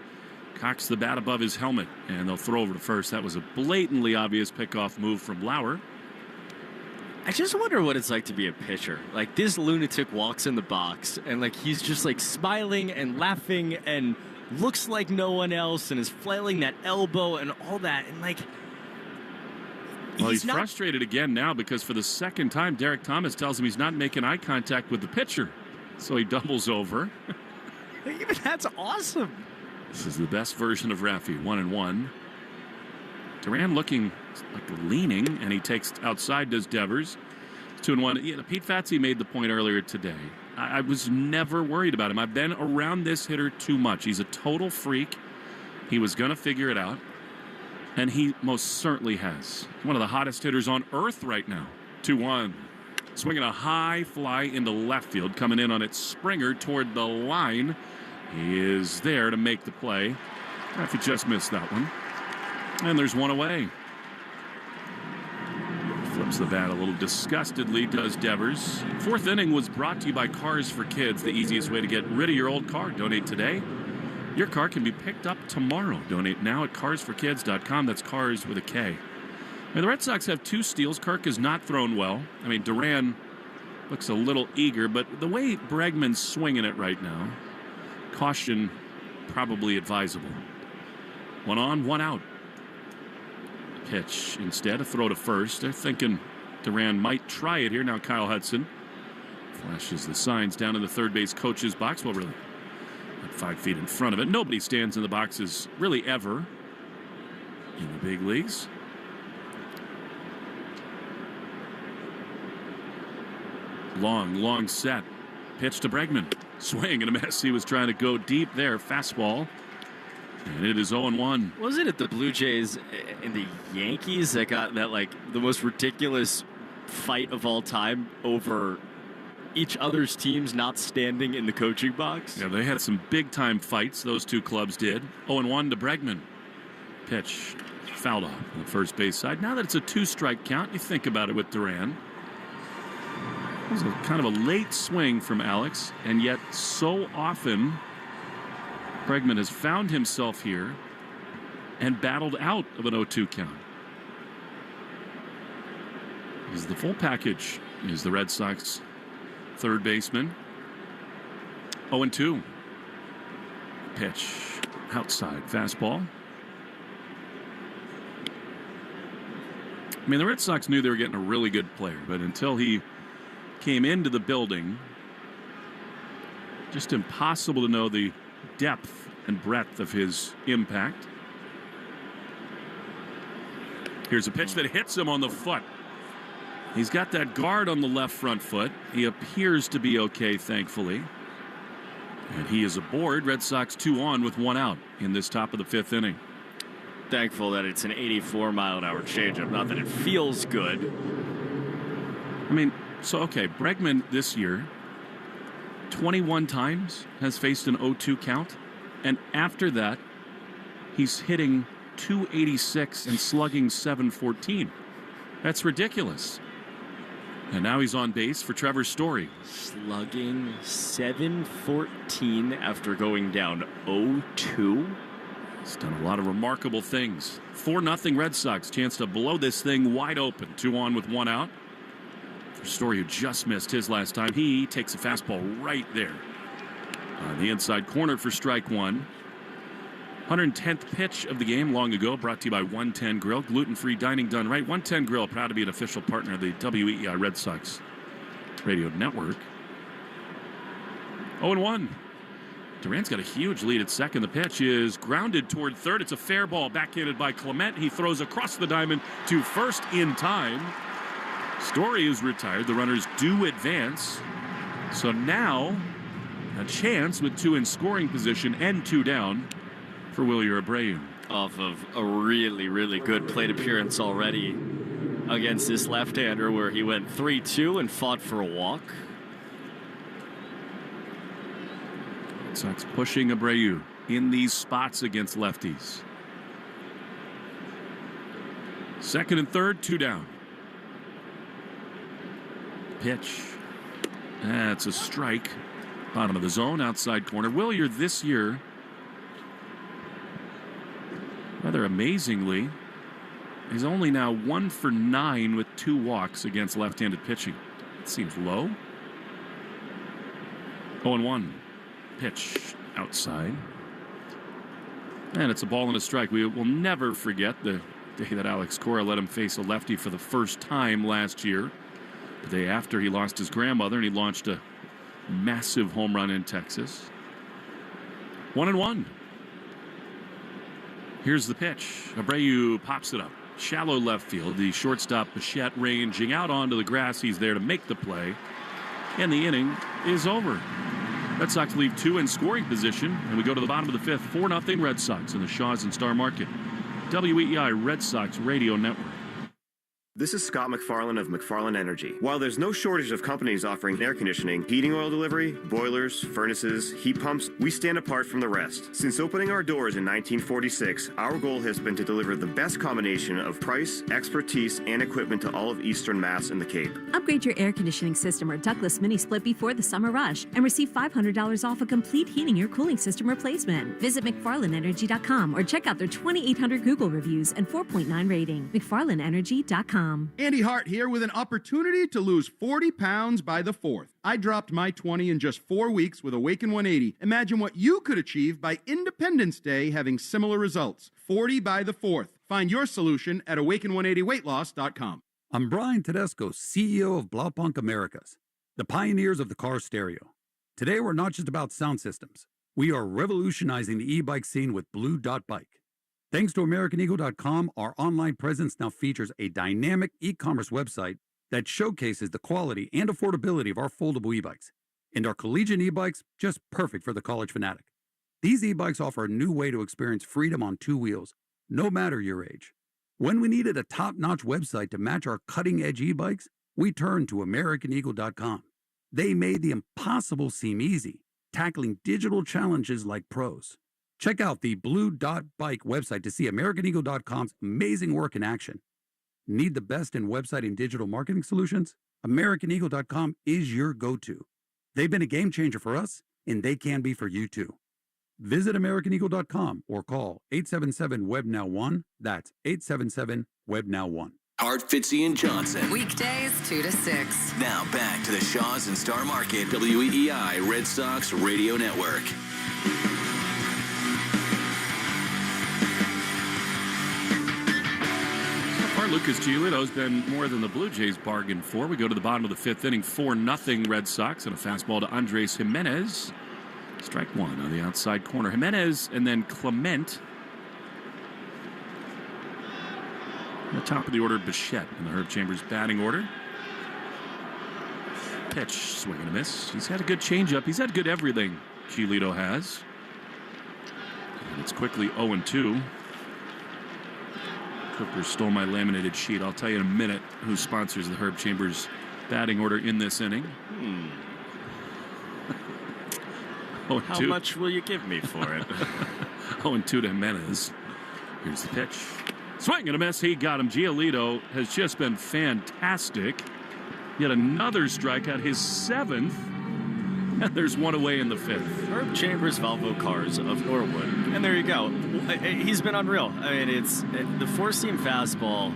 cocks the bat above his helmet, and they'll throw over to first. That was a blatantly obvious pickoff move from Lauer. I just wonder what it's like to be a pitcher. Like, this lunatic walks in the box, and, like, he's just, like, smiling and laughing and looks like no one else and is flailing that elbow and all that. And, like, well, he's frustrated again now because for the second time, Derek Thomas tells him he's not making eye contact with the pitcher. So he doubles over. That's awesome. This is the best version of Raffy, 1-1. Duran looking like leaning, and he takes outside, does Devers. 2-1. Yeah, Pete Fatsi made the point earlier today. I was never worried about him. I've been around this hitter too much. He's a total freak. He was going to figure it out, and he most certainly has. One of the hottest hitters on earth right now. 2-1. Swinging a high fly into left field, coming in on its Springer toward the line. He is there to make the play. Raffy just missed that one. And there's one away. Flips the bat a little disgustedly, does Devers. Fourth inning was brought to you by Cars for Kids, the easiest way to get rid of your old car. Donate today. Your car can be picked up tomorrow. Donate now at carsforkids.com. That's cars with a K. Now, the Red Sox have 2 steals. Kirk has not thrown well. I mean, Duran looks a little eager, but the way Bregman's swinging it right now, caution probably advisable. 1 on, 1 out. Pitch instead, a throw to first. They're thinking Duran might try it here. Now Kyle Hudson flashes the signs down in the third base coach's box. Well, really, not 5 feet in front of it. Nobody stands in the boxes really ever in the big leagues. Long set. Pitch to Bregman. Swing and a miss. He was trying to go deep there. Fastball. And it is 0-1. Wasn't it the Blue Jays and the Yankees that got that, like, the most ridiculous fight of all time over each other's teams not standing in the coaching box? Yeah, they had some big-time fights, those 2 clubs did. 0-1 to Bregman. Pitch fouled off on the first base side. Now that it's a 2-strike count, you think about it with Duran. It was kind of a late swing from Alex, and yet so often Bregman has found himself here and battled out of an 0-2 count. Is the full package is the Red Sox third baseman. 0-2. Pitch outside fastball. I mean, the Red Sox knew they were getting a really good player, but until he came into the building, just impossible to know the depth and breadth of his impact. Here's a pitch that hits him on the foot. He's got that guard on the left front foot. He appears to be okay, thankfully. And he is aboard. Red Sox 2 on with 1 out in this top of the 5th inning. Thankful that it's an 84-mile-an-hour changeup. Not that it feels good. I mean, so, okay, Bregman this year 21 times has faced an 0-2 count. And after that, he's hitting .286 and slugging .714. That's ridiculous. And now he's on base for Trevor Story. Slugging .714 after going down 0-2. He's done a lot of remarkable things. 4-0 Red Sox. Chance to blow this thing wide open. 2 on with 1 out. For Story, who just missed his last time, he takes a fastball right there on the inside corner for strike 1. 110th pitch of the game long ago, brought to you by 110 Grill. Gluten-free dining done right. 110 Grill, proud to be an official partner of the WEEI Red Sox radio network. 0-1. Duran's got a huge lead at second. The pitch is grounded toward third. It's a fair ball, backhanded by Clement. He throws across the diamond to first in time. Story is retired. The runners do advance. So now a chance with 2 in scoring position and 2 down for Wilyer Abreu. Off of a really, really good plate appearance already against this left-hander where he went 3-2 and fought for a walk. Sox pushing Abreu in these spots against lefties. Second and third, 2 down. Pitch. That's a strike. Bottom of the zone, outside corner. Wilyer this year rather amazingly, he's only now 1 for 9 with 2 walks against left-handed pitching. It seems low. 0-1. Pitch outside. And it's a ball and a strike. We will never forget the day that Alex Cora let him face a lefty for the first time last year. The day after he lost his grandmother and he launched a massive home run in Texas. 1-1. Here's the pitch. Abreu pops it up. Shallow left field. The shortstop Bichette ranging out onto the grass. He's there to make the play. And the inning is over. Red Sox leave 2 in scoring position, and we go to the bottom of the 5th. 4-0 Red Sox in the Shaws and Star Market. WEEI Red Sox Radio Network. This is Scott McFarlane of McFarlane Energy. While there's no shortage of companies offering air conditioning, heating oil delivery, boilers, furnaces, heat pumps, we stand apart from the rest. Since opening our doors in 1946, our goal has been to deliver the best combination of price, expertise, and equipment to all of Eastern Mass and the Cape. Upgrade your air conditioning system or ductless mini split before the summer rush and receive $500 off a complete heating or cooling system replacement. Visit McFarlaneEnergy.com or check out their 2,800 Google reviews and 4.9 rating. McFarlaneEnergy.com. Andy Hart here with an opportunity to lose 40 pounds by the 4th. I dropped my 20 in just 4 weeks with Awaken 180. Imagine what you could achieve by Independence Day having similar results. 40 by the 4th. Find your solution at awaken180weightloss.com. I'm Brian Tedesco, CEO of Blaupunk Americas, the pioneers of the car stereo. Today, we're not just about sound systems. We are revolutionizing the e-bike scene with Blue Dot Bike. Thanks to AmericanEagle.com, our online presence now features a dynamic e-commerce website that showcases the quality and affordability of our foldable e-bikes. And our collegiate e-bikes, just perfect for the college fanatic. These e-bikes offer a new way to experience freedom on 2 wheels, no matter your age. When we needed a top-notch website to match our cutting-edge e-bikes, we turned to AmericanEagle.com. They made the impossible seem easy, tackling digital challenges like pros. Check out the Blue Dot Bike website to see AmericanEagle.com's amazing work in action. Need the best in website and digital marketing solutions? AmericanEagle.com is your go-to. They've been a game changer for us, and they can be for you too. Visit AmericanEagle.com or call 877-WEB-NOW-1. That's 877-WEB-NOW-1. Hart, Fitzy, and Johnson. Weekdays 2 to 6. Now back to the Shaws and Star Market WEEI Red Sox Radio Network. Lucas Giolito has been more than the Blue Jays bargained for. We go to the bottom of the 5th inning, 4-0 Red Sox, and a fastball to Andres Jimenez. Strike 1 on the outside corner. Jimenez and then Clement. On the top of the order, Bichette in the Herb Chambers batting order. Pitch, swing and a miss. He's had a good changeup. He's had good everything, Giolito has. And it's quickly 0-2. Cooper stole my laminated sheet. I'll tell you in a minute who sponsors the Herb Chambers batting order in this inning. How much will you give me for it? 0-2 to Jimenez. Here's the pitch. Swing and a miss. He got him. Giolito has just been fantastic. Yet another strikeout, his 7th. And there's one away in the 5th. Herb Chambers Volvo Cars of Norwood. And there you go. He's been unreal. I mean, it's the four-seam fastball.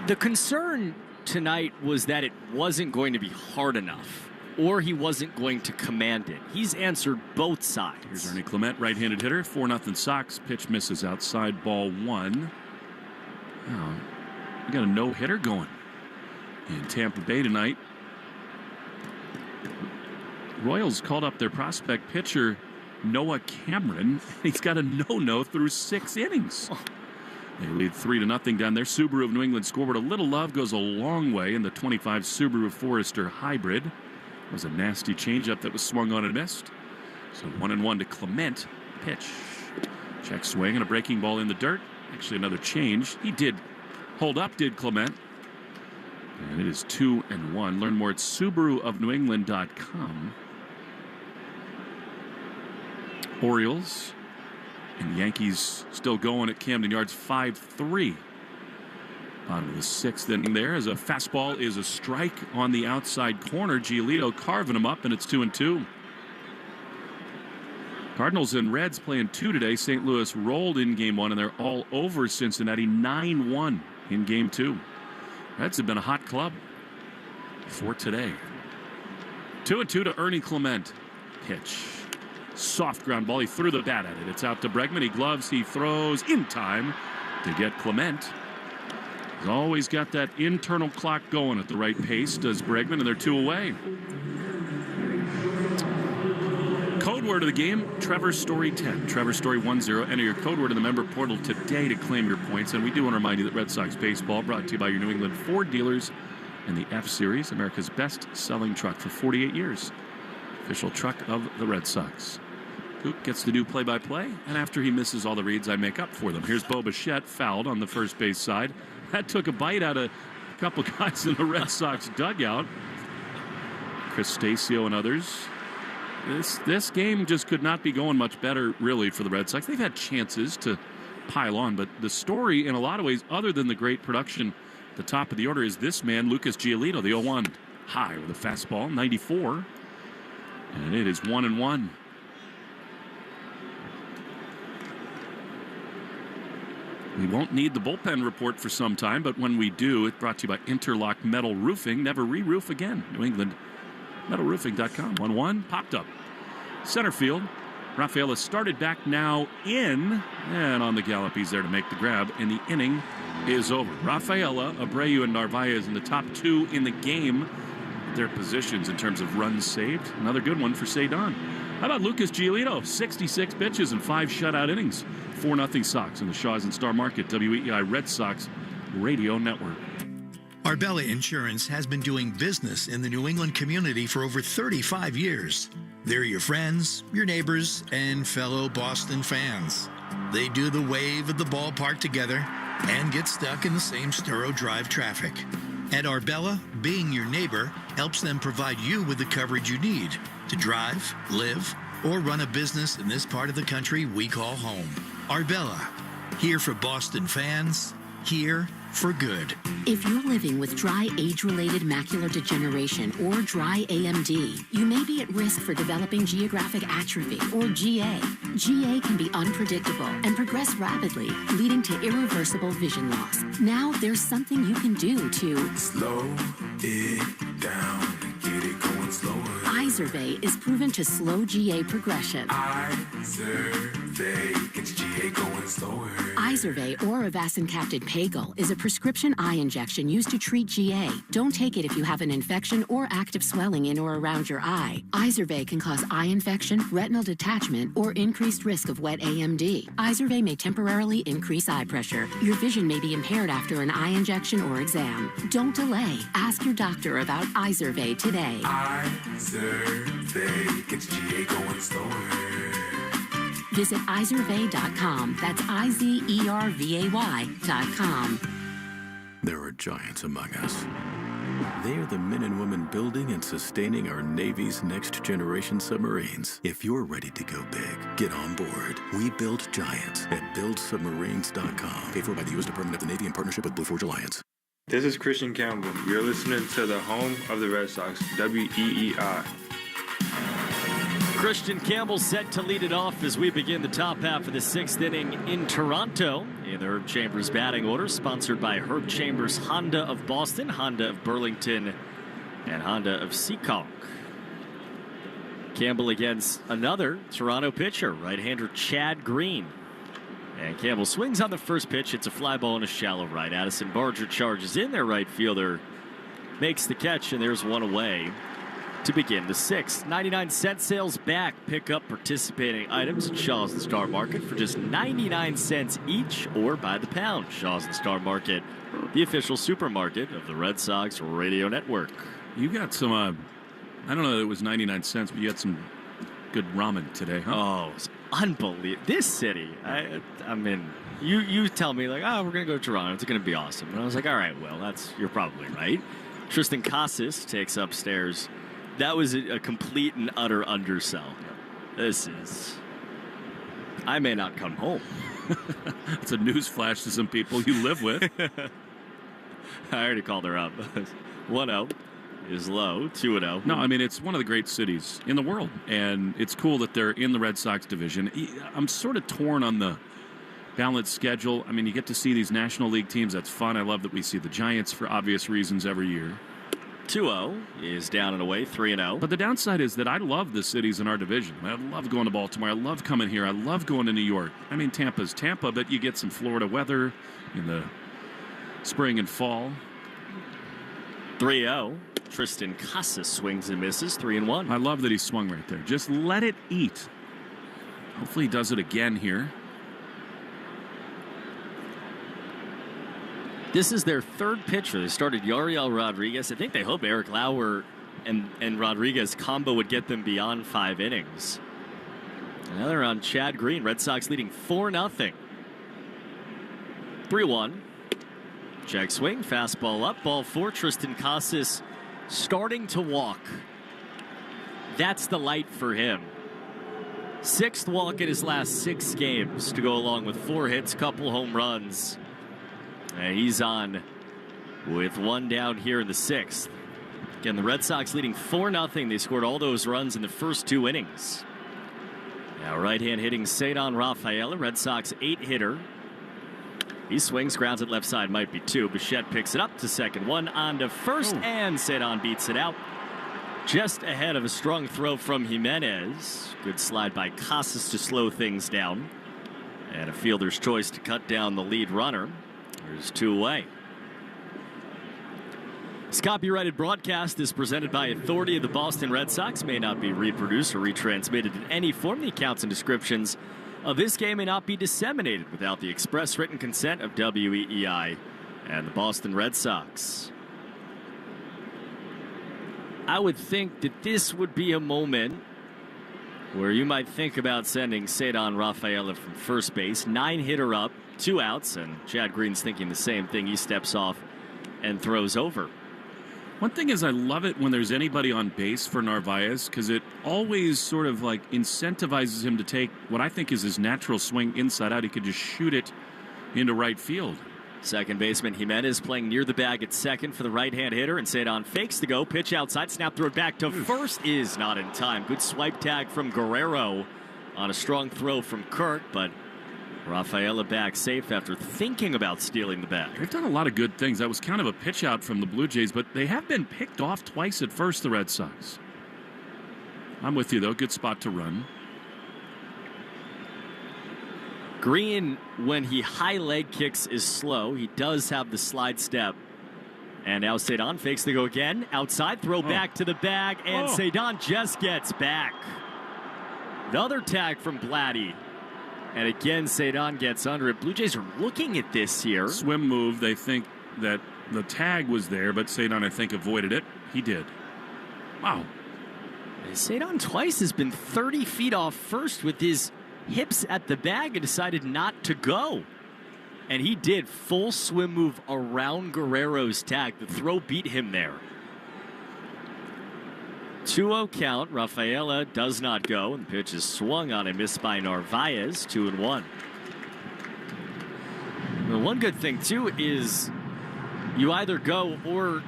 The concern tonight was that it wasn't going to be hard enough, or he wasn't going to command it. He's answered both sides. Here's Ernie Clement, right-handed hitter. 4-0 Sox. Pitch misses outside, ball 1. Oh, we got a no-hitter going in Tampa Bay tonight. Royals called up their prospect pitcher, Noah Cameron. He's got a no-no through 6 innings. They lead 3-0 down there. Subaru of New England scoreboard. A little love goes a long way in the 25 Subaru Forester Hybrid. It was a nasty changeup that was swung on and missed. So 1-1 to Clement. Pitch. Check swing and a breaking ball in the dirt. Actually another change. He did hold up, did Clement. And it is 2-1. Learn more at SubaruofNewEngland.com. Orioles and Yankees still going at Camden Yards, 5-3. Bottom of the 6th inning there as a fastball is a strike on the outside corner. Giolito carving him up, and it's 2-2. Cardinals and Reds playing 2 today. St. Louis rolled in game 1, and they're all over Cincinnati 9-1 in game 2. Reds have been a hot club for today. 2-2 to Ernie Clement. Pitch. Soft ground ball. He threw the bat at it. It's out to Bregman. He gloves. He throws in time to get Clement. He's always got that internal clock going at the right pace, does Bregman, and they're 2 away. Code word of the game, Trevor Story 10. Trevor Story 10. Enter your code word in the member portal today to claim your points. And we do want to remind you that Red Sox baseball brought to you by your New England Ford dealers and the F-Series, America's best-selling truck for 48 years. Official truck of the Red Sox. Coop gets to do play-by-play, and after he misses all the reads, I make up for them. Here's Bo Bichette, fouled on the first base side. That took a bite out of a couple guys in the Red Sox dugout. Chris Stasio and others. This game just could not be going much better, really, for the Red Sox. They've had chances to pile on, but the story, in a lot of ways, other than the great production at the top of the order, is this man, Lucas Giolito, the 0-1 high with a fastball, 94. And it is 1-1. We won't need the bullpen report for some time, but when we do, it's brought to you by Interlock Metal Roofing. Never re-roof again. New England metalroofing.com. 1-1, popped up. Center field. Rafaela started back now in, and on the gallop, he's there to make the grab, and the inning is over. Rafaela, Abreu, and Narvaez in the top 2 in the game. Their positions in terms of runs saved. Another good one for Cedon. How about Lucas Giolito? 66 pitches and 5 shutout innings. 4-0 Sox in the Shaws and Star Market. WEEI Red Sox Radio Network. Arbella Insurance has been doing business in the New England community for over 35 years. They're your friends, your neighbors, and fellow Boston fans. They do the wave at the ballpark together and get stuck in the same Sturo Drive traffic. At Arbella, being your neighbor helps them provide you with the coverage you need to drive, live, or run a business in this part of the country we call home. Arbella, here for Boston fans, here for good. If you're living with dry age-related macular degeneration or dry AMD, you may be at risk for developing geographic atrophy or GA. GA can be unpredictable and progress rapidly, leading to irreversible vision loss. Now there's something you can do to slow it down and get it going slower. Izervay is proven to slow GA progression. Izervay gets GA going slower. Izervay or avacincaptad Pagel is a prescription eye injection used to treat GA. Don't take it if you have an infection or active swelling in or around your eye. Izervay can cause eye infection, retinal detachment, or increased risk of wet AMD. Izervay may temporarily increase eye pressure. Your vision may be impaired after an eye injection or exam. Don't delay. Ask your doctor about Izervay today. Izervay gets GA going slower. Visit Izervay.com. That's IZERVAY.com. There are giants among us. They are the men and women building and sustaining our Navy's next generation submarines. If you're ready to go big, get on board. We build giants at buildsubmarines.com. Paid for by the U.S. Department of the Navy in partnership with Blue Forge Alliance. This is Christian Campbell. You're listening to the home of the Red Sox, WEEI. Christian Campbell set to lead it off as we begin the top half of the 6th inning in Toronto. In the Herb Chambers batting order, sponsored by Herb Chambers Honda of Boston, Honda of Burlington, and Honda of Seekonk. Campbell against another Toronto pitcher, right-hander Chad Green. And Campbell swings on the first pitch. It's a fly ball in a shallow right. Addison Barger charges in. Their right fielder makes the catch, and there's one away to begin the 6th. 99-cent sales back. Pick up participating items at Shaw's and Star Market for just 99 cents each or by the pound. Shaw's and Star Market, the official supermarket of the Red Sox Radio Network. You got some, I don't know that it was 99 cents, but you had some good ramen today, huh? Oh, it's unbelievable. This city, I mean, you tell me, like, oh, we're going to go to Toronto. It's going to be awesome. And I was like, all right, well, you're probably right. Tristan Casas takes upstairs. That was a complete and utter undersell. I may not come home. It's a news flash to some people you live with. I already called her up. 1-0 is low, 2-0. No, I mean, it's one of the great cities in the world, and it's cool that they're in the Red Sox division. I'm sort of torn on the balanced schedule. I mean, you get to see these National League teams. That's fun. I love that we see the Giants for obvious reasons every year. 2-0 is down and away, 3-0. But the downside is that I love the cities in our division. I love going to Baltimore. I love coming here. I love going to New York. I mean, Tampa's Tampa, but you get some Florida weather in the spring and fall. 3-0. Tristan Casas swings and misses, 3-1. I love that he swung right there. Just let it eat. Hopefully he does it again here. This is their third pitcher. They started Yariel Rodriguez. I think they hope Eric Lauer and Rodriguez combo would get them beyond 5 innings. Another on Chad Green. Red Sox leading 4-0. 3-1. Check swing. Fastball up. Ball 4. Tristan Casas starting to walk. That's the light for him. 6th walk in his last 6 games to go along with 4 hits, couple home runs. And he's on with 1 down here in the 6th. Again, the Red Sox leading 4-0. They scored all those runs in the first 2 innings. Now right-hand hitting Cedon Rafaela, Red Sox 8-hitter. He swings, grounds at left side, might be 2. Bichette picks it up to second, 1 on to first, and Cedon beats it out. Just ahead of a strong throw from Jimenez. Good slide by Casas to slow things down. And a fielder's choice to cut down the lead runner. There's 2 away. This copyrighted broadcast is presented by authority of the Boston Red Sox. May not be reproduced or retransmitted in any form. The accounts and descriptions of this game may not be disseminated without the express written consent of WEEI and the Boston Red Sox. I would think that this would be a moment where you might think about sending Cedon Rafaela from first base. 9-hitter up, 2 outs, and Chad Green's thinking the same thing. He steps off and throws over. One thing is I love it when there's anybody on base for Narvaez because it always sort of like incentivizes him to take what I think is his natural swing inside out. He could just shoot it into right field. Second baseman Jimenez playing near the bag at second for the right-hand hitter, and Cedon fakes the go, pitch outside, snap throw it back to first is not in time. Good swipe tag from Guerrero on a strong throw from Kirk, but Rafaela back safe after thinking about stealing the bag. They've done a lot of good things. That was kind of a pitch out from the Blue Jays, but they have been picked off twice at first, the Red Sox. I'm with you, though. Good spot to run. Green, when he high leg kicks, is slow. He does have the slide step. And now Cedon fakes the go again. Outside, throw back to the bag, and Cedon just gets back. Another tag from Blatty. And again, Cedon gets under it. Blue Jays are looking at this here. Swim move. They think that the tag was there, but Cedon, I think, avoided it. He did. Wow. Cedon twice has been 30 feet off first with his hips at the bag and decided not to go. And he did. Full swim move around Guerrero's tag. The throw beat him there. 2-0 count. Rafaela does not go. And the pitch is swung on and missed by Narvaez. 2-1. Well, one good thing, too, is you either go or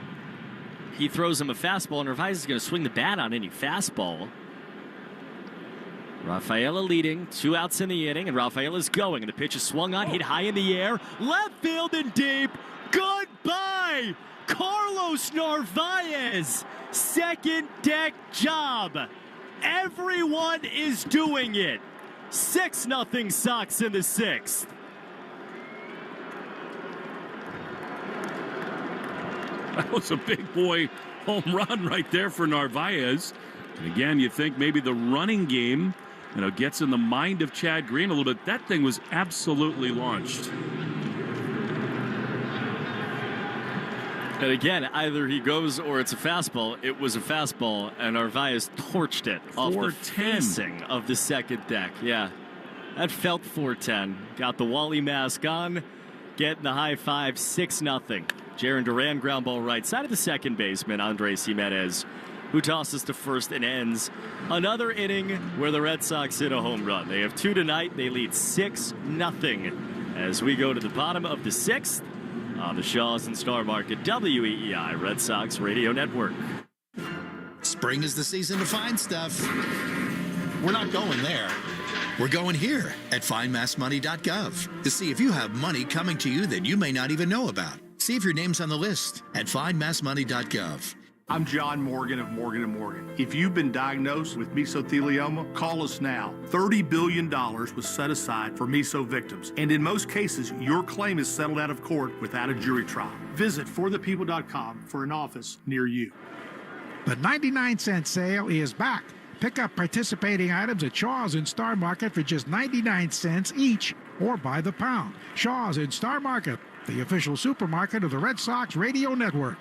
he throws him a fastball. Narvaez is going to swing the bat on any fastball. Rafaela leading, 2 outs in the inning, and Rafaela's going, and the pitch is swung on, hit high in the air, left field and deep. Goodbye, Carlos Narvaez. Second deck job. Everyone is doing it. 6-0 Sox in the 6th. That was a big boy home run right there for Narvaez. And again, you think maybe the running game, gets in the mind of Chad Green a little bit. That thing was absolutely launched. And again, either he goes or it's a fastball. It was a fastball, and Narvaez torched it off the facing of the second deck. Yeah, that felt 410. Got the Wally mask on, getting the high five, 6-0. Jaron Duran ground ball right side of the second baseman, Andres Jimenez, who tosses to first and ends another inning where the Red Sox hit a home run. They have 2 tonight. They lead 6-0 as we go to the bottom of the 6th on the Shaws and Star Market WEEI Red Sox Radio Network. Spring is the season to find stuff. We're not going there. We're going here at findmassmoney.gov to see if you have money coming to you that you may not even know about. See if your name's on the list at findmassmoney.gov. I'm John Morgan of Morgan & Morgan. If you've been diagnosed with mesothelioma, call us now. $30 billion was set aside for meso victims, and in most cases, your claim is settled out of court without a jury trial. Visit forthepeople.com for an office near you. The 99-cent sale is back. Pick up participating items at Shaw's and Star Market for just 99 cents each, or by the pound. Shaw's and Star Market, the official supermarket of the Red Sox Radio Network.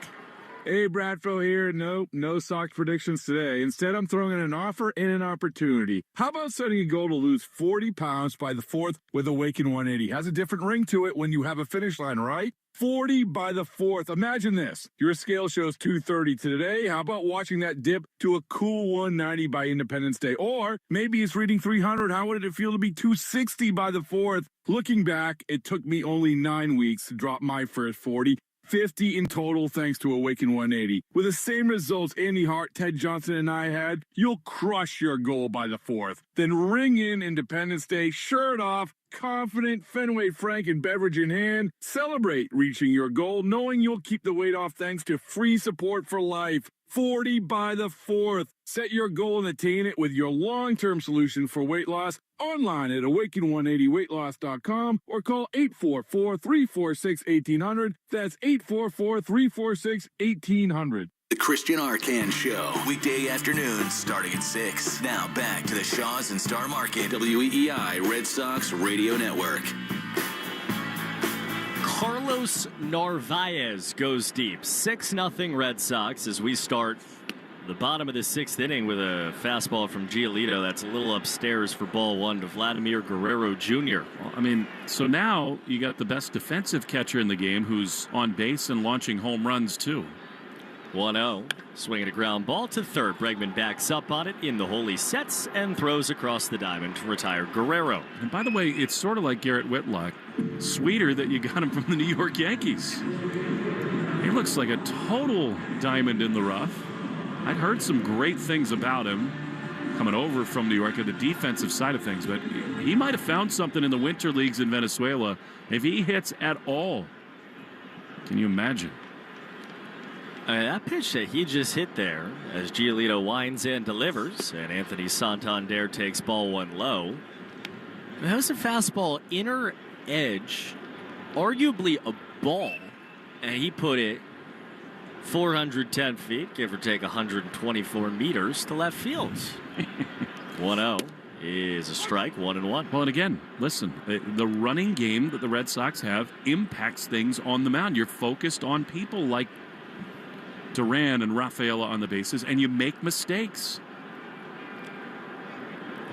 Hey, Bradfo here. Nope, no Sox predictions today. Instead, I'm throwing in an offer and an opportunity. How about setting a goal to lose 40 pounds by the 4th with Awaken 180? Has a different ring to it when you have a finish line, right? 40 by the 4th. Imagine this. Your scale shows 230 today. How about watching that dip to a cool 190 by Independence Day? Or maybe it's reading 300. How would it feel to be 260 by the 4th? Looking back, it took me only 9 weeks to drop my first 40. 50 in total thanks to Awaken 180. With the same results Andy Hart, Ted Johnson, and I had, you'll crush your goal by the 4th. Then ring in Independence Day, shirt off, confident, Fenway Frank and beverage in hand. Celebrate reaching your goal, knowing you'll keep the weight off thanks to free support for life. 40 by the 4th. Set your goal and attain it with your long-term solution for weight loss online at awaken180weightloss.com or call 844-346-1800. That's 844-346-1800. The Christian Arcan Show, weekday afternoons starting at 6. Now back to the Shaw's and Star Market, WEEI Red Sox Radio Network. Carlos Narvaez goes deep. 6-0 Red Sox as we start the bottom of the 6th inning with a fastball from Giolito. That's a little upstairs for ball 1 to Vladimir Guerrero Jr. Well, I mean, so now you got the best defensive catcher in the game who's on base and launching home runs too. 1-0. Swinging a ground ball to third. Bregman backs up on it in the hole. He sets and throws across the diamond to retire Guerrero. And by the way, it's sort of like Garrett Whitlock. Sweeter that you got him from the New York Yankees. He looks like a total diamond in the rough. I'd heard some great things about him coming over from New York at the defensive side of things, but he might have found something in the winter leagues in Venezuela if he hits at all. Can you imagine? That pitch that he just hit there as Giolito winds and delivers, and Anthony Santander takes ball 1 low. That was a fastball inner edge, arguably a ball, and he put it 410 feet, give or take 124 meters to left field. 1-0 is a strike, 1-1. Well, and again, listen, the running game that the Red Sox have impacts things on the mound. You're focused on people like Duran and Rafaela on the bases, and you make mistakes.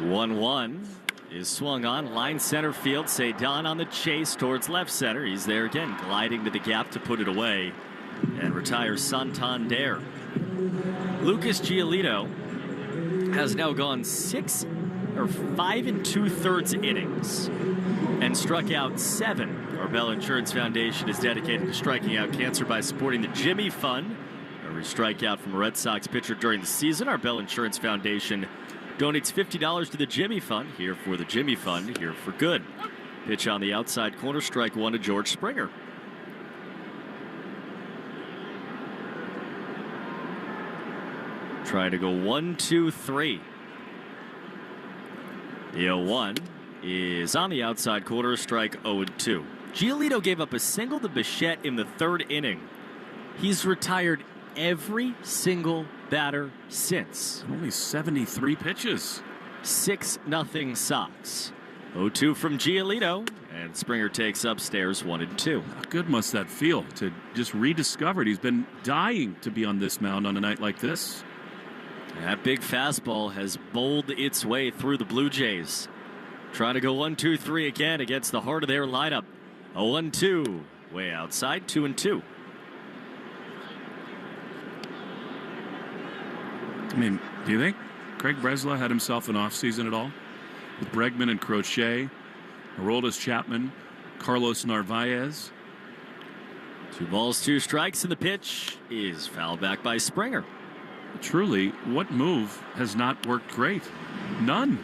1-1 is swung on. Line center field. Cedon on the chase towards left center. He's there again, gliding to the gap to put it away and retires Santander. Lucas Giolito has now gone 5 2/3 innings and struck out 7. Our Bell Insurance Foundation is dedicated to striking out cancer by supporting the Jimmy Fund. Every strikeout from a Red Sox pitcher during the season, our Bell Insurance Foundation donates $50 to the Jimmy Fund. Here for the Jimmy Fund, here for good. Pitch on the outside corner, strike 1 to George Springer. Trying to go 1-2-3. The 0-1 is on the outside corner, strike 0-2. Giolito gave up a single to Bichette in the 3rd inning. He's retired every single batter since. Only 73 pitches. 6-0 Sox. 0-2 from Giolito, and Springer takes upstairs 1-2. How good must that feel to just rediscover it? He's been dying to be on this mound on a night like this. That big fastball has bowled its way through the Blue Jays. Trying to go 1-2-3 again against the heart of their lineup. A 1-2 way outside, 2-2. I mean, do you think Craig Breslau had himself an offseason at all? With Bregman and Crochet, Aroldis Chapman, Carlos Narvaez. 2 balls, 2 strikes, and the pitch is fouled back by Springer. Truly, what move has not worked great? None.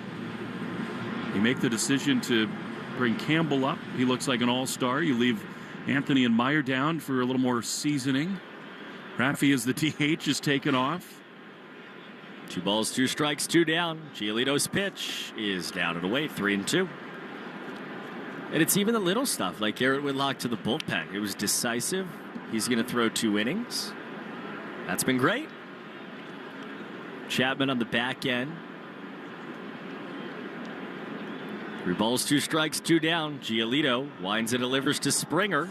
You make the decision to bring Campbell up. He looks like an all-star. You leave Anthony and Meyer down for a little more seasoning. Raffy as the DH is taken off. 2 balls, 2 strikes, 2 down. Giolito's pitch is down and away, 3-2. And it's even the little stuff, like Garrett Whitlock to the bullpen. It was decisive. He's going to throw 2 innings. That's been great. Chapman on the back end. 3 balls, 2 strikes, 2 down. Giolito winds and delivers to Springer.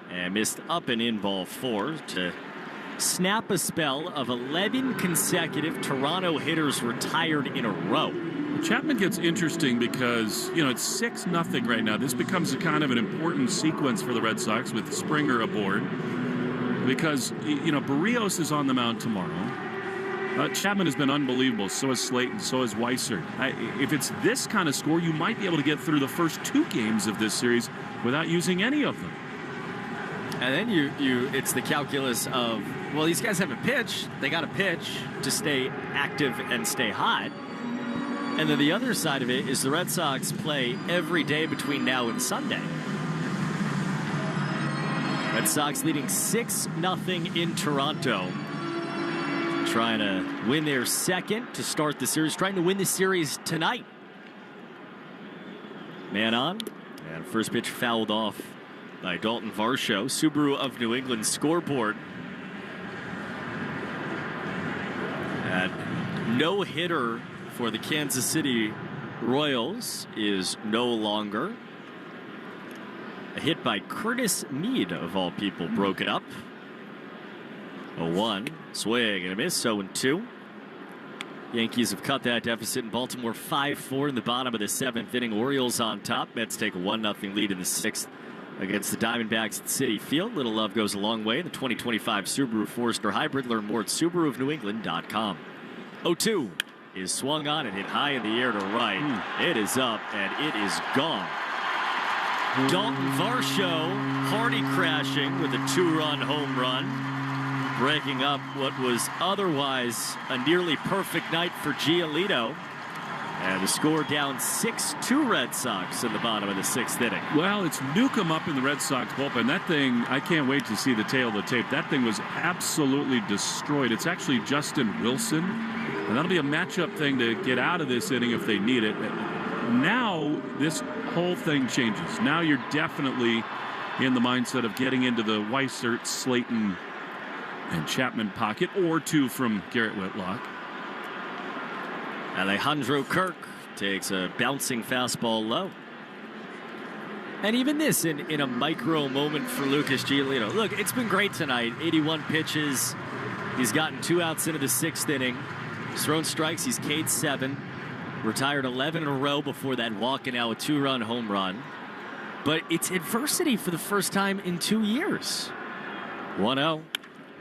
And missed up and in ball 4 to snap a spell of 11 consecutive Toronto hitters retired in a row. Chapman gets interesting because, it's 6-0 right now. This becomes a kind of an important sequence for the Red Sox with Springer aboard. Because, Barrios is on the mound tomorrow. Chapman has been unbelievable. So has Slayton. So has Weiser. If it's this kind of score, you might be able to get through the first 2 games of this series without using any of them. And then it's the calculus of, well, these guys haven't pitched. They got to pitch to stay active and stay hot. And then the other side of it is the Red Sox play every day between now and Sunday. Red Sox leading 6-0 in Toronto. Trying to win their second to start the series. Trying to win the series tonight. Man on. And first pitch fouled off by Dalton Varsho. Subaru of New England scoreboard. And no hitter for the Kansas City Royals is no longer. A hit by Curtis Mead, of all people, broke it up. 0-1, swing and a miss, 0-2. Yankees have cut that deficit in Baltimore 5-4 in the bottom of the 7th inning. Orioles on top. Mets take a 1-0 lead in the 6th against the Diamondbacks at Citi Field. Little love goes a long way. The 2025 Subaru Forester Hybrid. Learn more at SubaruofNewEngland.com. 0-2 is swung on and hit high in the air to right. It is up and it is gone. Dalton Varsho party crashing with a 2-run home run, breaking up what was otherwise a nearly perfect night for Giolito. And the score down 6-2 Red Sox in the bottom of the 6th inning. Well, it's Newcomb up in the Red Sox bullpen. That thing, I can't wait to see the tail of the tape. That thing was absolutely destroyed. It's actually Justin Wilson. And that'll be a matchup thing to get out of this inning if they need it. Now, this whole thing changes. Now you're definitely in the mindset of getting into the Weissert, Slayton, and Chapman pocket, or 2 from Garrett Whitlock. Alejandro Kirk takes a bouncing fastball low. And even this in a micro moment for Lucas Giolito. Look, it's been great tonight. 81 pitches. He's gotten 2 outs into the 6th inning. He's thrown strikes. He's K'd 7. Retired 11 in a row before that walk, and now a 2-run home run. But it's adversity for the first time in 2 years. 1-0.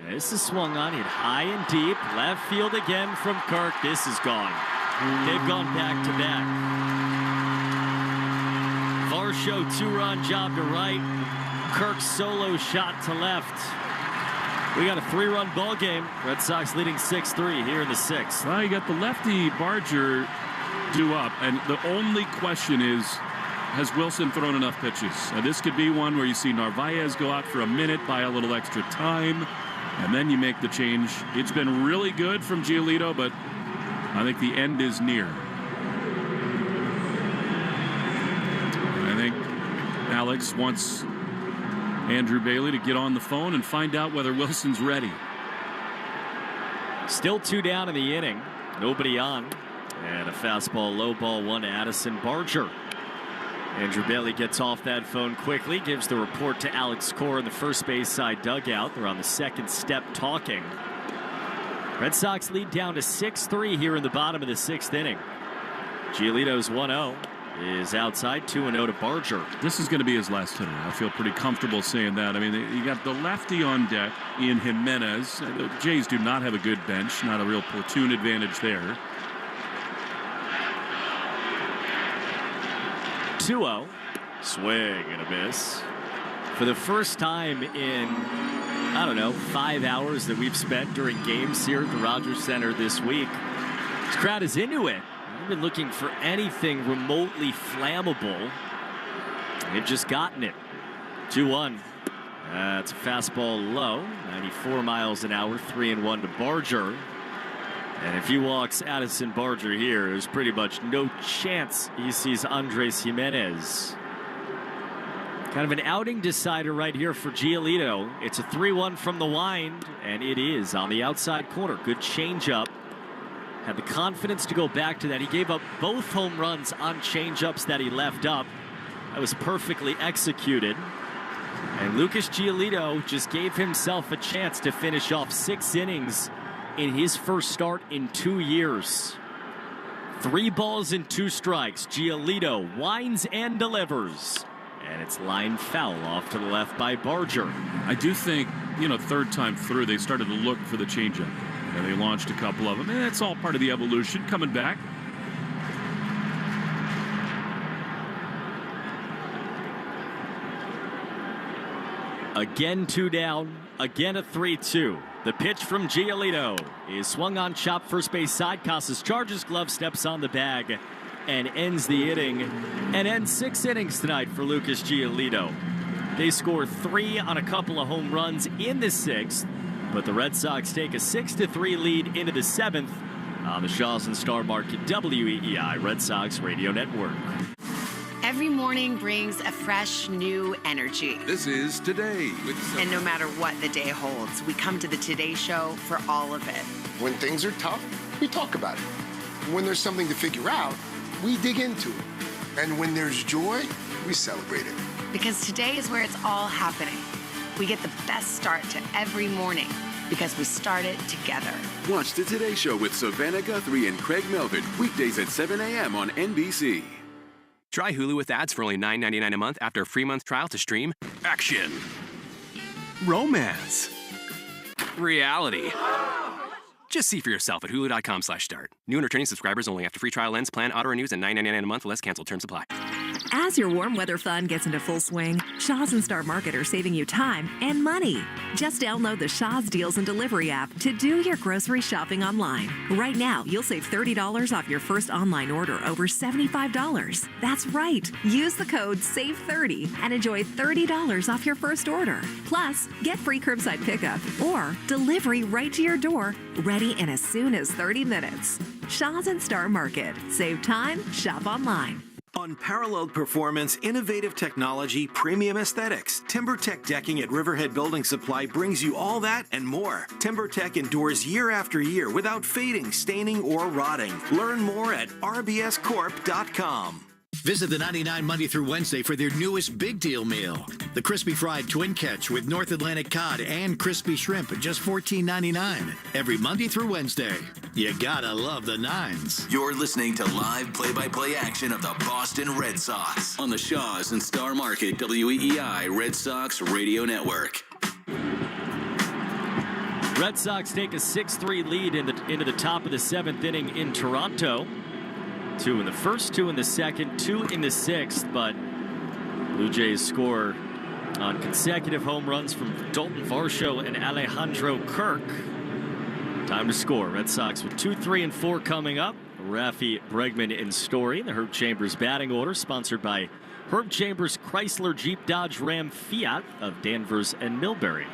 This is swung on, hit high and deep. Left field again from Kirk. This is gone. They've gone back to back. Varsho 2-run job to right. Kirk solo shot to left. We got a 3-run ball game. Red Sox leading 6-3 here in the 6th. Well, you got the lefty Barger due up, and the only question is, has Wilson thrown enough pitches? This could be one where you see Narvaez go out for a minute, buy a little extra time, and then you make the change. It's been really good from Giolito, but I think the end is near. I think Alex wants Andrew Bailey to get on the phone and find out whether Wilson's ready. Still 2 down in the inning. Nobody on. And a fastball, low ball, 1 to Addison Barger. Andrew Bailey gets off that phone quickly, gives the report to Alex Cora in the first base side dugout. They're on the 2nd step talking. Red Sox lead down to 6-3 here in the bottom of the 6th inning. Giolito's 1-0 is outside, 2-0 to Barger. This is going to be his last hitter. I feel pretty comfortable saying that. I mean, you got the lefty on deck in Jimenez. The Jays do not have a good bench, not a real platoon advantage there. 2-0. Swing and a miss. For the first time in I don't know, 5 hours that we've spent during games here at the Rogers Center this week. This crowd is into it. I've been looking for anything remotely flammable. They've just gotten it. 2-1. It's a fastball low, 94 miles an hour, 3-1 to Barger. And if he walks Addison Barger here, there's pretty much no chance he sees Andres Jimenez. Kind of an outing decider right here for Giolito. It's a 3-1 from the wind, and it is on the outside corner. Good changeup. Had the confidence to go back to that. He gave up both home runs on changeups that he left up. That was perfectly executed. And Lucas Giolito just gave himself a chance to finish off 6 innings in his first start in 2 years. 3 balls and 2 strikes. Giolito winds and delivers. And it's line foul off to the left by Barger. I do think, third time through, they started to look for the changeup. And they launched a couple of them. And it's all part of the evolution coming back. Again 2 down, again a 3-2. The pitch from Giolito is swung on, chop, first base side. Casas charges, glove steps on the bag and ends the inning, and ends 6 innings tonight for Lucas Giolito. They score 3 on a couple of home runs in the 6th, but the Red Sox take a 6-3 lead into the 7th on the Shaws and Star Market WEEI Red Sox Radio Network. Every morning brings a fresh, new energy. This is Today with And no matter what the day holds, we come to the Today Show for all of it. When things are tough, we talk about it. When there's something to figure out, we dig into it. And when there's joy, we celebrate it. Because today is where it's all happening. We get the best start to every morning because we start it together. Watch the Today Show with Savannah Guthrie and Craig Melvin, weekdays at 7 a.m. on NBC. Try Hulu with ads for only $9.99 a month after a free month trial to stream action, romance, reality. Just see for yourself at hulu.com/start. New and returning subscribers only after free trial ends. Plan auto renews at $9.99 a month. Less canceled terms apply. As your warm weather fun gets into full swing, Shaws and Star Market are saving you time and money. Just download the Shaws Deals and Delivery app to do your grocery shopping online. Right now, you'll save $30 off your first online order over $75. That's right. Use the code SAVE30 and enjoy $30 off your first order. Plus, get free curbside pickup or delivery right to your door, ready in as soon as 30 minutes. Shaws and Star Market. Save time, shop online. Unparalleled performance, innovative technology, premium aesthetics. TimberTech Decking at Riverhead Building Supply brings you all that and more. TimberTech endures year after year without fading, staining, or rotting. Learn more at rbscorp.com. Visit the 99 Monday through Wednesday for their newest big deal meal. The crispy fried twin catch with North Atlantic cod and crispy shrimp at just $14.99. Every Monday through Wednesday. You gotta love the nines. You're listening to live play-by-play action of the Boston Red Sox on the Shaws and Star Market WEEI Red Sox Radio Network. Red Sox take a 6-3 lead into the top of the 7th inning in Toronto. 2 in the first, 2 in the second, 2 in the 6th, but Blue Jays score on consecutive home runs from Dalton Varsho and Alejandro Kirk. Time to score. Red Sox with 2, 3, and 4 coming up. Rafi Bregman in Story. The Herb Chambers batting order sponsored by Herb Chambers Chrysler Jeep Dodge Ram Fiat of Danvers and Millbury.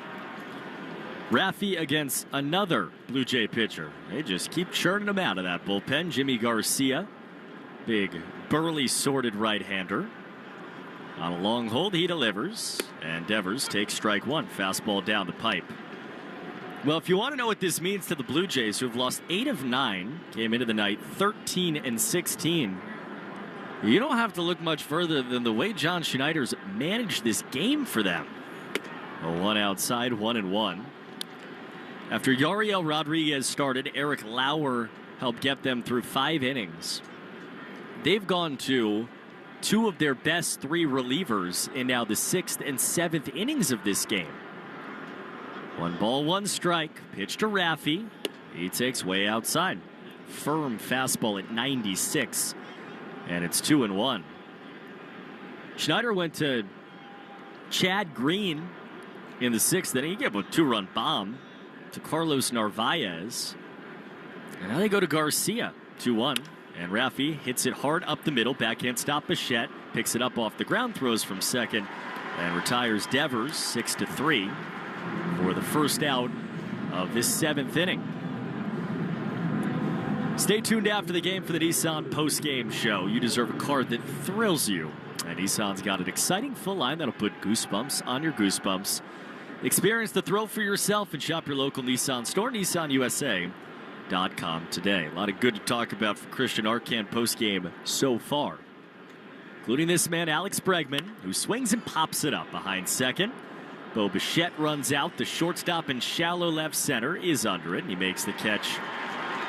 Rafi against another Blue Jay pitcher. They just keep churning them out of that bullpen. Jimmy Garcia. Big, burly, sorted right-hander. On a long hold, he delivers. And Devers takes strike 1. Fastball down the pipe. Well, if you want to know what this means to the Blue Jays, who have lost 8 of 9, came into the night 13 and 16, you don't have to look much further than the way John Schneider's managed this game for them. A 1 outside, 1-1. After Yariel Rodriguez started, Eric Lauer helped get them through 5 innings. They've gone to 2 of their best 3 relievers in now the 6th and 7th innings of this game. 1 ball, 1 strike. Pitch to Rafi. He takes way outside. Firm fastball at 96. And it's 2-1. Schneider went to Chad Green in the 6th inning. He gave a 2-run bomb to Carlos Narvaez. And now they go to Garcia, 2-1. And Rafi hits it hard up the middle. Backhand stop Bichette. Picks it up off the ground, throws from second, and retires Devers 6-3 for the first out of this 7th inning. Stay tuned after the game for the Nissan post-game show. You deserve a car that thrills you. And Nissan's got an exciting full line that'll put goosebumps on your goosebumps. Experience the thrill for yourself and shop your local Nissan store, NissanUSA.com today. A lot of good to talk about for Christian Arcand post-game so far, including this man, Alex Bregman, who swings and pops it up behind second. Bo Bichette runs out. The shortstop in shallow left center is under it, and he makes the catch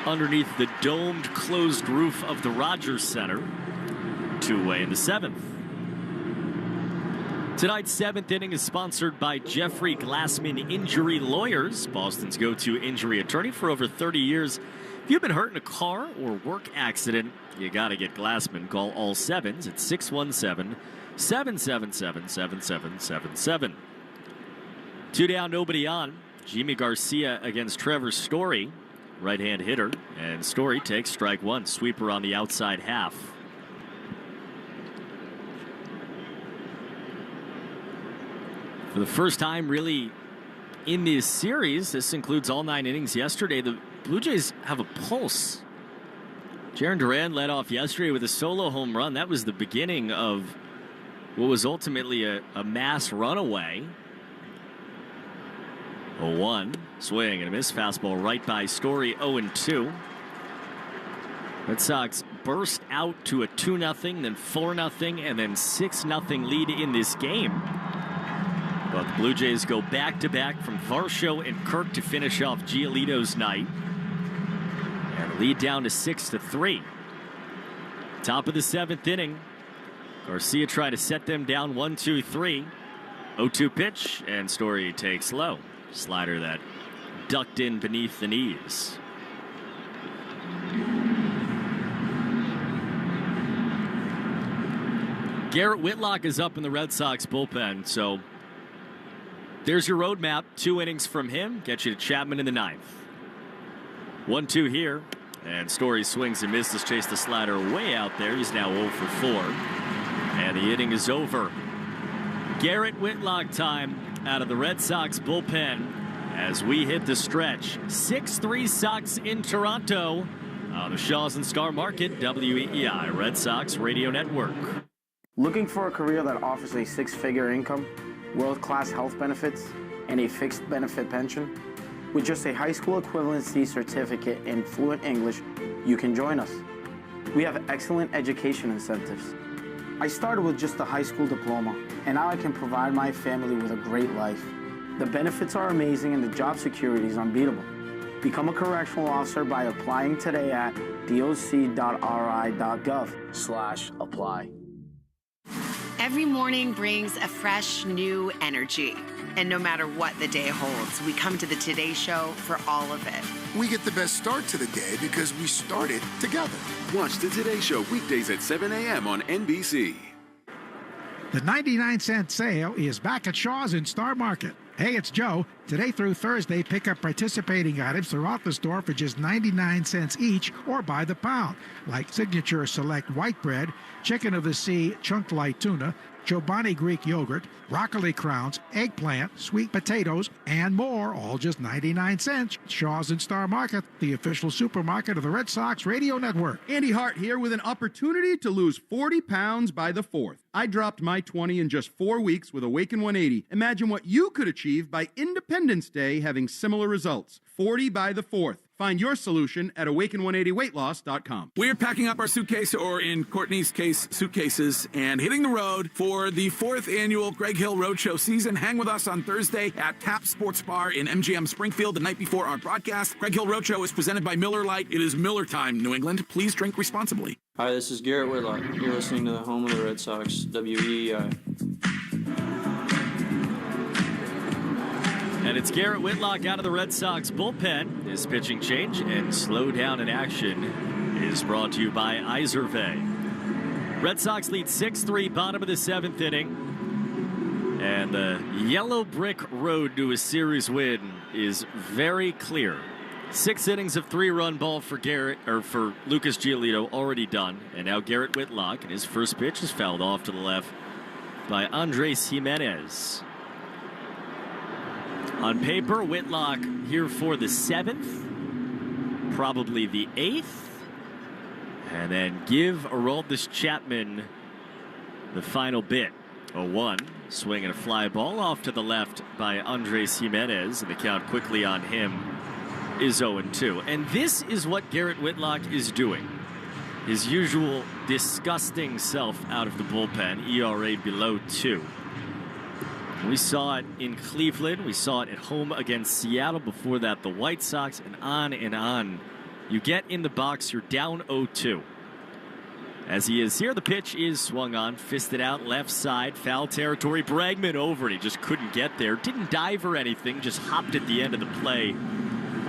underneath the domed, closed roof of the Rogers Center. 2-way in the 7th. Tonight's 7th inning is sponsored by Jeffrey Glassman Injury Lawyers, Boston's go-to injury attorney for over 30 years. If you've been hurt in a car or work accident, you got to get Glassman. Call all 7s at 617-777-7777. 2 down, nobody on. Jimmy Garcia against Trevor Story, right-hand hitter. And Story takes strike 1. Sweeper on the outside half. For the first time, really, in this series, this includes all 9 innings yesterday, the Blue Jays have a pulse. Jarren Duran led off yesterday with a solo home run. That was the beginning of what was ultimately a mass runaway. 0-1, swing and a miss, fastball right by Story, 0-2. Red Sox burst out to a 2-0, then 4-0, and then 6-0 lead in this game. But the Blue Jays go back-to-back from Varsho and Kirk to finish off Giolito's night. And lead down to 6-3. Top of the 7th inning. Garcia tried to set them down 1-2-3. 0-2 pitch, and Story takes low. Slider that ducked in beneath the knees. Garrett Whitlock is up in the Red Sox bullpen, so there's your roadmap. 2 innings from him get you to Chapman in the 9th. 1-2 here, and Story swings and misses. Chase the slider way out there. He's now 0 for 4, and the inning is over. Garrett Whitlock time out of the Red Sox bullpen as we hit the stretch. 6-3 Sox in Toronto on the Shaws and Star Market, WEEI Red Sox Radio Network. Looking for a career that offers a 6-figure income, world-class health benefits, and a fixed benefit pension? With just a high school equivalency certificate in fluent English, you can join us. We have excellent education incentives. I started with just a high school diploma, and now I can provide my family with a great life. The benefits are amazing and the job security is unbeatable. Become a correctional officer by applying today at doc.ri.gov/apply. Every morning brings a fresh, new energy. And no matter what the day holds, we come to the Today Show for all of it. We get the best start to the day because we started together. Watch the Today Show weekdays at 7 a.m. on NBC. The 99-cent sale is back at Shaw's in Star Market. Hey, it's Joe. Today through Thursday, pick up participating items throughout the store for just 99 cents each or by the pound, like Signature Select White Bread, Chicken of the Sea Chunk Light Tuna, Chobani Greek Yogurt, Broccoli Crowns, Eggplant, Sweet Potatoes, and more, all just 99 cents. Shaw's in Star Market, the official supermarket of the Red Sox Radio Network. Andy Hart here with an opportunity to lose 40 pounds by the 4th. I dropped my 20 in just 4 weeks with Awaken 180. Imagine what you could achieve by Independence Day having similar results. 40 by the 4th. Find your solution at awaken180weightloss.com. We're packing up our suitcase, or in Courtney's case, suitcases, and hitting the road for the 4th annual Greg Hill Roadshow season. Hang with us on Thursday at Tap Sports Bar in MGM Springfield the night before our broadcast. Greg Hill Roadshow is presented by Miller Lite. It is Miller time, New England. Please drink responsibly. Hi, this is Garrett Whitlock. You're listening to the home of the Red Sox, WEEI. And it's Garrett Whitlock out of the Red Sox bullpen. His pitching change and slow down in action is brought to you by Izervay. Red Sox lead 6-3, bottom of the 7th inning. And And the yellow brick road to a series win is very clear. 6 innings of 3-run ball for Lucas Giolito already done. And now Garrett Whitlock, and his first pitch is fouled off to the left by Andres Jimenez. On paper, Whitlock here for the 7th, probably the 8th. And then give Aroldis Chapman the final bit. 0-1, swinging a fly ball off to the left by Andres Jimenez, and the count quickly on him is 0-2. And this is what Garrett Whitlock is doing. His usual disgusting self out of the bullpen, ERA below 2. We saw it in Cleveland. We saw it at home against Seattle. Before that, the White Sox, and on and on. You get in the box, you're down 0-2. As he is here, the pitch is swung on, fisted out left side, foul territory. Bregman over it. He just couldn't get there. Didn't dive or anything, just hopped at the end of the play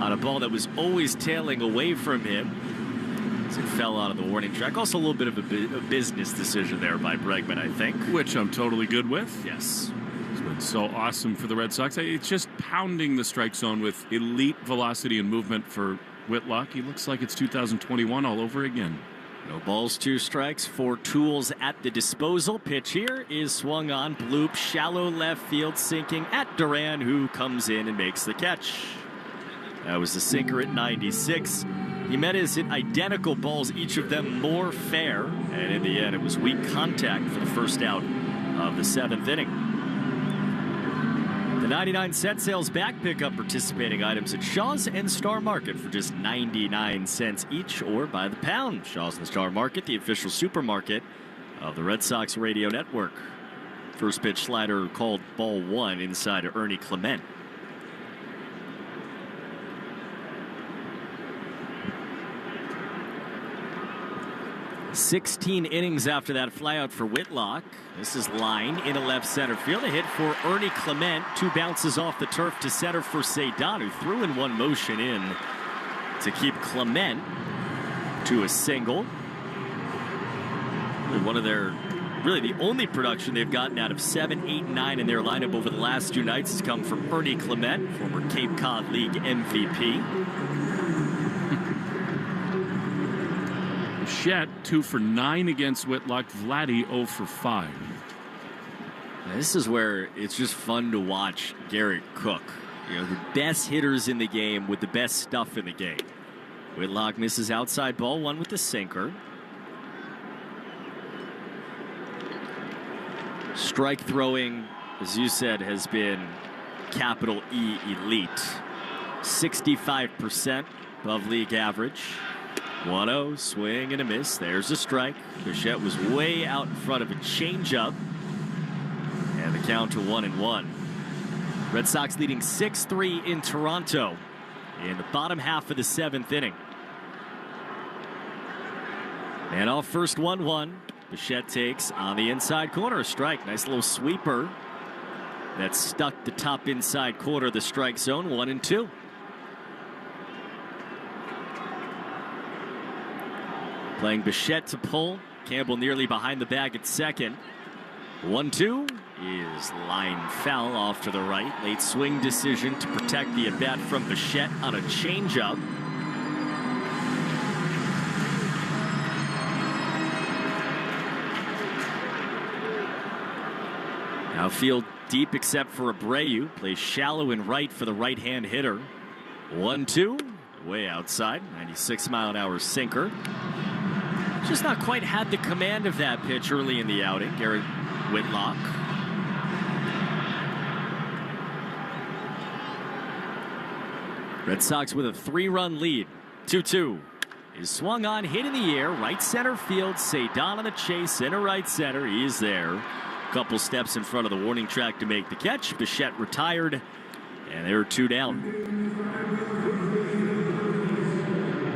on a ball that was always tailing away from him as it fell out of the warning track. Also a little bit of a business decision there by Bregman, I think. Which I'm totally good with. Yes. It's been so awesome for the Red Sox. It's just pounding the strike zone with elite velocity and movement for Whitlock. He looks like it's 2021 all over again. No balls, 2 strikes, 4 tools at the disposal. Pitch here is swung on, bloop, shallow left field, sinking at Duran, who comes in and makes the catch. That was the sinker at 96. Jimenez hit identical balls, each of them more fair, and in the end it was weak contact for the first out of the 7th inning. The 99-cent sales back pickup participating items at Shaw's and Star Market for just 99 cents each, or by the pound. Shaw's and Star Market, the official supermarket of the Red Sox radio network. First pitch slider called ball 1 inside of Ernie Clement. "16 innings after that flyout for Whitlock. This is line into left center field. A hit for Ernie Clement. 2 bounces off the turf to center for Cedon, who threw in 1 motion in to keep Clement to a single. One of their, really the only production they've gotten out of 7, 8, 9 in their lineup over the last 2 nights has come from Ernie Clement, former Cape Cod League MVP. Bichette 2 for 9 against Whitlock. Vladdy 0 for 5. Now, this is where it's just fun to watch Garrett cook. You know, the best hitters in the game with the best stuff in the game. Whitlock misses outside ball 1 with the sinker. Strike throwing, as you said, has been capital E elite. 65% above league average. 1-0, swing and a miss. There's a strike. Bichette was way out in front of a changeup. And the count to 1-1. Red Sox leading 6-3 in Toronto in the bottom half of the 7th inning. And off first 1-1. Bichette takes on the inside corner. A strike. Nice little sweeper that stuck the top inside corner of the strike zone. 1-2. Playing Bichette to pull. Campbell nearly behind the bag at second. 1-2 is line foul off to the right. Late swing decision to protect the at-bat from Bichette on a changeup. Outfield deep except for Abreu. Plays shallow and right for the right-hand hitter. 1-2. Way outside. 96-mile-an-hour sinker. Just not quite had the command of that pitch early in the outing. Garrett Whitlock. Red Sox with a 3-run lead. 2-2 is swung on, hit in the air, right center field. Cedon on the chase, center right center. He is there. Couple steps in front of the warning track to make the catch. Bichette retired, and there are 2 down.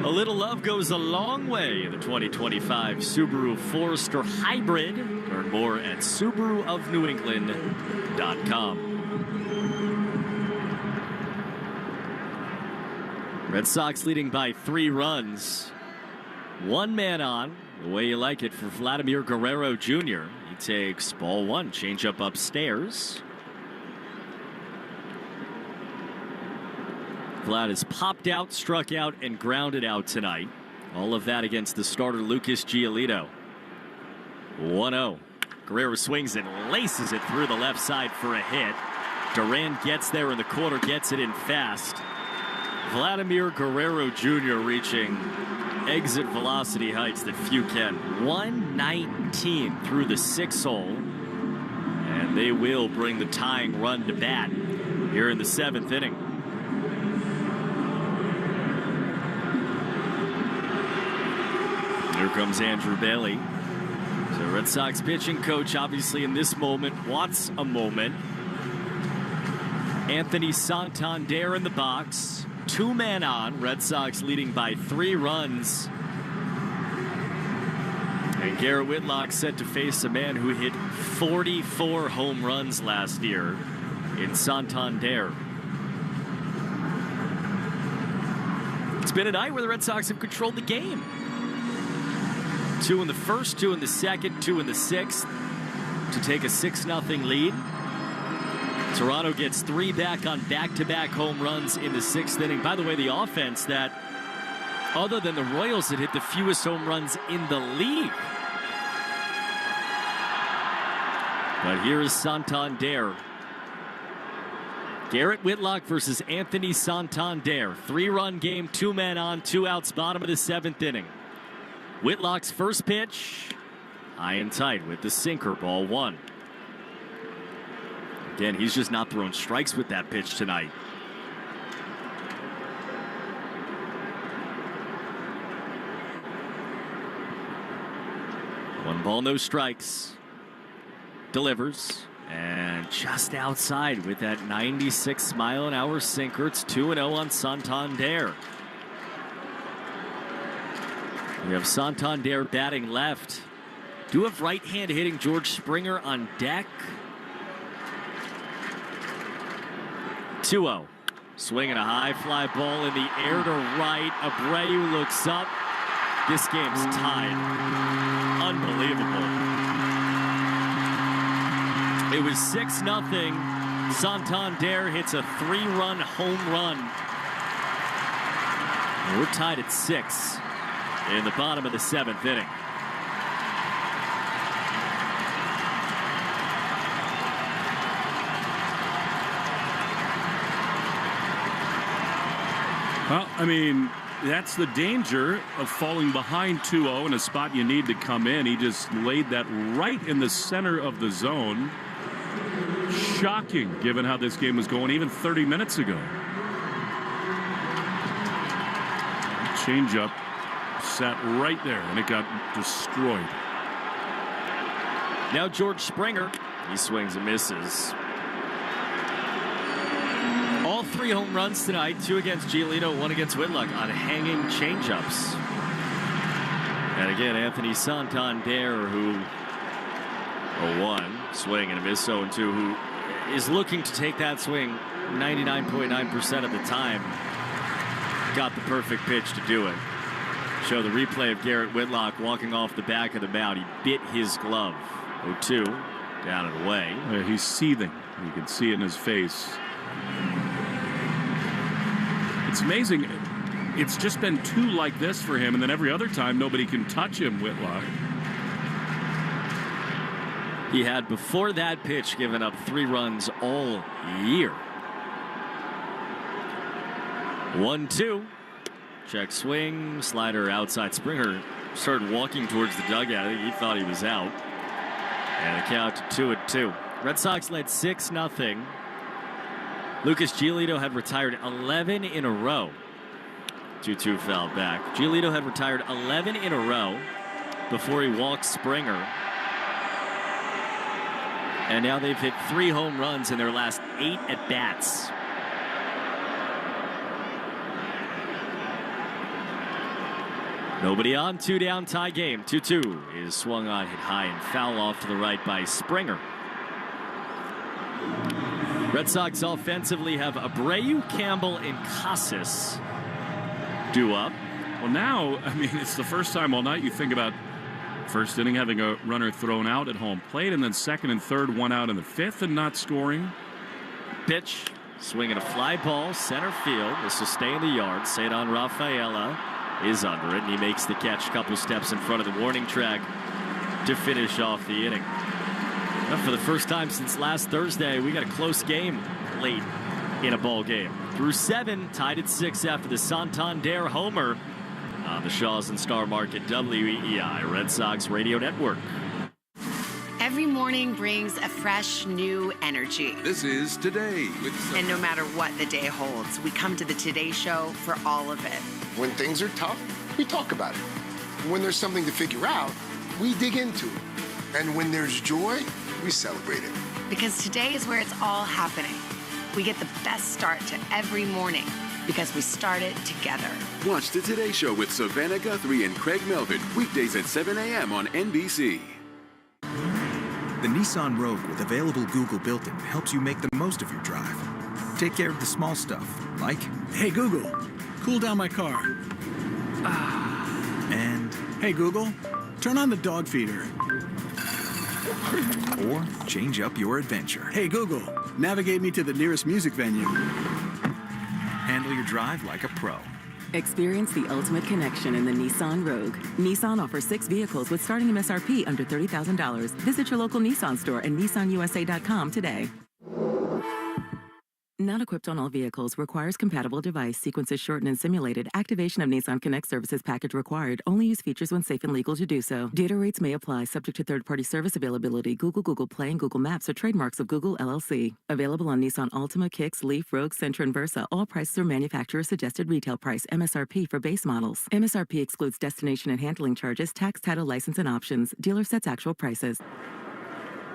A little love goes a long way in the 2025 Subaru Forester Hybrid. Learn more at SubaruofNewEngland.com. Red Sox leading by 3 runs. 1 man on, the way you like it for Vladimir Guerrero Jr. He takes ball 1, changeup upstairs. Vlad has popped out, struck out, and grounded out tonight. All of that against the starter, Lucas Giolito. 1-0. Guerrero swings and laces it through the left side for a hit. Duran gets there in the corner, gets it in fast. Vladimir Guerrero Jr. reaching exit velocity heights that few can. 119 through the 6 hole. And they will bring the tying run to bat here in the 7th inning. Here comes Andrew Bailey. So Red Sox pitching coach, obviously in this moment, wants a moment. Anthony Santander in the box. 2-man on. Red Sox leading by 3 runs. And Garrett Whitlock set to face a man who hit 44 home runs last year in Santander. It's been a night where the Red Sox have controlled the game. 2 in the first, 2 in the second, 2 in the 6th to take a 6-0 lead. Toronto gets 3 back on back-to-back home runs in the 6th inning. By the way, the offense that, other than the Royals, that hit the fewest home runs in the league. But here is Santander. Garrett Whitlock versus Anthony Santander. 3-run game, 2-men on, 2 outs, bottom of the 7th inning. Whitlock's first pitch, high and tight with the sinker, ball 1. Again, he's just not throwing strikes with that pitch tonight. One ball, no strikes. Delivers. And just outside with that 96-mile-an-hour sinker. It's 2-0 on Santander. We have Santander batting left. Do have right-hand hitting George Springer on deck. 2-0. Swinging a high fly ball in the air to right. Abreu looks up. This game's tied. Unbelievable. It was 6-0. Santander hits a 3-run home run. And we're tied at 6 in the bottom of the 7th inning. Well, I mean, that's the danger of falling behind 2-0 in a spot you need to come in. He just laid that right in the center of the zone. Shocking, given how this game was going even 30 minutes ago. Changeup sat right there, and it got destroyed. Now George Springer. He swings and misses. All 3 home runs tonight, 2 against Giolito, 1 against Whitlock on hanging changeups. And again, Anthony Santander, who 0-1, swing and a miss, 0-2, who is looking to take that swing 99.9% of the time. Got the perfect pitch to do it. Show the replay of Garrett Whitlock walking off the back of the mound. He bit his glove. 0-2, down and away. He's seething. You can see it in his face. It's amazing. It's just been 2 like this for him, and then every other time nobody can touch him, Whitlock. He had, before that pitch, given up 3 runs all year. 1-2. Check swing. Slider outside. Springer started walking towards the dugout. I think he thought he was out. And the count to 2-2. Red Sox led 6-0. Lucas Giolito had retired 11 in a row. 2-2 foul back. Giolito had retired 11 in a row before he walked Springer. And now they've hit 3 home runs in their last 8 at-bats. Nobody on, 2 down, tie game. 2-2 is swung on, hit high and foul off to the right by Springer. Red Sox offensively have Abreu, Campbell, and Casas due up. Well, now, I mean, it's the first time all night you think about first inning having a runner thrown out at home plate, and then second and third, 1 out in the 5th and not scoring. Pitch Swinging a fly ball, center field. This will stay in the yard. Cedon Rafaela is under it, and he makes the catch a couple steps in front of the warning track to finish off the inning. And for the first time since last Thursday, we got a close game late in a ball game. Through 7, tied at 6 after the Santander homer on the Shaw's and Star Market WEEI Red Sox Radio Network. Every morning brings a fresh, new energy. This is Today with And no matter what the day holds, we come to the Today Show for all of it. When things are tough, we talk about it. When there's something to figure out, we dig into it. And when there's joy, we celebrate it. Because today is where it's all happening. We get the best start to every morning because we start it together. Watch the Today Show with Savannah Guthrie and Craig Melvin, weekdays at 7 a.m. on NBC. The Nissan Rogue with available Google built-in helps you make the most of your drive. Take care of the small stuff, like, hey Google, cool down my car. And, hey Google, turn on the dog feeder. Or change up your adventure. Hey Google, navigate me to the nearest music venue. Handle your drive like a pro. Experience the ultimate connection in the Nissan Rogue. Nissan offers 6 vehicles with starting MSRP under $30,000. Visit your local Nissan store and nissanusa.com today. Not equipped on all vehicles. Requires compatible device. Sequences shortened and simulated. Activation of Nissan Connect services package required. Only use features when safe and legal to do so. Data rates may apply. Subject to third-party service availability. Google Play, and Google Maps are trademarks of Google LLC. Available on Nissan Altima, Kicks, Leaf, Rogue, Sentra, and Versa. All prices are manufacturer suggested retail price. MSRP for base models. MSRP excludes destination and handling charges, tax, title, license, and options. Dealer sets actual prices.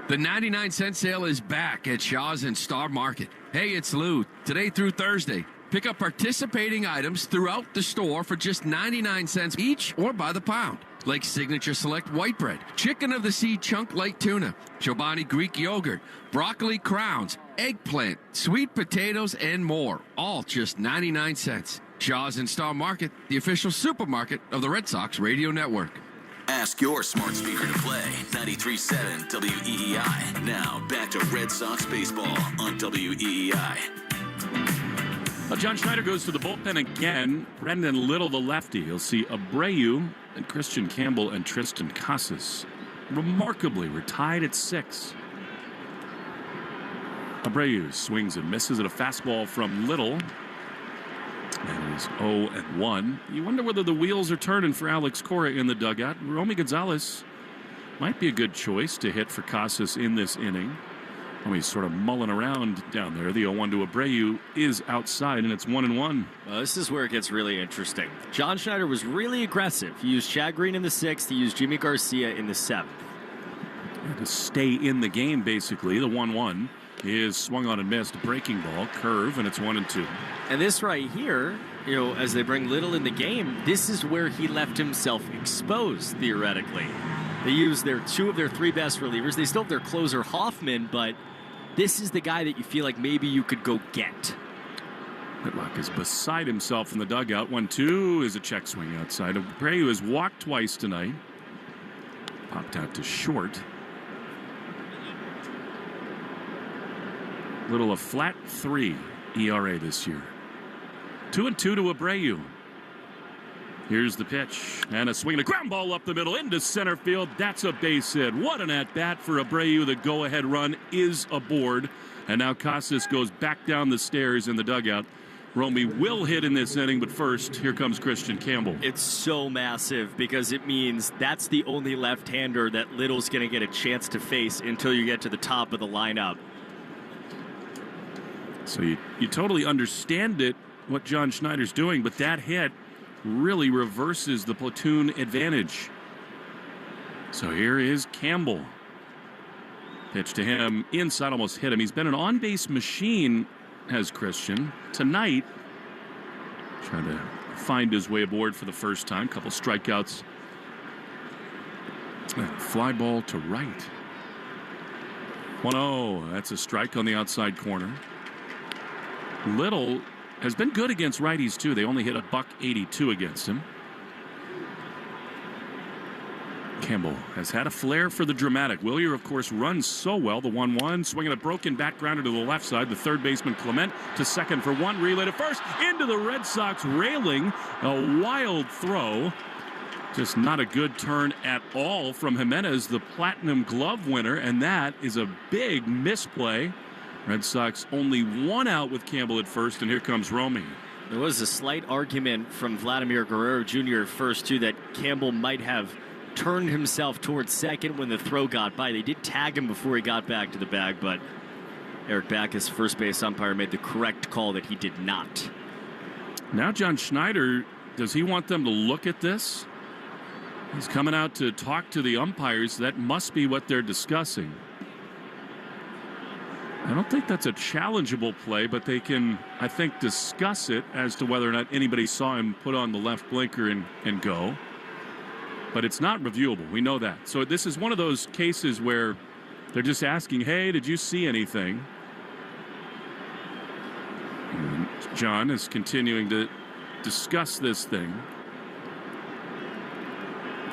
The 99-cent sale is back at Shaw's and Star Market. Hey, it's Lou. Today through Thursday, pick up participating items throughout the store for just 99 cents each or by the pound. Like Signature Select White Bread, Chicken of the Sea Chunk Light Tuna, Chobani Greek Yogurt, Broccoli Crowns, Eggplant, Sweet Potatoes, and more. All just 99 cents. Shaw's and Star Market, the official supermarket of the Red Sox Radio Network. Ask your smart speaker to play 93.7 WEEI. Now back to Red Sox baseball on WEEI. John Schneider goes to the bullpen again. Brendan Little, the lefty. You'll see Abreu and Christian Campbell and Tristan Casas. Remarkably, we're tied at 6. Abreu swings and misses at a fastball from Little. That is 0-1. You wonder whether the wheels are turning for Alex Cora in the dugout. Romy Gonzalez might be a good choice to hit for Casas in this inning. He's sort of mulling around down there. The 0-1 to Abreu is outside, and it's 1-1. This is where it gets really interesting. John Schneider was really aggressive. He used Chad Green in the 6th. He used Jimmy Garcia in the 7th. To stay in the game, basically. The 1-1 is swung on and missed. Breaking ball, curve, and it's 1-2. And this right here, as they bring Little in the game, this is where he left himself exposed, theoretically. They used 2 of their 3 best relievers. They still have their closer, Hoffman, but this is the guy that you feel like maybe you could go get. Whitlock is beside himself in the dugout. 1-2 is a check swing outside. Abreu has walked twice tonight. Popped out to short. Little a flat 3 ERA this year. 2-2 to Abreu. Here's the pitch. And a swing and a ground ball up the middle into center field. That's a base hit. What an at-bat for Abreu. The go-ahead run is aboard. And now Casas goes back down the stairs in the dugout. Romy will hit in this inning, but first, here comes Christian Campbell. It's so massive because it means that's the only left-hander that Little's going to get a chance to face until you get to the top of the lineup. So you totally understand it, what John Schneider's doing, but that hit really reverses the platoon advantage. So here is Campbell. Pitch to him inside, almost hit him. He's been an on-base machine, has Christian. Tonight, trying to find his way aboard for the first time. Couple strikeouts. Fly ball to right. 1-0. That's a strike on the outside corner. Little has been good against righties, too. They only hit a $182 against him. Campbell has had a flair for the dramatic. Willier, of course, runs so well. The 1-1, swinging a broken back grounder to the left side. The third baseman, Clement, to second for one. Relay to first, into the Red Sox railing. A wild throw. Just not a good turn at all from Jimenez, the Platinum Glove winner, and that is a big misplay. Red Sox only one out with Campbell at first, and here comes Romy. There was a slight argument from Vladimir Guerrero Jr. at first, too, that Campbell might have turned himself towards second when the throw got by. They did tag him before he got back to the bag, but Eric Backus, first base umpire, made the correct call that he did not. Now John Schneider, does he want them to look at this? He's coming out to talk to the umpires. That must be what they're discussing. I don't think that's a challengeable play, but they can, I think, discuss it as to whether or not anybody saw him put on the left blinker and go. But it's not reviewable. We know that. So this is one of those cases where they're just asking, hey, did you see anything? And John is continuing to discuss this thing.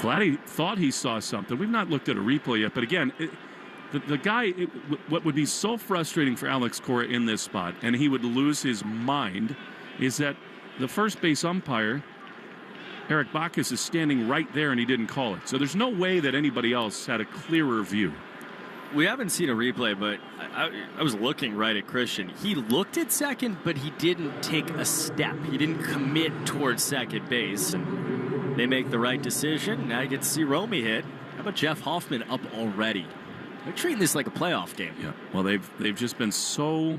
Vladdy thought he saw something. We've not looked at a replay yet, but again, the guy, what would be so frustrating for Alex Cora in this spot, and he would lose his mind, is that the first base umpire, Eric Backus, is standing right there and he didn't call it. So there's no way that anybody else had a clearer view. We haven't seen a replay, but I was looking right at Christian. He looked at second, but he didn't take a step. He didn't commit towards second base. And they make the right decision. Now you get to see Romy hit. How about Jeff Hoffman up already? They're treating this like a playoff game. Yeah. Well, they've just been so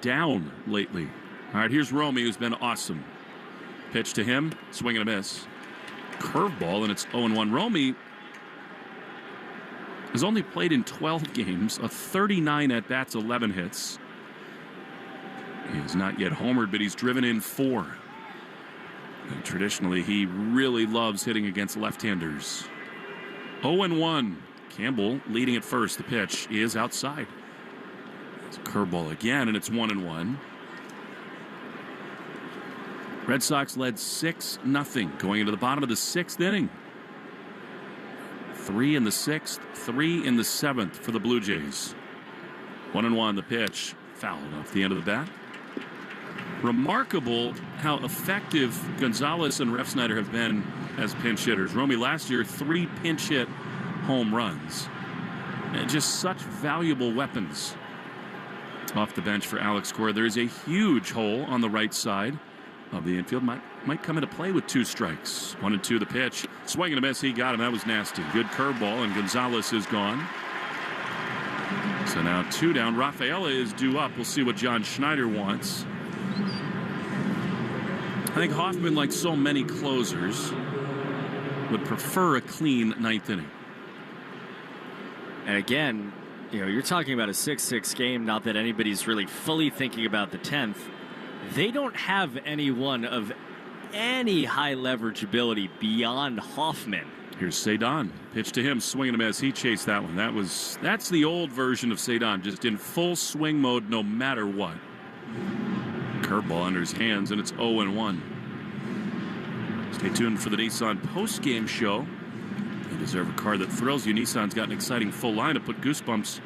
down lately. All right, here's Romy, who's been awesome. Pitch to him, swing and a miss. Curveball, and it's 0-1. Romy has only played in 12 games, 39 at-bats, 11 hits. He has not yet homered, but he's driven in 4. And traditionally, he really loves hitting against left-handers. 0-1. Campbell leading at first. The pitch is outside. It's a curveball again, and it's 1-1. Red Sox led 6-0 going into the bottom of the 6th inning. 3 in the 6th, 3 in the 7th for the Blue Jays. 1-1, the pitch fouled off the end of the bat. Remarkable how effective Gonzalez and Refsnyder have been as pinch hitters. Romy last year, 3 pinch hit home runs. And just such valuable weapons off the bench for Alex Cora. There is a huge hole on the right side of the infield. Might come into play with 2 strikes. 1-2 the pitch. Swing and a miss. He got him. That was nasty. Good curveball, and Gonzalez is gone. So now 2 down. Rafaela is due up. We'll see what John Schneider wants. I think Hoffman, like so many closers, would prefer a clean 9th inning. And again, you're talking about a 6-6 game. Not that anybody's really fully thinking about the 10th. They don't have anyone of any high leverage ability beyond Hoffman. Here's Cedon. Pitch to him, swing and a miss. He chased that one. That's the old version of Cedon, just in full swing mode no matter what. Curveball under his hands, and it's 0-1. Stay tuned for the Nissan post-game show. You deserve a car that thrills you. Nissan's got an exciting full line to put goosebumps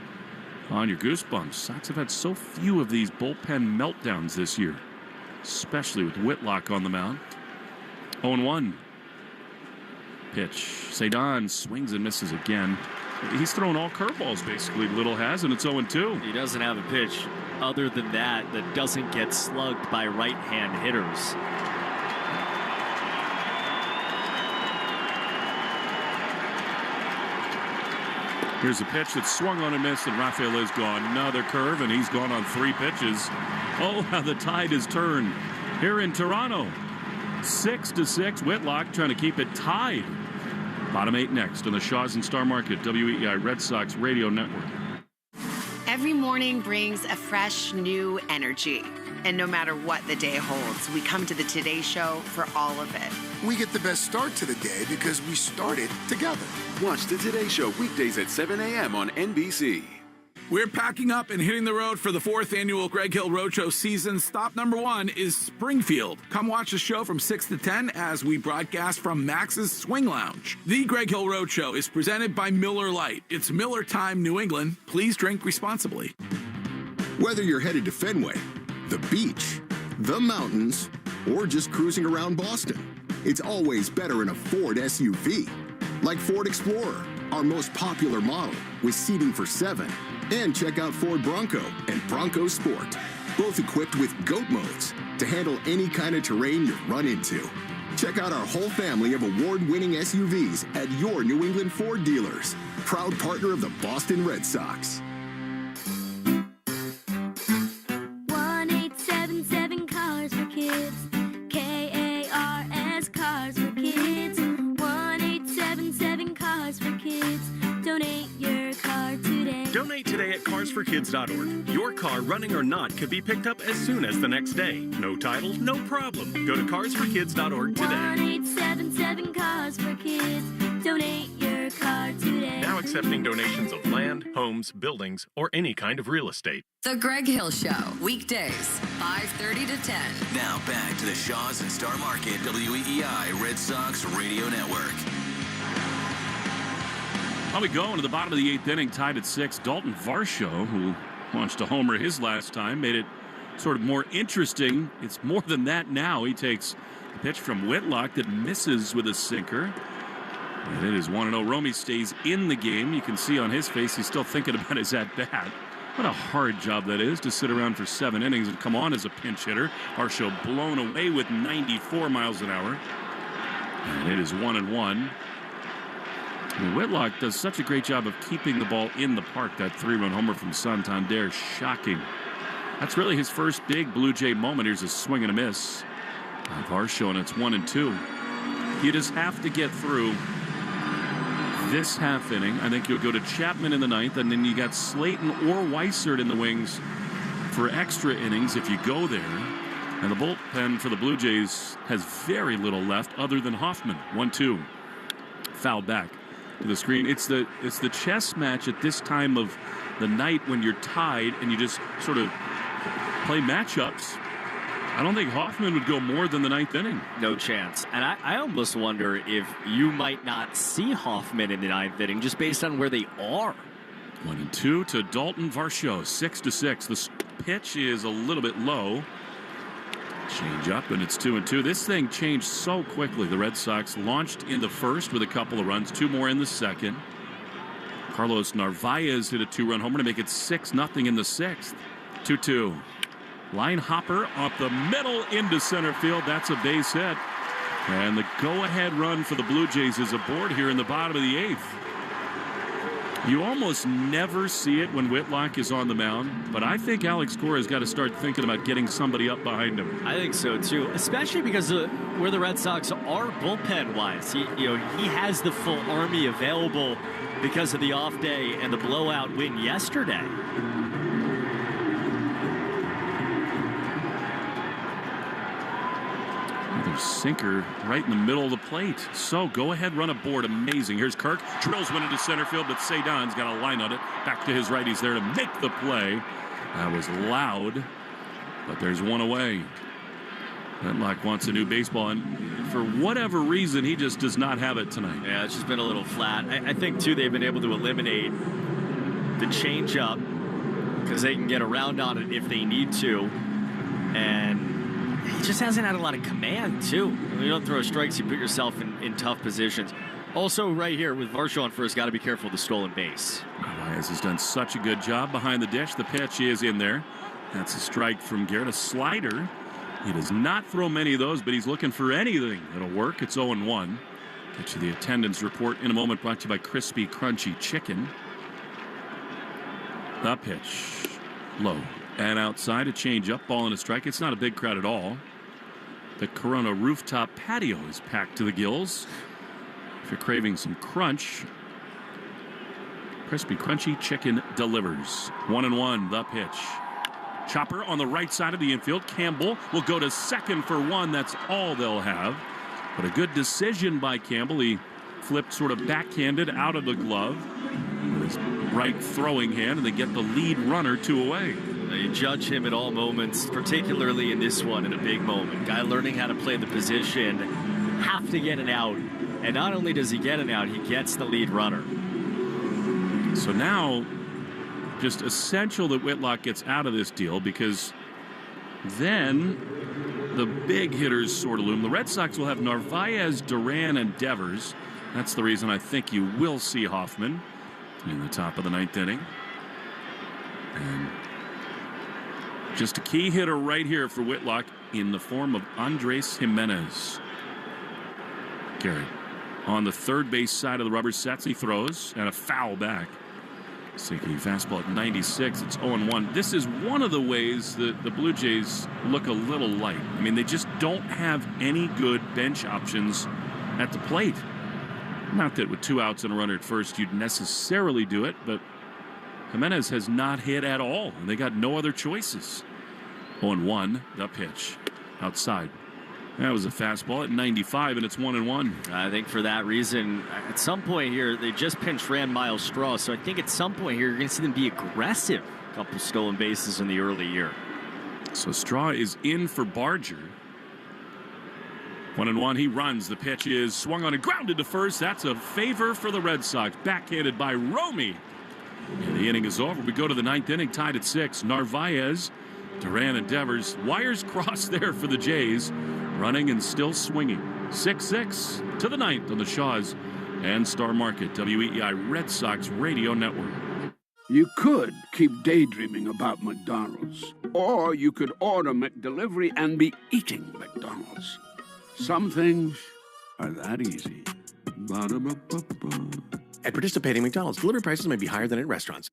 on your goosebumps. Sox have had so few of these bullpen meltdowns this year, especially with Whitlock on the mound. 0-1. Pitch. Cedon swings and misses again. He's thrown all curveballs, basically, Little has, and it's 0-2. He doesn't have a pitch other than that doesn't get slugged by right-hand hitters. Here's a pitch that's swung on and missed, and Rafael is gone. Another curve, and he's gone on 3 pitches. Oh, how the tide has turned here in Toronto. 6-6. Whitlock trying to keep it tied. Bottom 8 next on the Shaws and Star Market WEEI Red Sox Radio Network. Every morning brings a fresh, new energy. And no matter what the day holds, we come to the Today Show for all of it. We get the best start to the day because we started together. Watch the Today Show weekdays at 7 a.m. on NBC. We're packing up and hitting the road for the 4th annual Greg Hill Roadshow season. Stop number 1 is Springfield. Come watch the show from 6 to 10 as we broadcast from Max's Swing Lounge. The Greg Hill Roadshow is presented by Miller Lite. It's Miller time, New England. Please drink responsibly. Whether you're headed to Fenway, the beach, the mountains, or just cruising around Boston, it's always better in a Ford SUV. Like Ford Explorer, our most popular model with seating for 7. And check out Ford Bronco and Bronco Sport, both equipped with GOAT modes to handle any kind of terrain you run into. Check out our whole family of award-winning SUVs at your New England Ford dealers. Proud partner of the Boston Red Sox. 1-877 Cars for Kids. KARS Cars for Kids. 1-877 Cars for Kids. Donate your car today. Donate today at carsforkids.org. Your car, running or not, could be picked up as soon as the next day. No title, no problem. Go to carsforkids.org today. 1-877 Cars for Kids. Donate your car today. Now accepting donations of land, homes, buildings, or any kind of real estate. The Greg Hill Show, weekdays, 5:30 to 10. Now back to the Shaws and Star Market WEEI Red Sox Radio Network. While we go into the bottom of the 8th inning, tied at 6, Dalton Varsho, who launched a homer his last time, made it sort of more interesting. It's more than that now. He takes a pitch from Whitlock that misses with a sinker. And it is 1-0. Romy stays in the game. You can see on his face he's still thinking about his at-bat. What a hard job that is to sit around for 7 innings and come on as a pinch hitter. Varsho blown away with 94 miles an hour. And it is 1-1. And Whitlock does such a great job of keeping the ball in the park. That 3-run homer from Santander, shocking. That's really his first big Blue Jay moment. Here's a swing and a miss. Varsho, and it's 1-2. You just have to get through this half inning. I think you'll go to Chapman in the 9th, and then you got Slayton or Weissert in the wings for extra innings if you go there. And the bullpen for the Blue Jays has very little left other than Hoffman. 1-2. Foul back to the screen. It's the chess match at this time of the night when you're tied and you just sort of play matchups. I don't think Hoffman would go more than the 9th inning. No chance. And I almost wonder if you might not see Hoffman in the 9th inning just based on where they are. 1-2 to Dalton Varsho, 6-6. The pitch is a little bit low. Change up, and it's 2-2. This thing changed so quickly. The Red Sox launched in the first with a couple of runs, 2 more in the second. Carlos Narvaez hit a 2-run homer to make it 6-0 in the 6th. 2-2. Line hopper up the middle into center field. That's a base hit. And the go-ahead run for the Blue Jays is aboard here in the bottom of the 8th. You almost never see it when Whitlock is on the mound, but I think Alex Cora has got to start thinking about getting somebody up behind him. I think so too, especially because where the Red Sox are bullpen-wise. He has the full army available because of the off day and the blowout win yesterday. Another sinker right in the middle of the plate. So go ahead, run aboard. Amazing. Here's Kirk. Drills one into center field, but Cedon's got a line on it. Back to his right. He's there to make the play. That was loud, but there's one away. Whitlock wants a new baseball, and for whatever reason, he just does not have it tonight. Yeah, it's just been a little flat. I think, too, they've been able to eliminate the changeup because they can get around on it if they need to. And he just hasn't had a lot of command, too. When you don't throw strikes, you put yourself in tough positions. Also, right here with Varsho on first, got to be careful of the stolen base. Elias has done such a good job behind the dish. The pitch is in there. That's a strike from Garrett. A slider. He does not throw many of those, but he's looking for anything that'll work. It's 0-1. Get you the attendance report in a moment, brought to you by Crispy Crunchy Chicken. The pitch. Low. And outside, a change-up, ball and a strike. It's not a big crowd at all. The Corona rooftop patio is packed to the gills. If you're craving some crunch, Crispy Crunchy Chicken delivers. 1-1, the pitch. Chopper on the right side of the infield. Campbell will go to second for one. That's all they'll have. But a good decision by Campbell. He flipped sort of backhanded out of the glove. With his right throwing hand, and they get the lead runner 2 away. You judge him at all moments, particularly in this one, in a big moment. Guy learning how to play the position, have to get an out. And not only does he get an out, he gets the lead runner. So now, just essential that Whitlock gets out of this deal, because then the big hitters sort of loom. The Red Sox will have Narvaez, Duran, and Devers. That's the reason I think you will see Hoffman in the top of the 9th inning. And just a key hitter right here for Whitlock in the form of Andres Jimenez. Gary on the third base side of the rubber sets. He throws and a foul back. Sinking fastball at 96. It's 0-1. This is one of the ways that the Blue Jays look a little light. I mean, they just don't have any good bench options at the plate. Not that with 2 outs and a runner at first you'd necessarily do it, but Jimenez has not hit at all, and they got no other choices. 0-1, the pitch outside. That was a fastball at 95, and it's 1-1. I think for that reason, at some point here, they just pinch ran Miles Straw, so I think at some point here, you're going to see them be aggressive. A couple stolen bases in the early year. So Straw is in for Barger. 1-1, he runs. The pitch is swung on and grounded to first. That's a favor for the Red Sox. Backhanded by Romy. And the inning is over. We go to the 9th inning, tied at 6. Narvaez, Duran, and Devers. Wires crossed there for the Jays. Running and still swinging. 6-6 to the 9th on the Shaws and Star Market, WEEI Red Sox Radio Network. You could keep daydreaming about McDonald's, or you could order McDelivery and be eating McDonald's. Some things are that easy. Ba-da-ba-ba-ba. At participating McDonald's, delivery prices may be higher than at restaurants.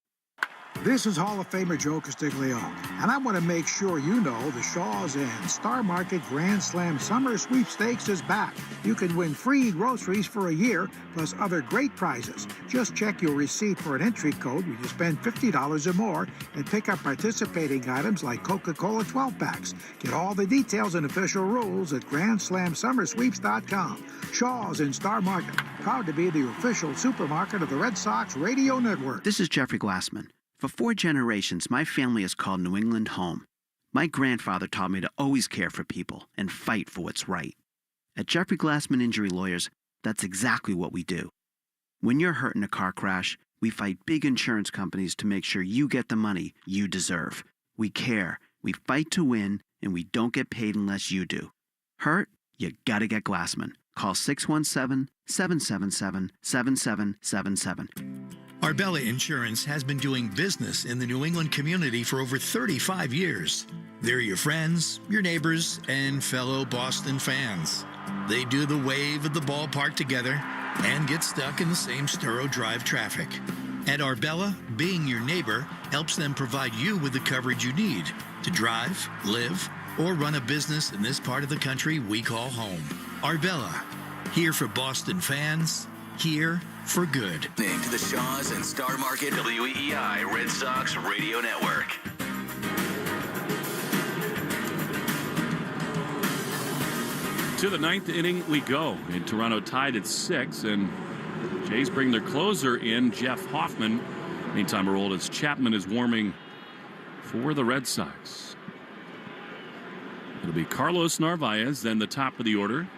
This is Hall of Famer Joe Castiglione, and I want to make sure you know the Shaw's and Star Market Grand Slam Summer Sweepstakes is back. You can win free groceries for a year, plus other great prizes. Just check your receipt for an entry code when you spend $50 or more and pick up participating items like Coca-Cola 12-packs. Get all the details and official rules at GrandSlamSummerSweeps.com. Shaw's and Star Market, proud to be the official supermarket of the Red Sox Radio Network. This is Jeffrey Glassman. For 4 generations, my family has called New England home. My grandfather taught me to always care for people and fight for what's right. At Jeffrey Glassman Injury Lawyers, that's exactly what we do. When you're hurt in a car crash, we fight big insurance companies to make sure you get the money you deserve. We care, we fight to win, and we don't get paid unless you do. Hurt? You gotta get Glassman. Call 617-777-7777. Arbella Insurance has been doing business in the New England community for over 35 years. They're your friends, your neighbors, and fellow Boston fans. They do the wave at the ballpark together and get stuck in the same Sturo Drive traffic. At Arbella, being your neighbor helps them provide you with the coverage you need to drive, live, or run a business in this part of the country we call home. Arbella, here for Boston fans, here for good. Listening to the Shaws and Star Market WEEI Red Sox Radio Network. To the 9th inning we go. In Toronto tied at 6, and Jays bring their closer in, Jeff Hoffman. Meantime, Aroldis Chapman is warming for the Red Sox. It'll be Carlos Narvaez, then the top of the order.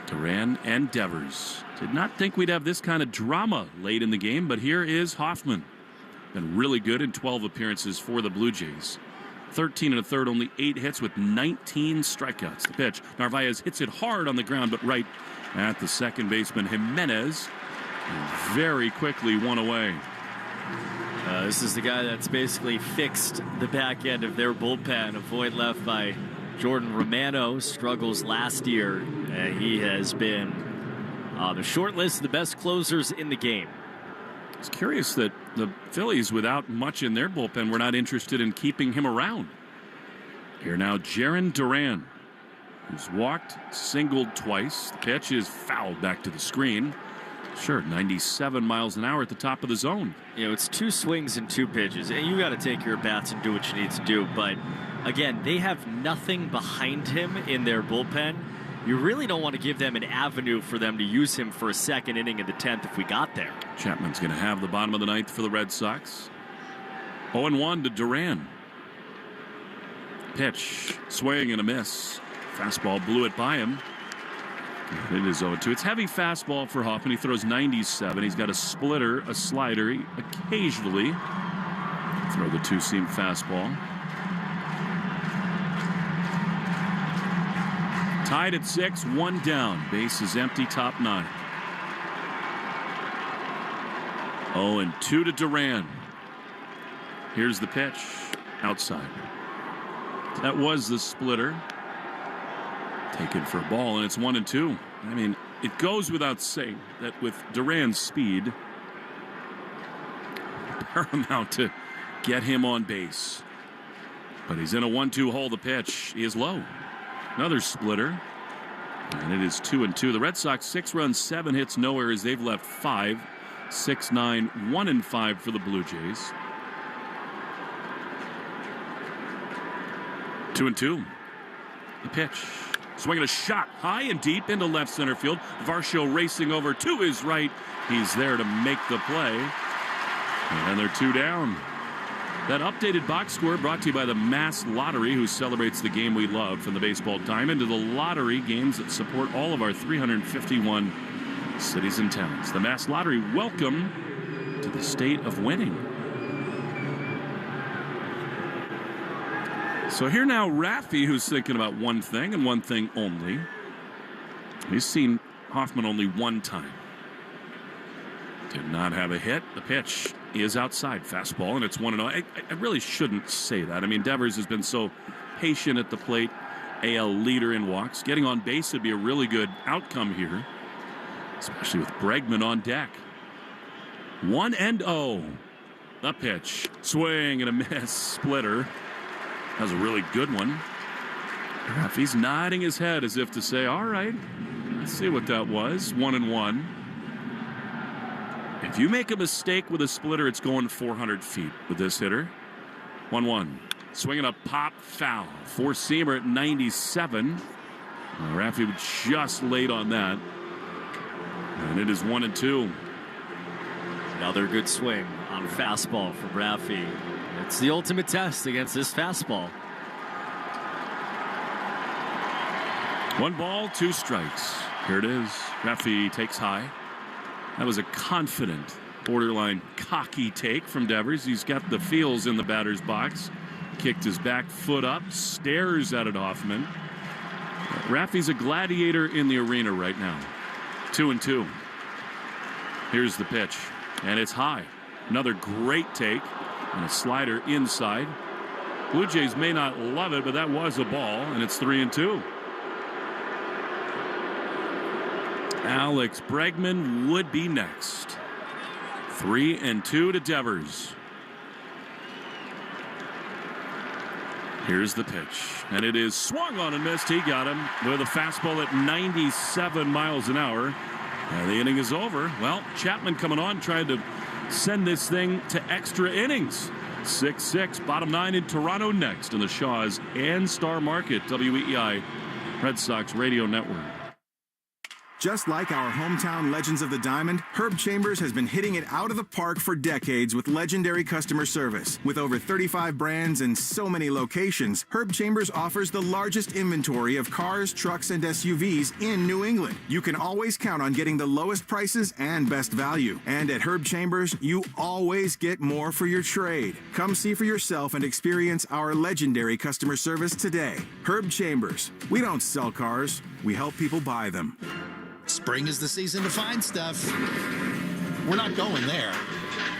Duran and Devers. Did not think we'd have this kind of drama late in the game, but here is Hoffman. Been really good in 12 appearances for the Blue Jays. 13 and a third, only 8 hits with 19 strikeouts. The pitch, Narvaez hits it hard on the ground, but right at the second baseman, Jimenez. And very quickly one away. This is the guy that's basically fixed the back end of their bullpen. A void left by Jordan Romano. Struggles last year. He has been on the short list of the best closers in the game. It's curious that the Phillies, without much in their bullpen, were not interested in keeping him around. Here now, Jarren Duran, who's walked, singled twice. The pitch is fouled back to the screen. Sure, 97 miles an hour at the top of the zone. You know, it's 2 swings and 2 pitches, and you got to take your at-bats and do what you need to do. But again, they have nothing behind him in their bullpen. you really don't want to give them an avenue for them to use him for a second inning in the 10th if we got there. Chapman's going to have the bottom of the 9th for the Red Sox. 0-1 to Duran. Pitch, swing and a miss. Fastball blew it by him. It is 0-2. It's heavy fastball for Hoffman. He throws 97. He's got a splitter, a slider. He occasionally throw the two-seam fastball. Tied at 6, 1 down. Base is empty, top 9. 0-2 to Duran. Here's the pitch. Outside. That was the splitter. Taken for a ball, and it's 1-2. I mean, it goes without saying that with Duran's speed, paramount to get him on base. But he's in a 1-2 hole. The pitch is low. Another splitter. And it is 2-2. The Red Sox 6 runs, 7 hits, no errors. They've left 5, 6-9, 1-5 for the Blue Jays. 2-2. The pitch. Swinging a shot high and deep into left center field. Varsho racing over to his right. He's there to make the play. And they're 2 down. That updated box score brought to you by the Mass Lottery, who celebrates the game we love from the baseball diamond to the lottery games that support all of our 351 cities and towns. The Mass Lottery, welcome to the state of winning. So here now, Raffy, who's thinking about one thing and one thing only. He's seen Hoffman only one time. Did not have a hit. The pitch is outside, fastball, and it's 1-0. I really shouldn't say that. I mean, Devers has been so patient at the plate. AL leader in walks. Getting on base would be a really good outcome here, especially with Bregman on deck. 1-0. The pitch. Swing and a miss. Splitter. That was a really good one. Raffy's nodding his head as if to say, all right, let's see what that was. 1-1. If you make a mistake with a splitter, it's going 400 feet with this hitter. 1-1. Swinging a pop foul. Four-seamer at 97. Raffy just late on that. And it is 1-2. Another good swing on fastball from Raffy. It's the ultimate test against this fastball. 1 ball, 2 strikes. Here it is. Raffy takes high. That was a confident, borderline cocky take from Devers. He's got the feels in the batter's box. Kicked his back foot up, stares at it Hoffman. Raffy's a gladiator in the arena right now. 2-2. Here's the pitch, and it's high. Another great take, and a slider inside. Blue Jays may not love it, but that was a ball, and it's 3-2. Alex Bregman would be next. 3-2 to Devers. Here's the pitch, and it is swung on and missed. He got him with a fastball at 97 miles an hour. And the inning is over. Well, Chapman coming on, trying to send this thing to extra innings. 6-6, bottom 9 in Toronto next in the Shaws and Star Market, WEEI Red Sox Radio Network. Just like our hometown legends of the diamond, Herb Chambers has been hitting it out of the park for decades with legendary customer service. With over 35 brands and so many locations, Herb Chambers offers the largest inventory of cars, trucks, and SUVs in New England. You can always count on getting the lowest prices and best value. And at Herb Chambers, you always get more for your trade. Come see for yourself and experience our legendary customer service today. Herb Chambers. We don't sell cars, we help people buy them. Spring is the season to find stuff. We're not going there.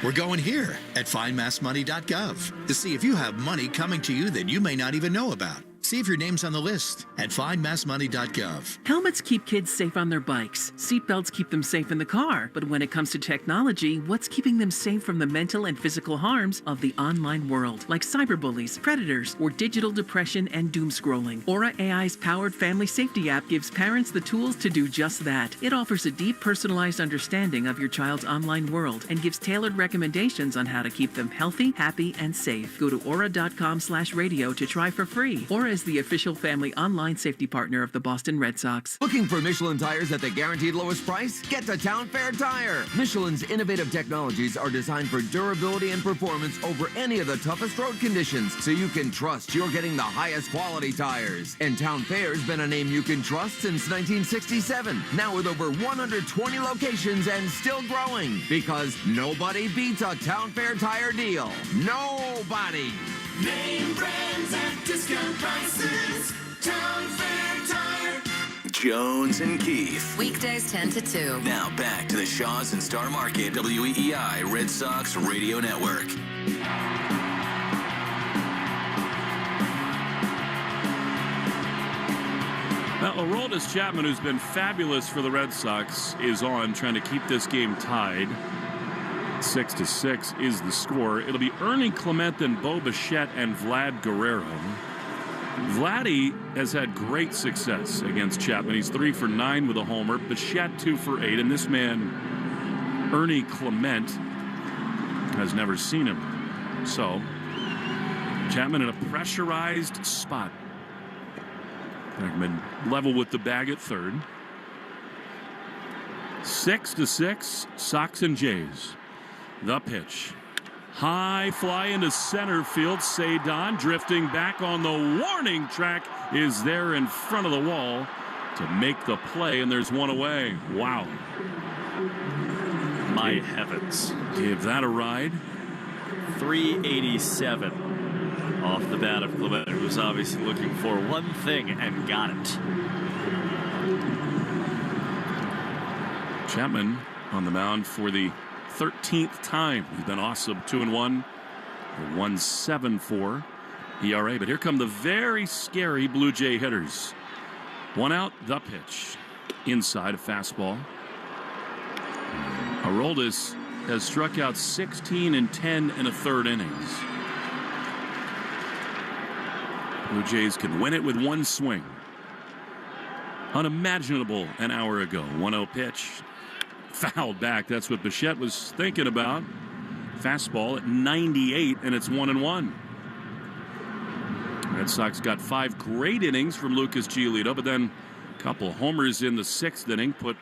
We're going here at findmassmoney.gov to see if you have money coming to you that you may not even know about. See if your name's on the list at findmassmoney.gov. Helmets keep kids safe on their bikes. Seatbelts keep them safe in the car. But when it comes to technology, what's keeping them safe from the mental and physical harms of the online world, like cyberbullies, predators, or digital depression and doom scrolling? Aura AI's powered family safety app gives parents the tools to do just that. It offers a deep, personalized understanding of your child's online world and gives tailored recommendations on how to keep them healthy, happy, and safe. Go to aura.com/radio to try for free. Aura is is the official family online safety partner of the Boston Red Sox. Looking for Michelin tires at the guaranteed lowest price? Get to Town Fair Tire. Michelin's innovative technologies are designed for durability and performance over any of the toughest road conditions, so you can trust you're getting the highest quality tires. And Town Fair's been a name you can trust since 1967. Now with over 120 locations and still growing, because nobody beats a Town Fair Tire deal. Nobody. Name brands at discount prices. Town Fair Tire. Jones and Keith. Weekdays 10 to 2. Now back to the Shaws and Star Market WEEI Red Sox Radio Network. Now, Aroldis Chapman, who's been fabulous for the Red Sox, is on trying to keep this game tied. 6-6 is the score. It'll be Ernie Clement and Bo Bichette and Vlad Guerrero. Vladdy has had great success against Chapman. He's 3 for 9 with a homer. Bichette 2 for 8. And this man, Ernie Clement, has never seen him. So, Chapman in a pressurized spot. Beckman level with the bag at third. 6-6, Sox and Jays. The pitch. High fly into center field. Cedon drifting back on the warning track is there in front of the wall to make the play, and there's one away. Wow. My heavens. Give that a ride. 387 off the bat of Clement, who was obviously looking for one thing and got it. Chapman on the mound for the 13th time. He's been awesome. 2-1, 1.74 ERA. But here come the very scary Blue Jay hitters. One out, the pitch. Inside, a fastball. Aroldis has struck out 16 and 10 in a third innings. Blue Jays can win it with one swing. Unimaginable an hour ago. 1-0 pitch. Fouled back. That's what Bichette was thinking about. Fastball at 98, and it's 1-1. Red Sox got 5 great innings from Lucas Giolito, but then a couple homers in the 6th inning put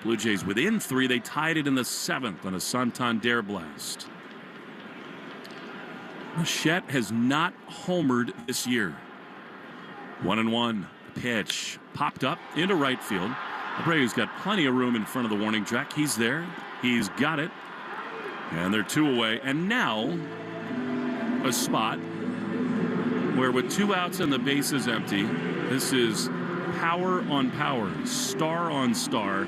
Blue Jays within 3. They tied it in the 7th on a Santander blast. Bichette has not homered this year. 1-1. Pitch popped up into right field. Abreu's got plenty of room in front of the warning track. He's there. He's got it. And they're 2 away. And now a spot where with 2 outs and the bases empty, this is power on power, star on star,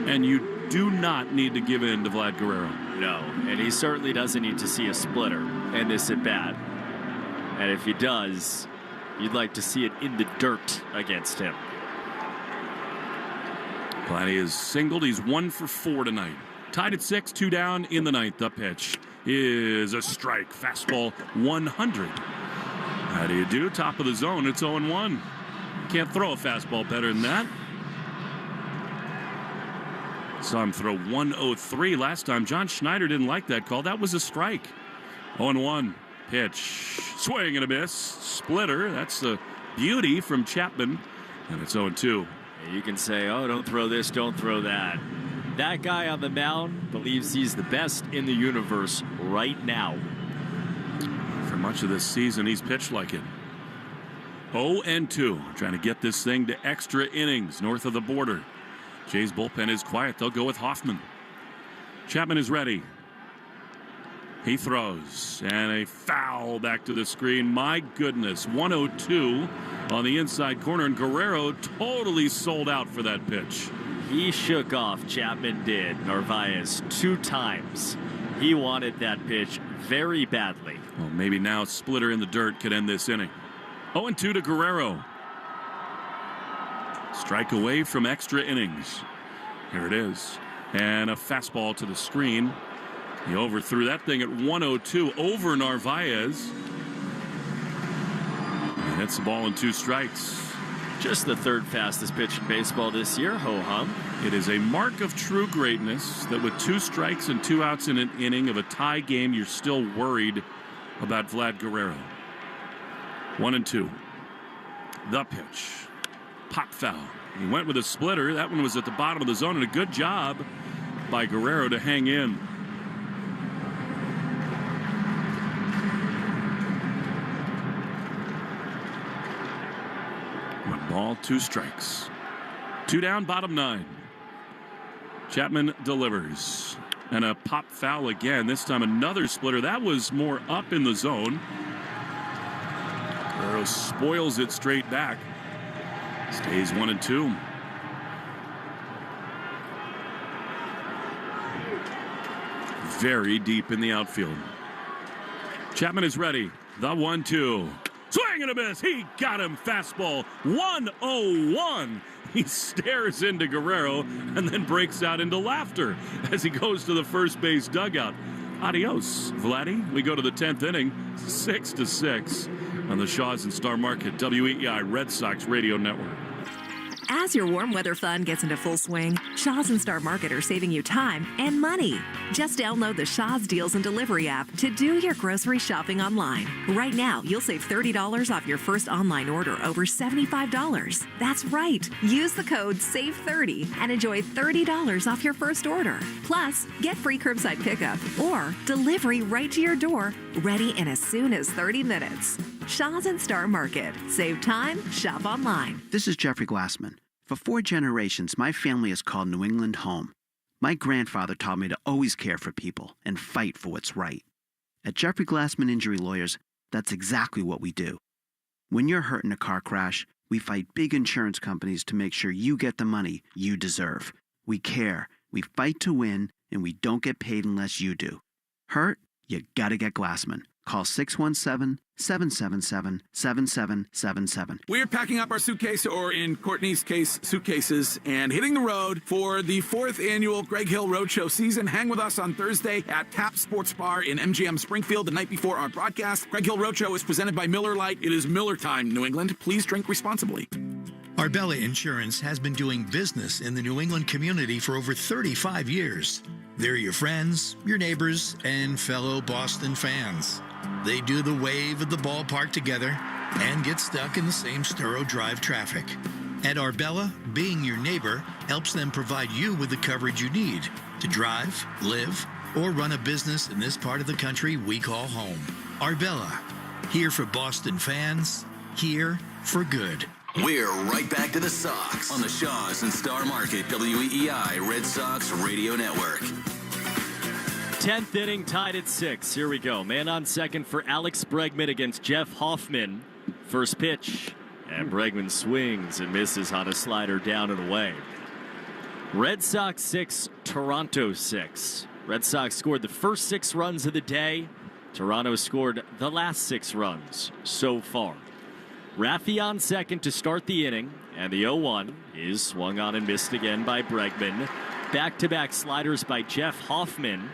and you do not need to give in to Vlad Guerrero. No, and he certainly doesn't need to see a splitter in this at bat. And if he does, you'd like to see it in the dirt against him. Vladdy is singled. He's 1 for 4 tonight. Tied at 6, 2 down in the 9th. The pitch is a strike. Fastball 100. How do you do? Top of the zone. It's 0-1. Can't throw a fastball better than that. Saw him throw 103 last time. John Schneider didn't like that call. That was a strike. 0-1. Pitch. Swing and a miss. Splitter. That's the beauty from Chapman. And it's 0-2. You can say, oh, don't throw this, don't throw that. That guy on the mound believes he's the best in the universe right now. For much of this season, he's pitched like it. 0-2. Trying to get this thing to extra innings north of the border. Jay's bullpen is quiet. They'll go with Hoffman. Chapman is ready. He throws. And a foul back to the screen. My goodness. 102 on the inside corner. And Guerrero totally sold out for that pitch. He shook off, Chapman did, Narvaez 2 times. He wanted that pitch very badly. Well, maybe now splitter in the dirt could end this inning. 0-2 to Guerrero. Strike away from extra innings. Here it is. And a fastball to the screen. He overthrew that thing at 102 over Narvaez. And hits the ball in 2 strikes. Just the 3rd fastest pitch in baseball this year, ho-hum. It is a mark of true greatness that with 2 strikes and 2 outs in an inning of a tie game, you're still worried about Vlad Guerrero. 1-2. The pitch. Pop foul. He went with a splitter. That one was at the bottom of the zone, and a good job by Guerrero to hang in. 1 ball, 2 strikes. 2 down, bottom 9. Chapman delivers. And a pop foul again. This time another splitter. That was more up in the zone. Guerrero spoils it straight back. Stays 1-2. Very deep in the outfield. Chapman is ready. The 1-2. Swing and a miss. He got him. Fastball. 1-0-1. He stares into Guerrero and then breaks out into laughter as he goes to the first base dugout. Adios, Vladdy. We go to the 10th inning, 6-6 on the Shaws and Star Market WEEI Red Sox Radio Network. As your warm weather fun gets into full swing, Shaws and Star Market are saving you time and money. Just download the Shaws Deals and Delivery app to do your grocery shopping online. Right now, you'll save $30 off your first online order over $75. That's right. Use the code SAVE30 and enjoy $30 off your first order. Plus, get free curbside pickup or delivery right to your door, ready in as soon as 30 minutes. Shaws and Star Market. Save time, shop online. This is Jeffrey Glassman. For 4 generations, my family has called New England home. My grandfather taught me to always care for people and fight for what's right. At Jeffrey Glassman Injury Lawyers, that's exactly what we do. When you're hurt in a car crash, we fight big insurance companies to make sure you get the money you deserve. We care, we fight to win, and we don't get paid unless you do. Hurt? You gotta get Glassman. Call 617-777-7777. We're packing up our suitcase, or in Courtney's case, suitcases, and hitting the road for the 4th annual Greg Hill Roadshow season. Hang with us on Thursday at Tap Sports Bar in MGM Springfield the night before our broadcast. Greg Hill Roadshow is presented by Miller Lite. It is Miller time, New England. Please drink responsibly. Arbella Insurance has been doing business in the New England community for over 35 years. They're your friends, your neighbors, and fellow Boston fans. They do the wave at the ballpark together and get stuck in the same Sturo Drive traffic. At Arbella, being your neighbor helps them provide you with the coverage you need to drive, live, or run a business in this part of the country we call home. Arbella, here for Boston fans, here for good. We're right back to the Sox on the Shaws and Star Market WEEI Red Sox Radio Network. 10th inning, tied at 6. Here we go. Man on second for Alex Bregman against Jeff Hoffman. First pitch, and Bregman swings and misses on a slider down and away. Red Sox 6, Toronto 6. Red Sox scored the first 6 runs of the day. Toronto scored the last 6 runs so far. Raffy on second to start the inning, and the 0-1 is swung on and missed again by Bregman. Back-to-back sliders by Jeff Hoffman,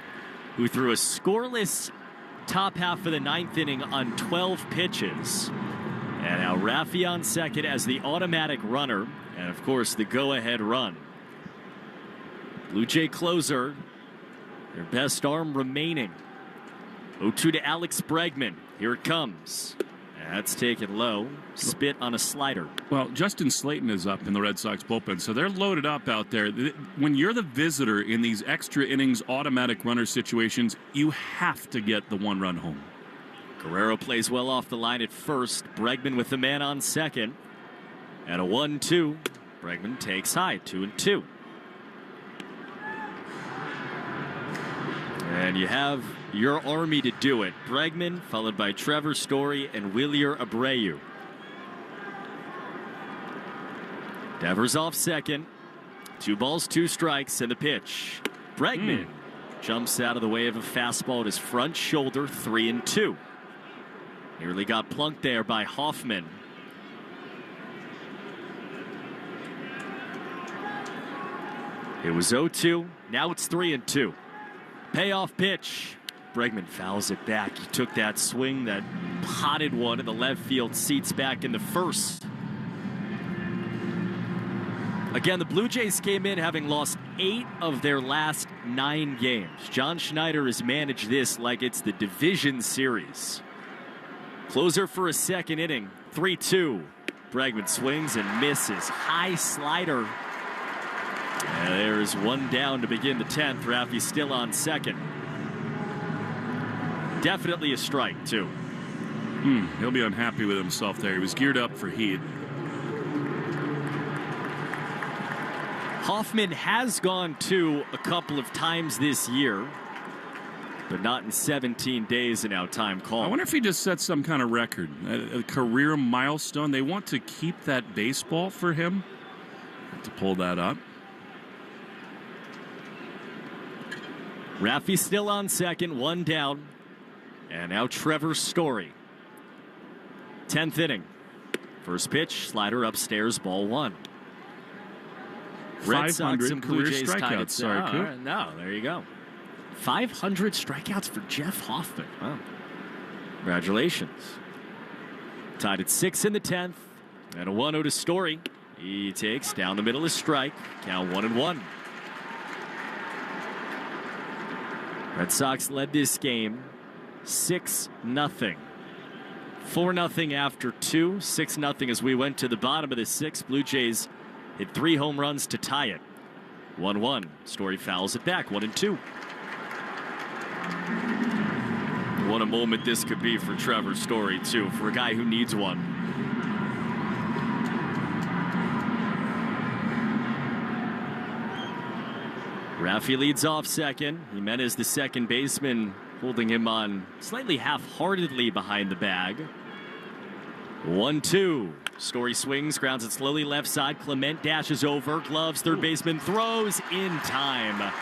who threw a scoreless top half of the 9th inning on 12 pitches. And now Raffy on second as the automatic runner, and of course the go-ahead run. Blue Jay closer, their best arm remaining. 0-2 to Alex Bregman. Here it comes. That's taken low. Spit on a slider. Well, Justin Slayton is up in the Red Sox bullpen, so they're loaded up out there. When you're the visitor in these extra innings automatic runner situations, you have to get the 1-run home. Guerrero plays well off the line at first. Bregman with the man on second. And a 1-2. Bregman takes high, 2-2. And you have your army to do it. Bregman, followed by Trevor Story and Wilyer Abreu. Devers off second. 2 balls, 2 strikes, and the pitch. Bregman jumps out of the way of a fastball at his front shoulder, 3-2. Nearly got plunked there by Hoffman. It was 0-2. Now it's 3-2. Payoff pitch. Bregman fouls it back. He took that swing, that potted one in the left field seats back in the first. Again, the Blue Jays came in having lost 8 of their last 9 games. John Schneider has managed this like it's the division series. Closer for a second inning, 3-2. Bregman swings and misses. High slider. And there's one down to begin the 10th. Raffy still on second. Definitely a strike, too. He'll be unhappy with himself there. He was geared up for heat. Hoffman has gone 2 a couple of times this year, but not in 17 days in our time call. I wonder if he just set some kind of record, a career milestone. They want to keep that baseball for him. Have to pull that up. Raffy still on second, one down. And now Trevor Story. 10th inning. First pitch, slider upstairs, ball 1. Red Sox and Blue Jays tied it. Sorry, Coop. No, there you go. 500 strikeouts for Jeff Hoffman. Wow. Congratulations. Tied at 6 in the 10th. And a 1-0 to Story. He takes down the middle a strike. Count 1-1. Red Sox led this game 6-0. 4-0 after 2. 6-0 as we went to the bottom of the 6th. Blue Jays hit 3 home runs to tie it. 1-1. Story fouls it back. 1-2. What a moment this could be for Trevor Story, too, for a guy who needs one. Raffy leads off second. Jimenez, the second baseman, holding him on slightly half-heartedly behind the bag. 1-2. Story swings, grounds it slowly left side. Clement dashes over, gloves, third baseman throws in time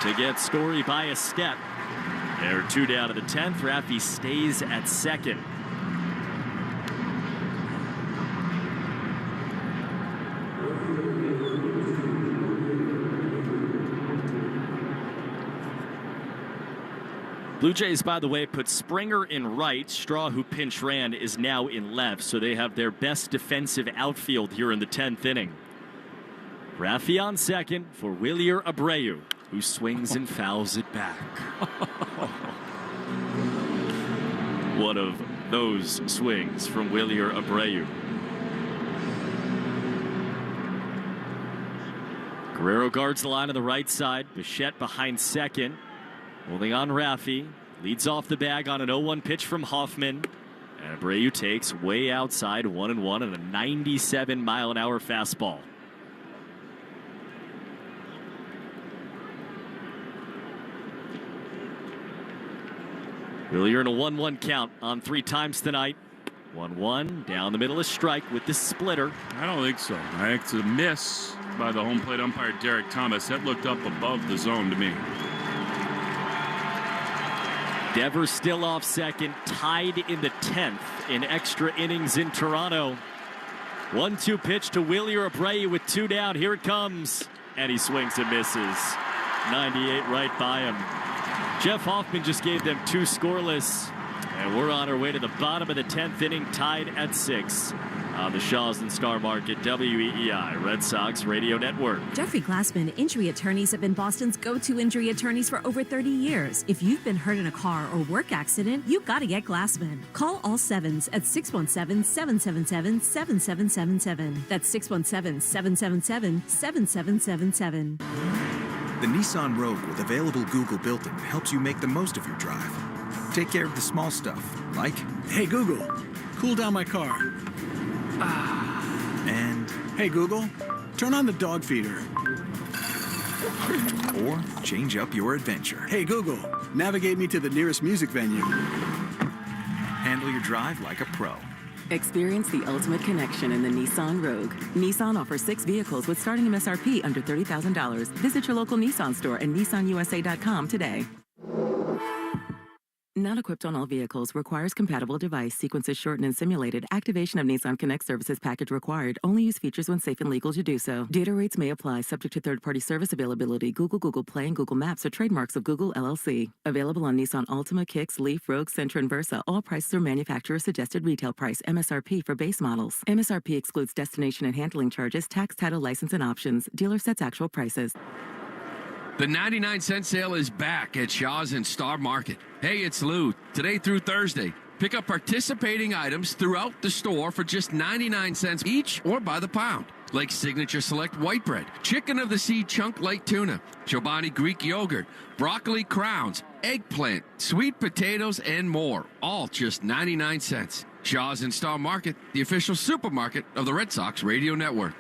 to get Story by a step. There are 2 down to the 10th. Raffy stays at second. Blue Jays, by the way, put Springer in right. Straw, who pinch ran, is now in left, so they have their best defensive outfield here in the 10th inning. Raffy on second for Wilyer Abreu, who swings and fouls it back. One of those swings from Wilyer Abreu. Guerrero guards the line on the right side. Bichette behind second. Holding on Raffy. Leads off the bag on an 0-1 pitch from Hoffman. And Abreu takes way outside 1-1 and a 97-mile-an-hour fastball. Wilyer in a 1-1 count on 3 times tonight. 1-1 down the middle, a strike with the splitter. I don't think so. I think it's a miss by the home plate umpire Derek Thomas. That looked up above the zone to me. Devers still off second, tied in the 10th in extra innings in Toronto. 1-2 pitch to Wilyer Abreu with 2 down. Here it comes. And he swings and misses. 98 right by him. Jeff Hoffman just gave them 2 scoreless. And we're on our way to the bottom of the 10th inning, tied at 6 on the Shaw's and Star Market WEEI Red Sox Radio Network. Jeffrey Glassman Injury Attorneys have been Boston's go-to injury attorneys for over 30 years. If you've been hurt in a car or work accident, you've got to get Glassman. Call all 7s at 617-777-7777. That's 617-777-7777. The Nissan Rogue with available Google built-in helps you make the most of your drive. Take care of the small stuff, like, hey Google, cool down my car. And hey Google, turn on the dog feeder. Or change up your adventure. Hey Google, navigate me to the nearest music venue. Handle your drive like a pro. Experience the ultimate connection in the Nissan Rogue. Nissan offers 6 vehicles with starting MSRP under $30,000. Visit your local Nissan store and nissanusa.com today. Not equipped on all vehicles. Requires compatible device. Sequences shortened and simulated. Activation of Nissan Connect services package required. Only use features when safe and legal to do so. Data rates may apply, subject to third-party service availability. Google Play, and Google Maps are trademarks of Google LLC. Available on Nissan Altima, Kicks, Leaf, Rogue, Sentra, and Versa. All prices are manufacturer suggested retail price. MSRP for base models. MSRP excludes destination and handling charges, tax, title, license, and options. Dealer sets actual prices. The 99-cent sale is back at Shaw's and Star Market. Hey, it's Lou. Today through Thursday, Pick up participating items throughout the store for just 99 cents each or by the pound. Like Signature Select White Bread, Chicken of the Sea Chunk Light Tuna, Chobani Greek Yogurt, Broccoli Crowns, Eggplant, Sweet Potatoes, and more. All just 99 cents. Shaw's in Star Market, the official supermarket of the Red Sox Radio Network.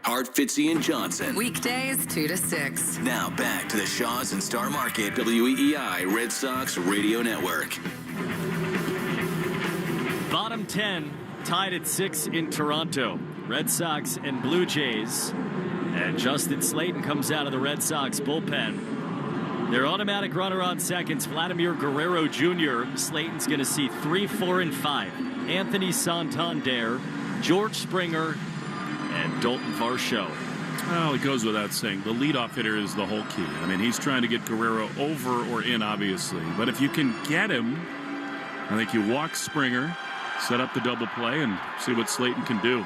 Hart, Fitzy, and Johnson. Weekdays 2 to 6. Now back to the Shaw's in Star Market WEEI Red Sox Radio Network. Bottom 10 tied at 6 in Toronto. Red Sox and Blue Jays. And Justin Slayton comes out of the Red Sox bullpen. Their automatic runner on seconds, Vladimir Guerrero Jr. Slayton's going to see 3, 4, and 5. Anthony Santander, George Springer, and Dalton Varsho. Well, it goes without saying, the leadoff hitter is the whole key. I mean, he's trying to get Guerrero over or in, obviously. But if you can get him, I think you walk Springer, set up the double play, and see what Slayton can do.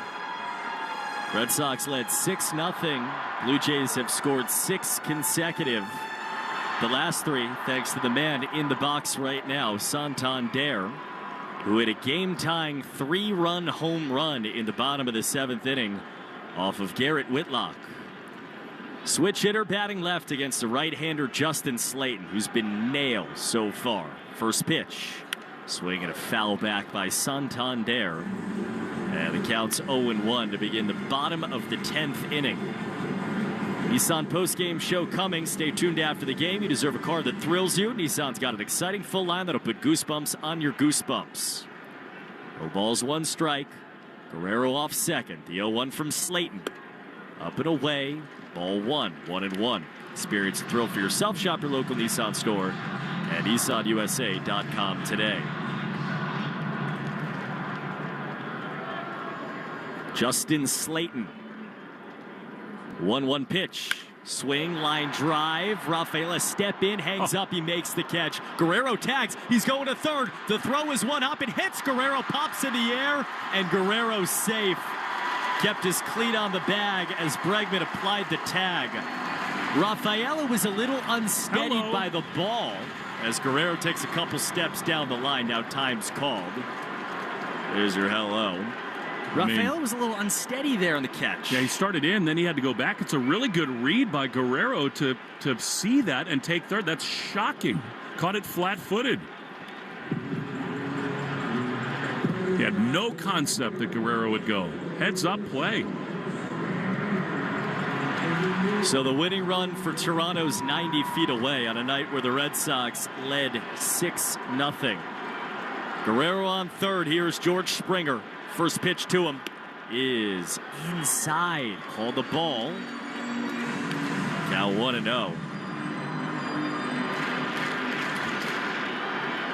Red Sox led 6-0. Blue Jays have scored 6 consecutive. The last 3, thanks to the man in the box right now, Santander, who hit a game-tying 3-run home run in the bottom of the 7th inning off of Garrett Whitlock. Switch hitter batting left against the right-hander Justin Slayton, who's been nailed so far. First pitch. Swing and a foul back by Santander. And the count's 0-1 to begin the bottom of the 10th inning. Nissan postgame show coming. Stay tuned after the game. You deserve a car that thrills you. Nissan's got an exciting full line that'll put goosebumps on your goosebumps. No balls, 1 strike. Guerrero off second. The 0-1 from Slayton. Up and away. Ball 1, 1-1. Experience the thrill for yourself. Shop your local Nissan store at NissanUSA.com today. Justin Slayton. 1-1 pitch. Swing, line drive. Rafaela step in, hangs up, he makes the catch. Guerrero tags, he's going to third. The throw is one up, it hits Guerrero, pops in the air, and Guerrero's safe. Kept his cleat on the bag as Bregman applied the tag. Rafaela was a little unsteady by the ball as Guerrero takes a couple steps down the line. Now time's called. There's your hello. Rafaela was a little unsteady there on the catch. Yeah, he started in, then he had to go back. It's a really good read by Guerrero to see that and take third. That's shocking. Caught it flat-footed. He had no concept that Guerrero would go. Heads-up play. So the winning run for Toronto's 90 feet away on a night where the Red Sox led 6-0. Guerrero on third. Here's George Springer. First pitch to him is inside. Call the ball. Now 1-0.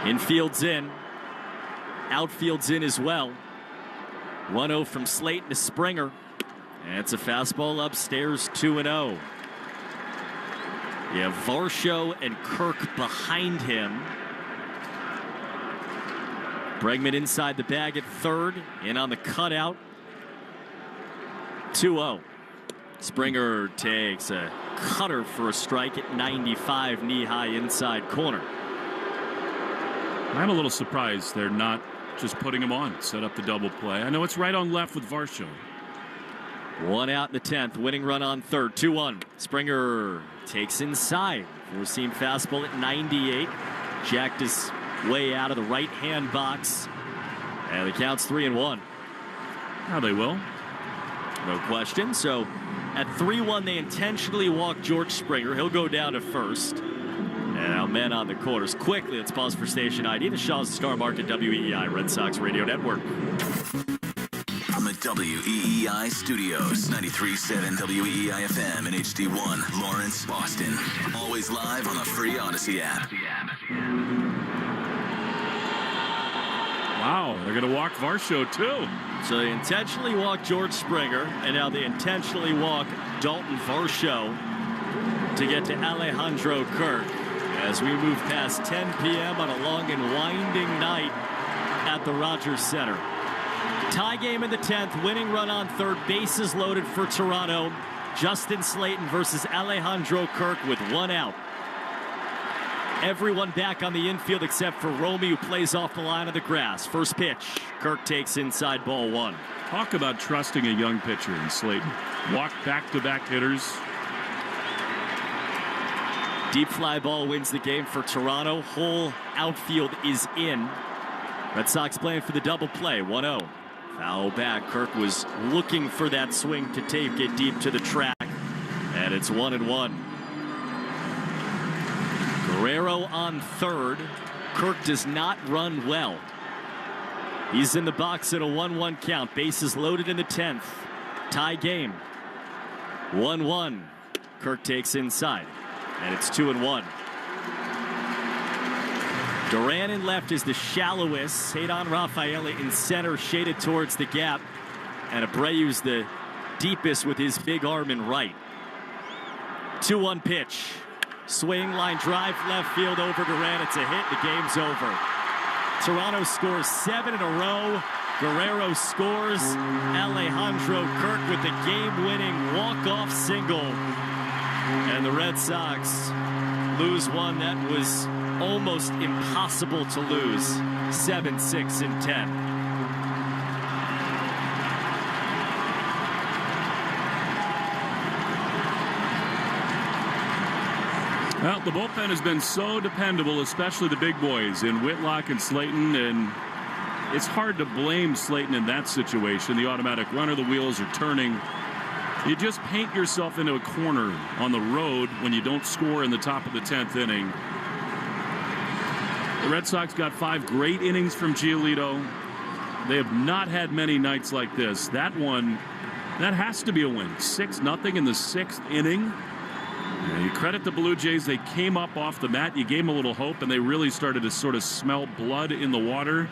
Infield's in. Outfield's in as well. 1-0 from Slayton to Springer. And it's a fastball upstairs, 2-0. You have Varsho and Kirk behind him. Bregman inside the bag at third. In on the cutout. 2-0. Springer takes a cutter for a strike at 95, knee-high inside corner. I'm a little surprised they're not just putting him on. Set up the double play. I know it's right on left with Varsho. 1 out in the 10th. Winning run on third. 2-1. Springer takes inside. Four-seam fastball at 98. Jacked his way out of the right-hand box. And the count's 3-1. Now they will. No question. So at 3-1, they intentionally walk George Springer. He'll go down to first. And now men on the corners. Quickly, let's pause for station ID. The Shaw's Star Market WEEI Red Sox Radio Network. From the WEEI studios, 93.7 WEEI FM and HD1, Lawrence, Boston. Always live on the free Odyssey app. Wow, they're going to walk Varsho too. So they intentionally walk George Springer, and now they intentionally walk Dalton Varsho to get to Alejandro Kirk as we move past 10 p.m. on a long and winding night at the Rogers Center. Tie game in the 10th, winning run on third, bases loaded for Toronto. Justin Slayton versus Alejandro Kirk with 1 out. Everyone back on the infield except for Romy, who plays off the line of the grass. First pitch, Kirk takes inside, ball one. Talk about trusting a young pitcher in Slayton. Walk back-to-back hitters. Deep fly ball wins the game for Toronto. Whole outfield is in. Red Sox playing for the double play, 1-0. Foul back. Kirk was looking for that swing to take it deep to the track. And it's 1-1. Guerrero on third. Kirk does not run well. He's in the box at a 1-1 count. Bases loaded in the 10th. Tie game. 1-1. Kirk takes inside. And it's 2-1. Duran in left is the shallowest. Cedar Rafaela in center, shaded towards the gap. And Abreu's the deepest with his big arm in right. 2-1 pitch. Swing, line drive, left field over Duran. It's a hit. The game's over. Toronto scores 7 in a row. Guerrero scores. Alejandro Kirk with the game-winning walk-off single. And the Red Sox lose one that was almost impossible to lose. 7-6-10. Well, the bullpen has been so dependable, especially the big boys in Whitlock and Slayton, and it's hard to blame Slayton in that situation. The automatic runner, the wheels are turning. You just paint yourself into a corner on the road when you don't score in the top of the 10th inning. The Red Sox got 5 great innings from Giolito. They have not had many nights like this. That one, that has to be a win. 6-0 in the 6th inning. You credit the Blue Jays. They came up off the mat. You gave them a little hope, and they really started to sort of smell blood in the water.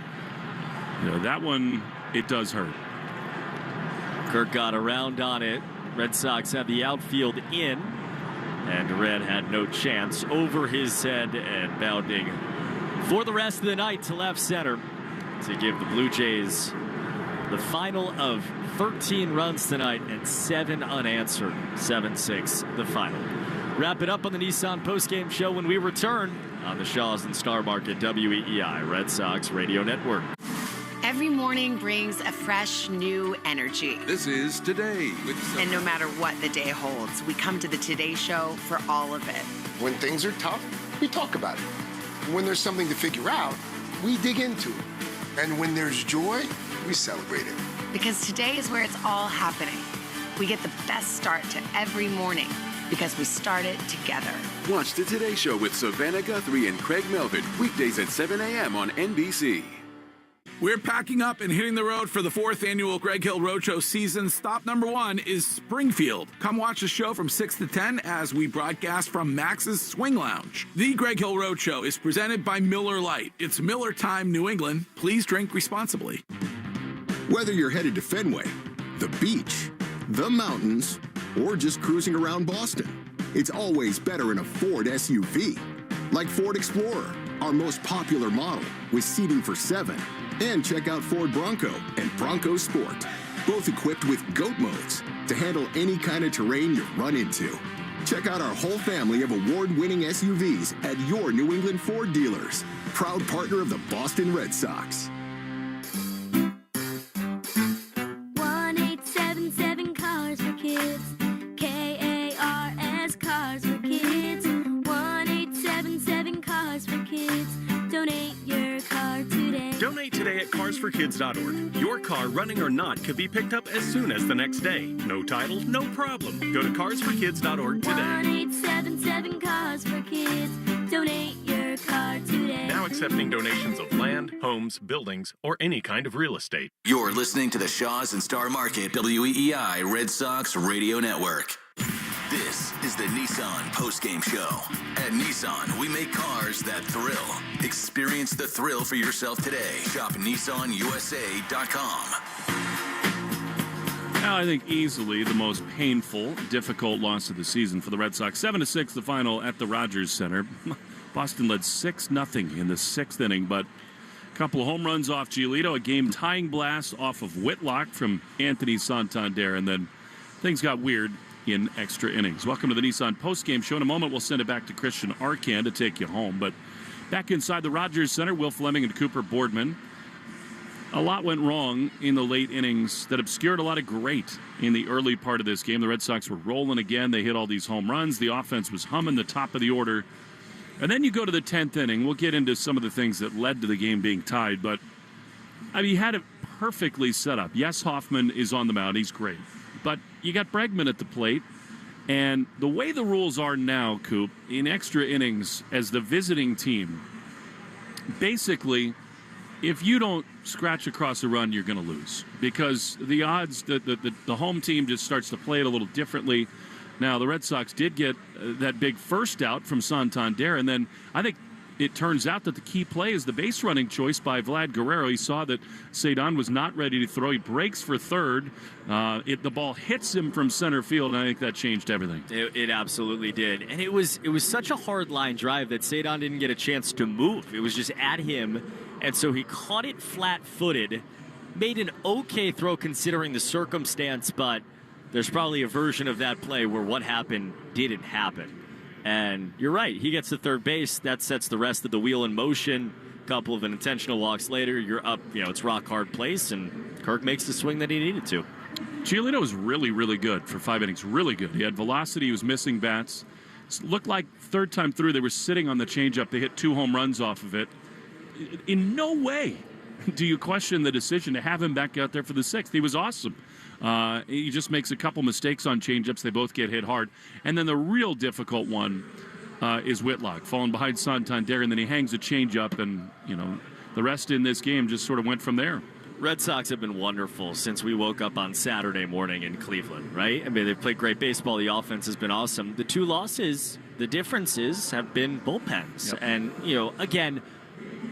You know, that one, it does hurt. Kirk got around on it. Red Sox have the outfield in. And Red had no chance over his head and bounding for the rest of the night to left center to give the Blue Jays the final of 13 runs tonight and 7 unanswered. 7-6 the final. Wrap it up on the Nissan postgame show when we return on the Shaws and Star Market WEEI Red Sox Radio Network. Every morning brings a fresh, new energy. This is Today. And no matter what the day holds, we come to the Today Show for all of it. When things are tough, we talk about it. When there's something to figure out, we dig into it. And when there's joy, we celebrate it. Because today is where it's all happening. We get the best start to every morning because we start it together. Watch the Today Show with Savannah Guthrie and Craig Melvin, weekdays at 7 a.m. on NBC. We're packing up and hitting the road for the 4th annual Greg Hill Roadshow season. Stop number 1 is Springfield. Come watch the show from 6 to 10 as we broadcast from Max's Swing Lounge. The Greg Hill Roadshow is presented by Miller Lite. It's Miller Time, New England. Please drink responsibly. Whether you're headed to Fenway, the beach, the mountains, or just cruising around Boston, it's always better in a Ford SUV. Like Ford Explorer, our most popular model with seating for 7. And check out Ford Bronco and Bronco Sport, both equipped with GOAT modes to handle any kind of terrain you run into. Check out our whole family of award-winning SUVs at your New England Ford dealers. Proud partner of the Boston Red Sox. 1-877 Cars for Kids. KARS Cars for Kids. 1-877 Cars for Kids. Donate your car today. Donate today at carsforkids.org. Your car, running or not, could be picked up as soon as the next day. No title, no problem. Go to carsforkids.org today. 1-877 Cars for Kids. Donate your car today. Now accepting donations of land, homes, buildings, or any kind of real estate. You're listening to the Shaws and Star Market WEEI Red Sox Radio Network. This is the Nissan postgame show. At Nissan, we make cars that thrill. Experience the thrill for yourself today. Shop NissanUSA.com. Now, I think easily the most painful, difficult loss of the season for the Red Sox. 7-6 the final at the Rogers Center. Boston led 6-0 in the 6th inning, but a couple of home runs off Giolito, a game-tying blast off of Whitlock from Anthony Santander, and then things got weird. in extra innings. Welcome to the Nissan postgame show. In a moment, we'll send it back to Christian Arcand to take you home. But back inside the Rogers Center, Will Fleming and Cooper Boardman. A lot went wrong in the late innings that obscured a lot of great in the early part of this game. The Red Sox were rolling again. They hit all these home runs. The offense was humming the top of the order. And then you go to the 10th inning. We'll get into some of the things that led to the game being tied. But, I mean, you had it perfectly set up. Yes, Hoffman is on the mound. He's great. But you got Bregman at the plate. And the way the rules are now, Coop, in extra innings as the visiting team, basically, if you don't scratch across a run, you're going to lose. Because the odds that the home team just starts to play it a little differently. Now, the Red Sox did get that big first out from Santander. And then I think it turns out that the key play is the base running choice by Vlad Guerrero. He saw that Cedon was not ready to throw. He breaks for third. The ball hits him from center field, and I think that changed everything. It absolutely did. And it was such a hard line drive that Cedon didn't get a chance to move. It was just at him, and so he caught it flat-footed, made an okay throw considering the circumstance, but there's probably a version of that play where what happened didn't happen. And you're right, he gets to third base. That sets the rest of the wheel in motion. A couple of intentional walks later, you're up, it's rock hard place, and Kirk makes the swing that he needed to. Giolito was really, really good for 5 innings. Really good. He had velocity. He was missing bats. It looked like third time through they were sitting on the changeup. They hit 2 home runs off of it. In no way do you question the decision to have him back out there for the 6th. He was awesome. He just makes a couple mistakes on changeups. They both get hit hard. And then the real difficult one is Whitlock, falling behind Santander, and then he hangs a changeup, and, the rest in this game just sort of went from there. Red Sox have been wonderful since we woke up on Saturday morning in Cleveland, right? I mean, they've played great baseball. The offense has been awesome. The 2 losses, the differences have been bullpens. Yep. And, again,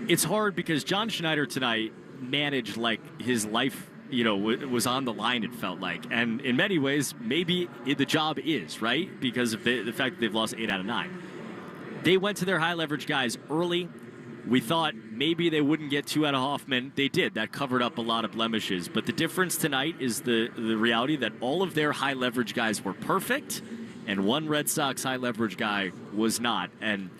it's hard because John Schneider tonight managed like his life was on the line, it felt like. And in many ways, maybe the job is, right? Because of the fact that they've lost 8 out of 9. They went to their high leverage guys early. We thought maybe they wouldn't get 2 out of Hoffman. They did. That covered up a lot of blemishes. But the difference tonight is the reality that all of their high leverage guys were perfect, and one Red Sox high leverage guy was not. And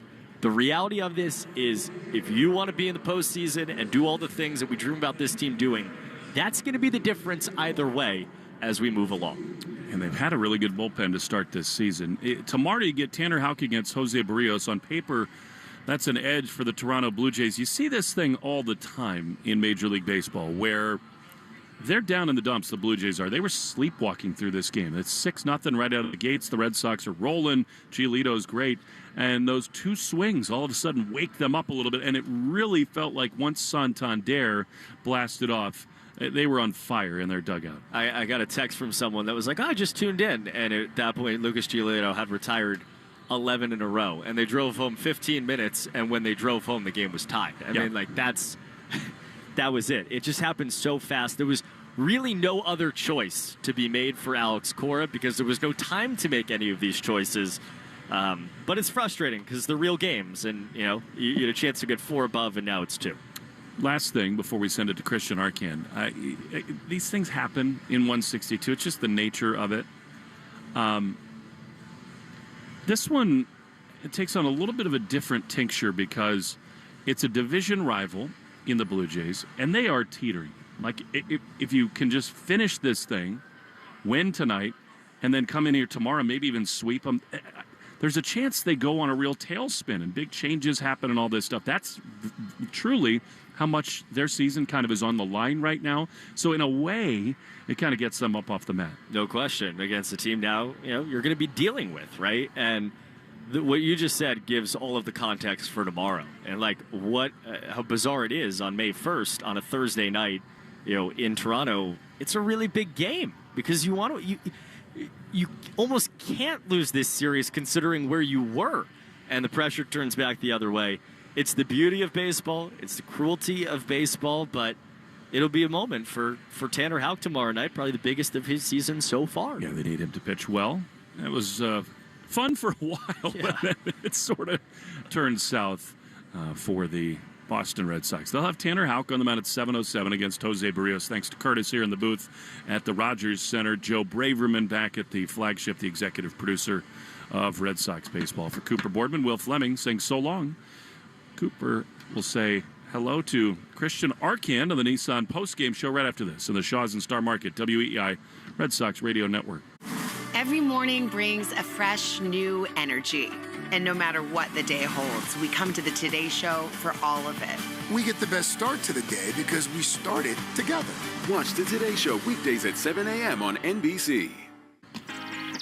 the reality of this is if you want to be in the postseason and do all the things that we dream about this team doing, that's going to be the difference either way as we move along. And they've had a really good bullpen to start this season. Tomorrow you get Tanner Houck against Jose Barrios. On paper, that's an edge for the Toronto Blue Jays. You see this thing all the time in Major League Baseball where they're down in the dumps, the Blue Jays are. They were sleepwalking through this game. It's 6-0 right out of the gates. The Red Sox are rolling. Giolito's great. And those 2 swings all of a sudden wake them up a little bit. And it really felt like once Santander blasted off, they were on fire in their dugout. I got a text from someone that was like, I just tuned in. And at that point, Lucas Giolito had retired 11 in a row. And they drove home 15 minutes. And when they drove home, the game was tied. I mean, that was it. It just happened so fast. There was really no other choice to be made for Alex Cora because there was no time to make any of these choices. But it's frustrating because they're real games. And, you had a chance to get 4 above, and now it's 2. Last thing before we send it to Christian Arcand. These things happen in 162. It's just the nature of it. This one, it takes on a little bit of a different tincture because it's a division rival in the Blue Jays, and they are teetering. Like, if you can just finish this thing, win tonight, and then come in here tomorrow, maybe even sweep them, there's a chance they go on a real tailspin and big changes happen and all this stuff. That's truly how much their season kind of is on the line right now. So in a way, it kind of gets them up off the mat. No question. Against the team now, you're going to be dealing with, right? And what you just said gives all of the context for tomorrow. And how bizarre it is on May 1st on a Thursday night, in Toronto. It's a really big game because you almost can't lose this series considering where you were. And the pressure turns back the other way. It's the beauty of baseball. It's the cruelty of baseball, but it'll be a moment for Tanner Houck tomorrow night, probably the biggest of his season so far. Yeah, they need him to pitch well. It was fun for a while, but then it sort of turned south for the Boston Red Sox. They'll have Tanner Houck on the mound at 7:07 against Jose Barrios. Thanks to Curtis here in the booth at the Rogers Center. Joe Braverman back at the flagship, the executive producer of Red Sox baseball. For Cooper Boardman, Will Fleming saying so long. Cooper will say hello to Christian Arcand on the Nissan postgame show right after this in the Shaws and Star Market, WEEI Red Sox Radio Network. Every morning brings a fresh, new energy. And no matter what the day holds, we come to the Today Show for all of it. We get the best start to the day because we started together. Watch the Today Show weekdays at 7 a.m. on NBC.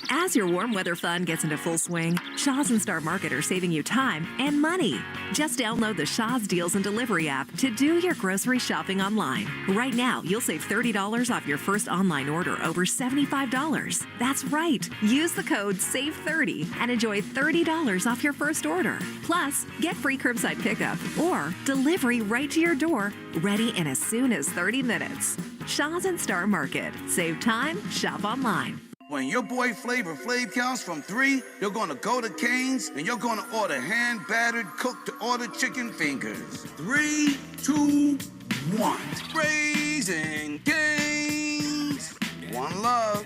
As your warm weather fun gets into full swing, Shaws and Star Market are saving you time and money. Just download the Shaws Deals and Delivery app to do your grocery shopping online. Right now, you'll save $30 off your first online order over $75. That's right. Use the code SAVE30 and enjoy $30 off your first order. Plus, get free curbside pickup or delivery right to your door, ready in as soon as 30 minutes. Shaws and Star Market. Save time, shop online. When your boy Flavor Flav counts from 3, you're gonna go to Cane's and you're gonna order hand-battered, cooked-to-order chicken fingers. 3, 2, 1. Raising Cane's. One love.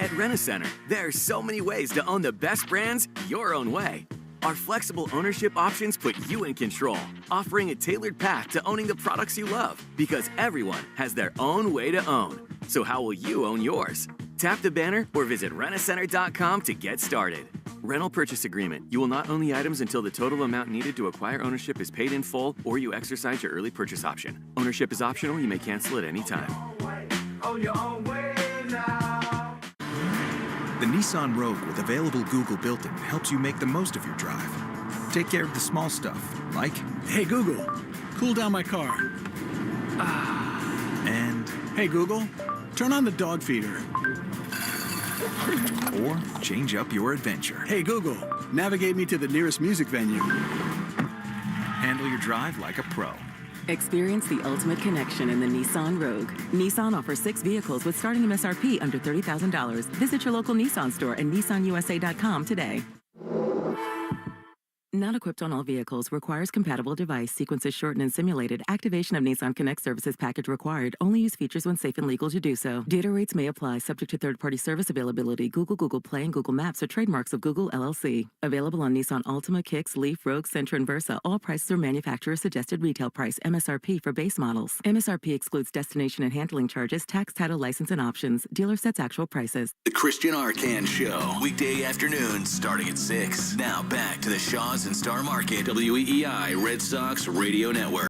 At Rent-A-Center, there are so many ways to own the best brands your own way. Our flexible ownership options put you in control, offering a tailored path to owning the products you love, because everyone has their own way to own. So how will you own yours? Tap the banner or visit rentacenter.com to get started. Rental purchase agreement. You will not own the items until the total amount needed to acquire ownership is paid in full or you exercise your early purchase option. Ownership is optional. You may cancel at any time. The Nissan Rogue with available Google built-in helps you make the most of your drive. Take care of the small stuff, like, Hey Google, cool down my car. And, Hey Google, turn on the dog feeder. Or change up your adventure. Hey Google, navigate me to the nearest music venue. Handle your drive like a pro. Experience the ultimate connection in the Nissan Rogue. Nissan offers 6 vehicles with starting MSRP under $30,000. Visit your local Nissan store and nissanusa.com today. Not equipped on all vehicles. Requires compatible device. Sequences shortened and simulated. Activation of Nissan Connect services package required. Only use features when safe and legal to do so. Data rates may apply. Subject to third-party service availability. Google Play, and Google Maps are trademarks of Google LLC. Available on Nissan Altima, Kicks, Leaf, Rogue, Sentra, and Versa. All prices are manufacturer suggested retail price. MSRP for base models. MSRP excludes destination and handling charges, tax, title, license, and options. Dealer sets actual prices. The Christian Arcand Show, weekday afternoons starting at 6. Now back to the Shaws and Star Market, WEEI Red Sox Radio Network.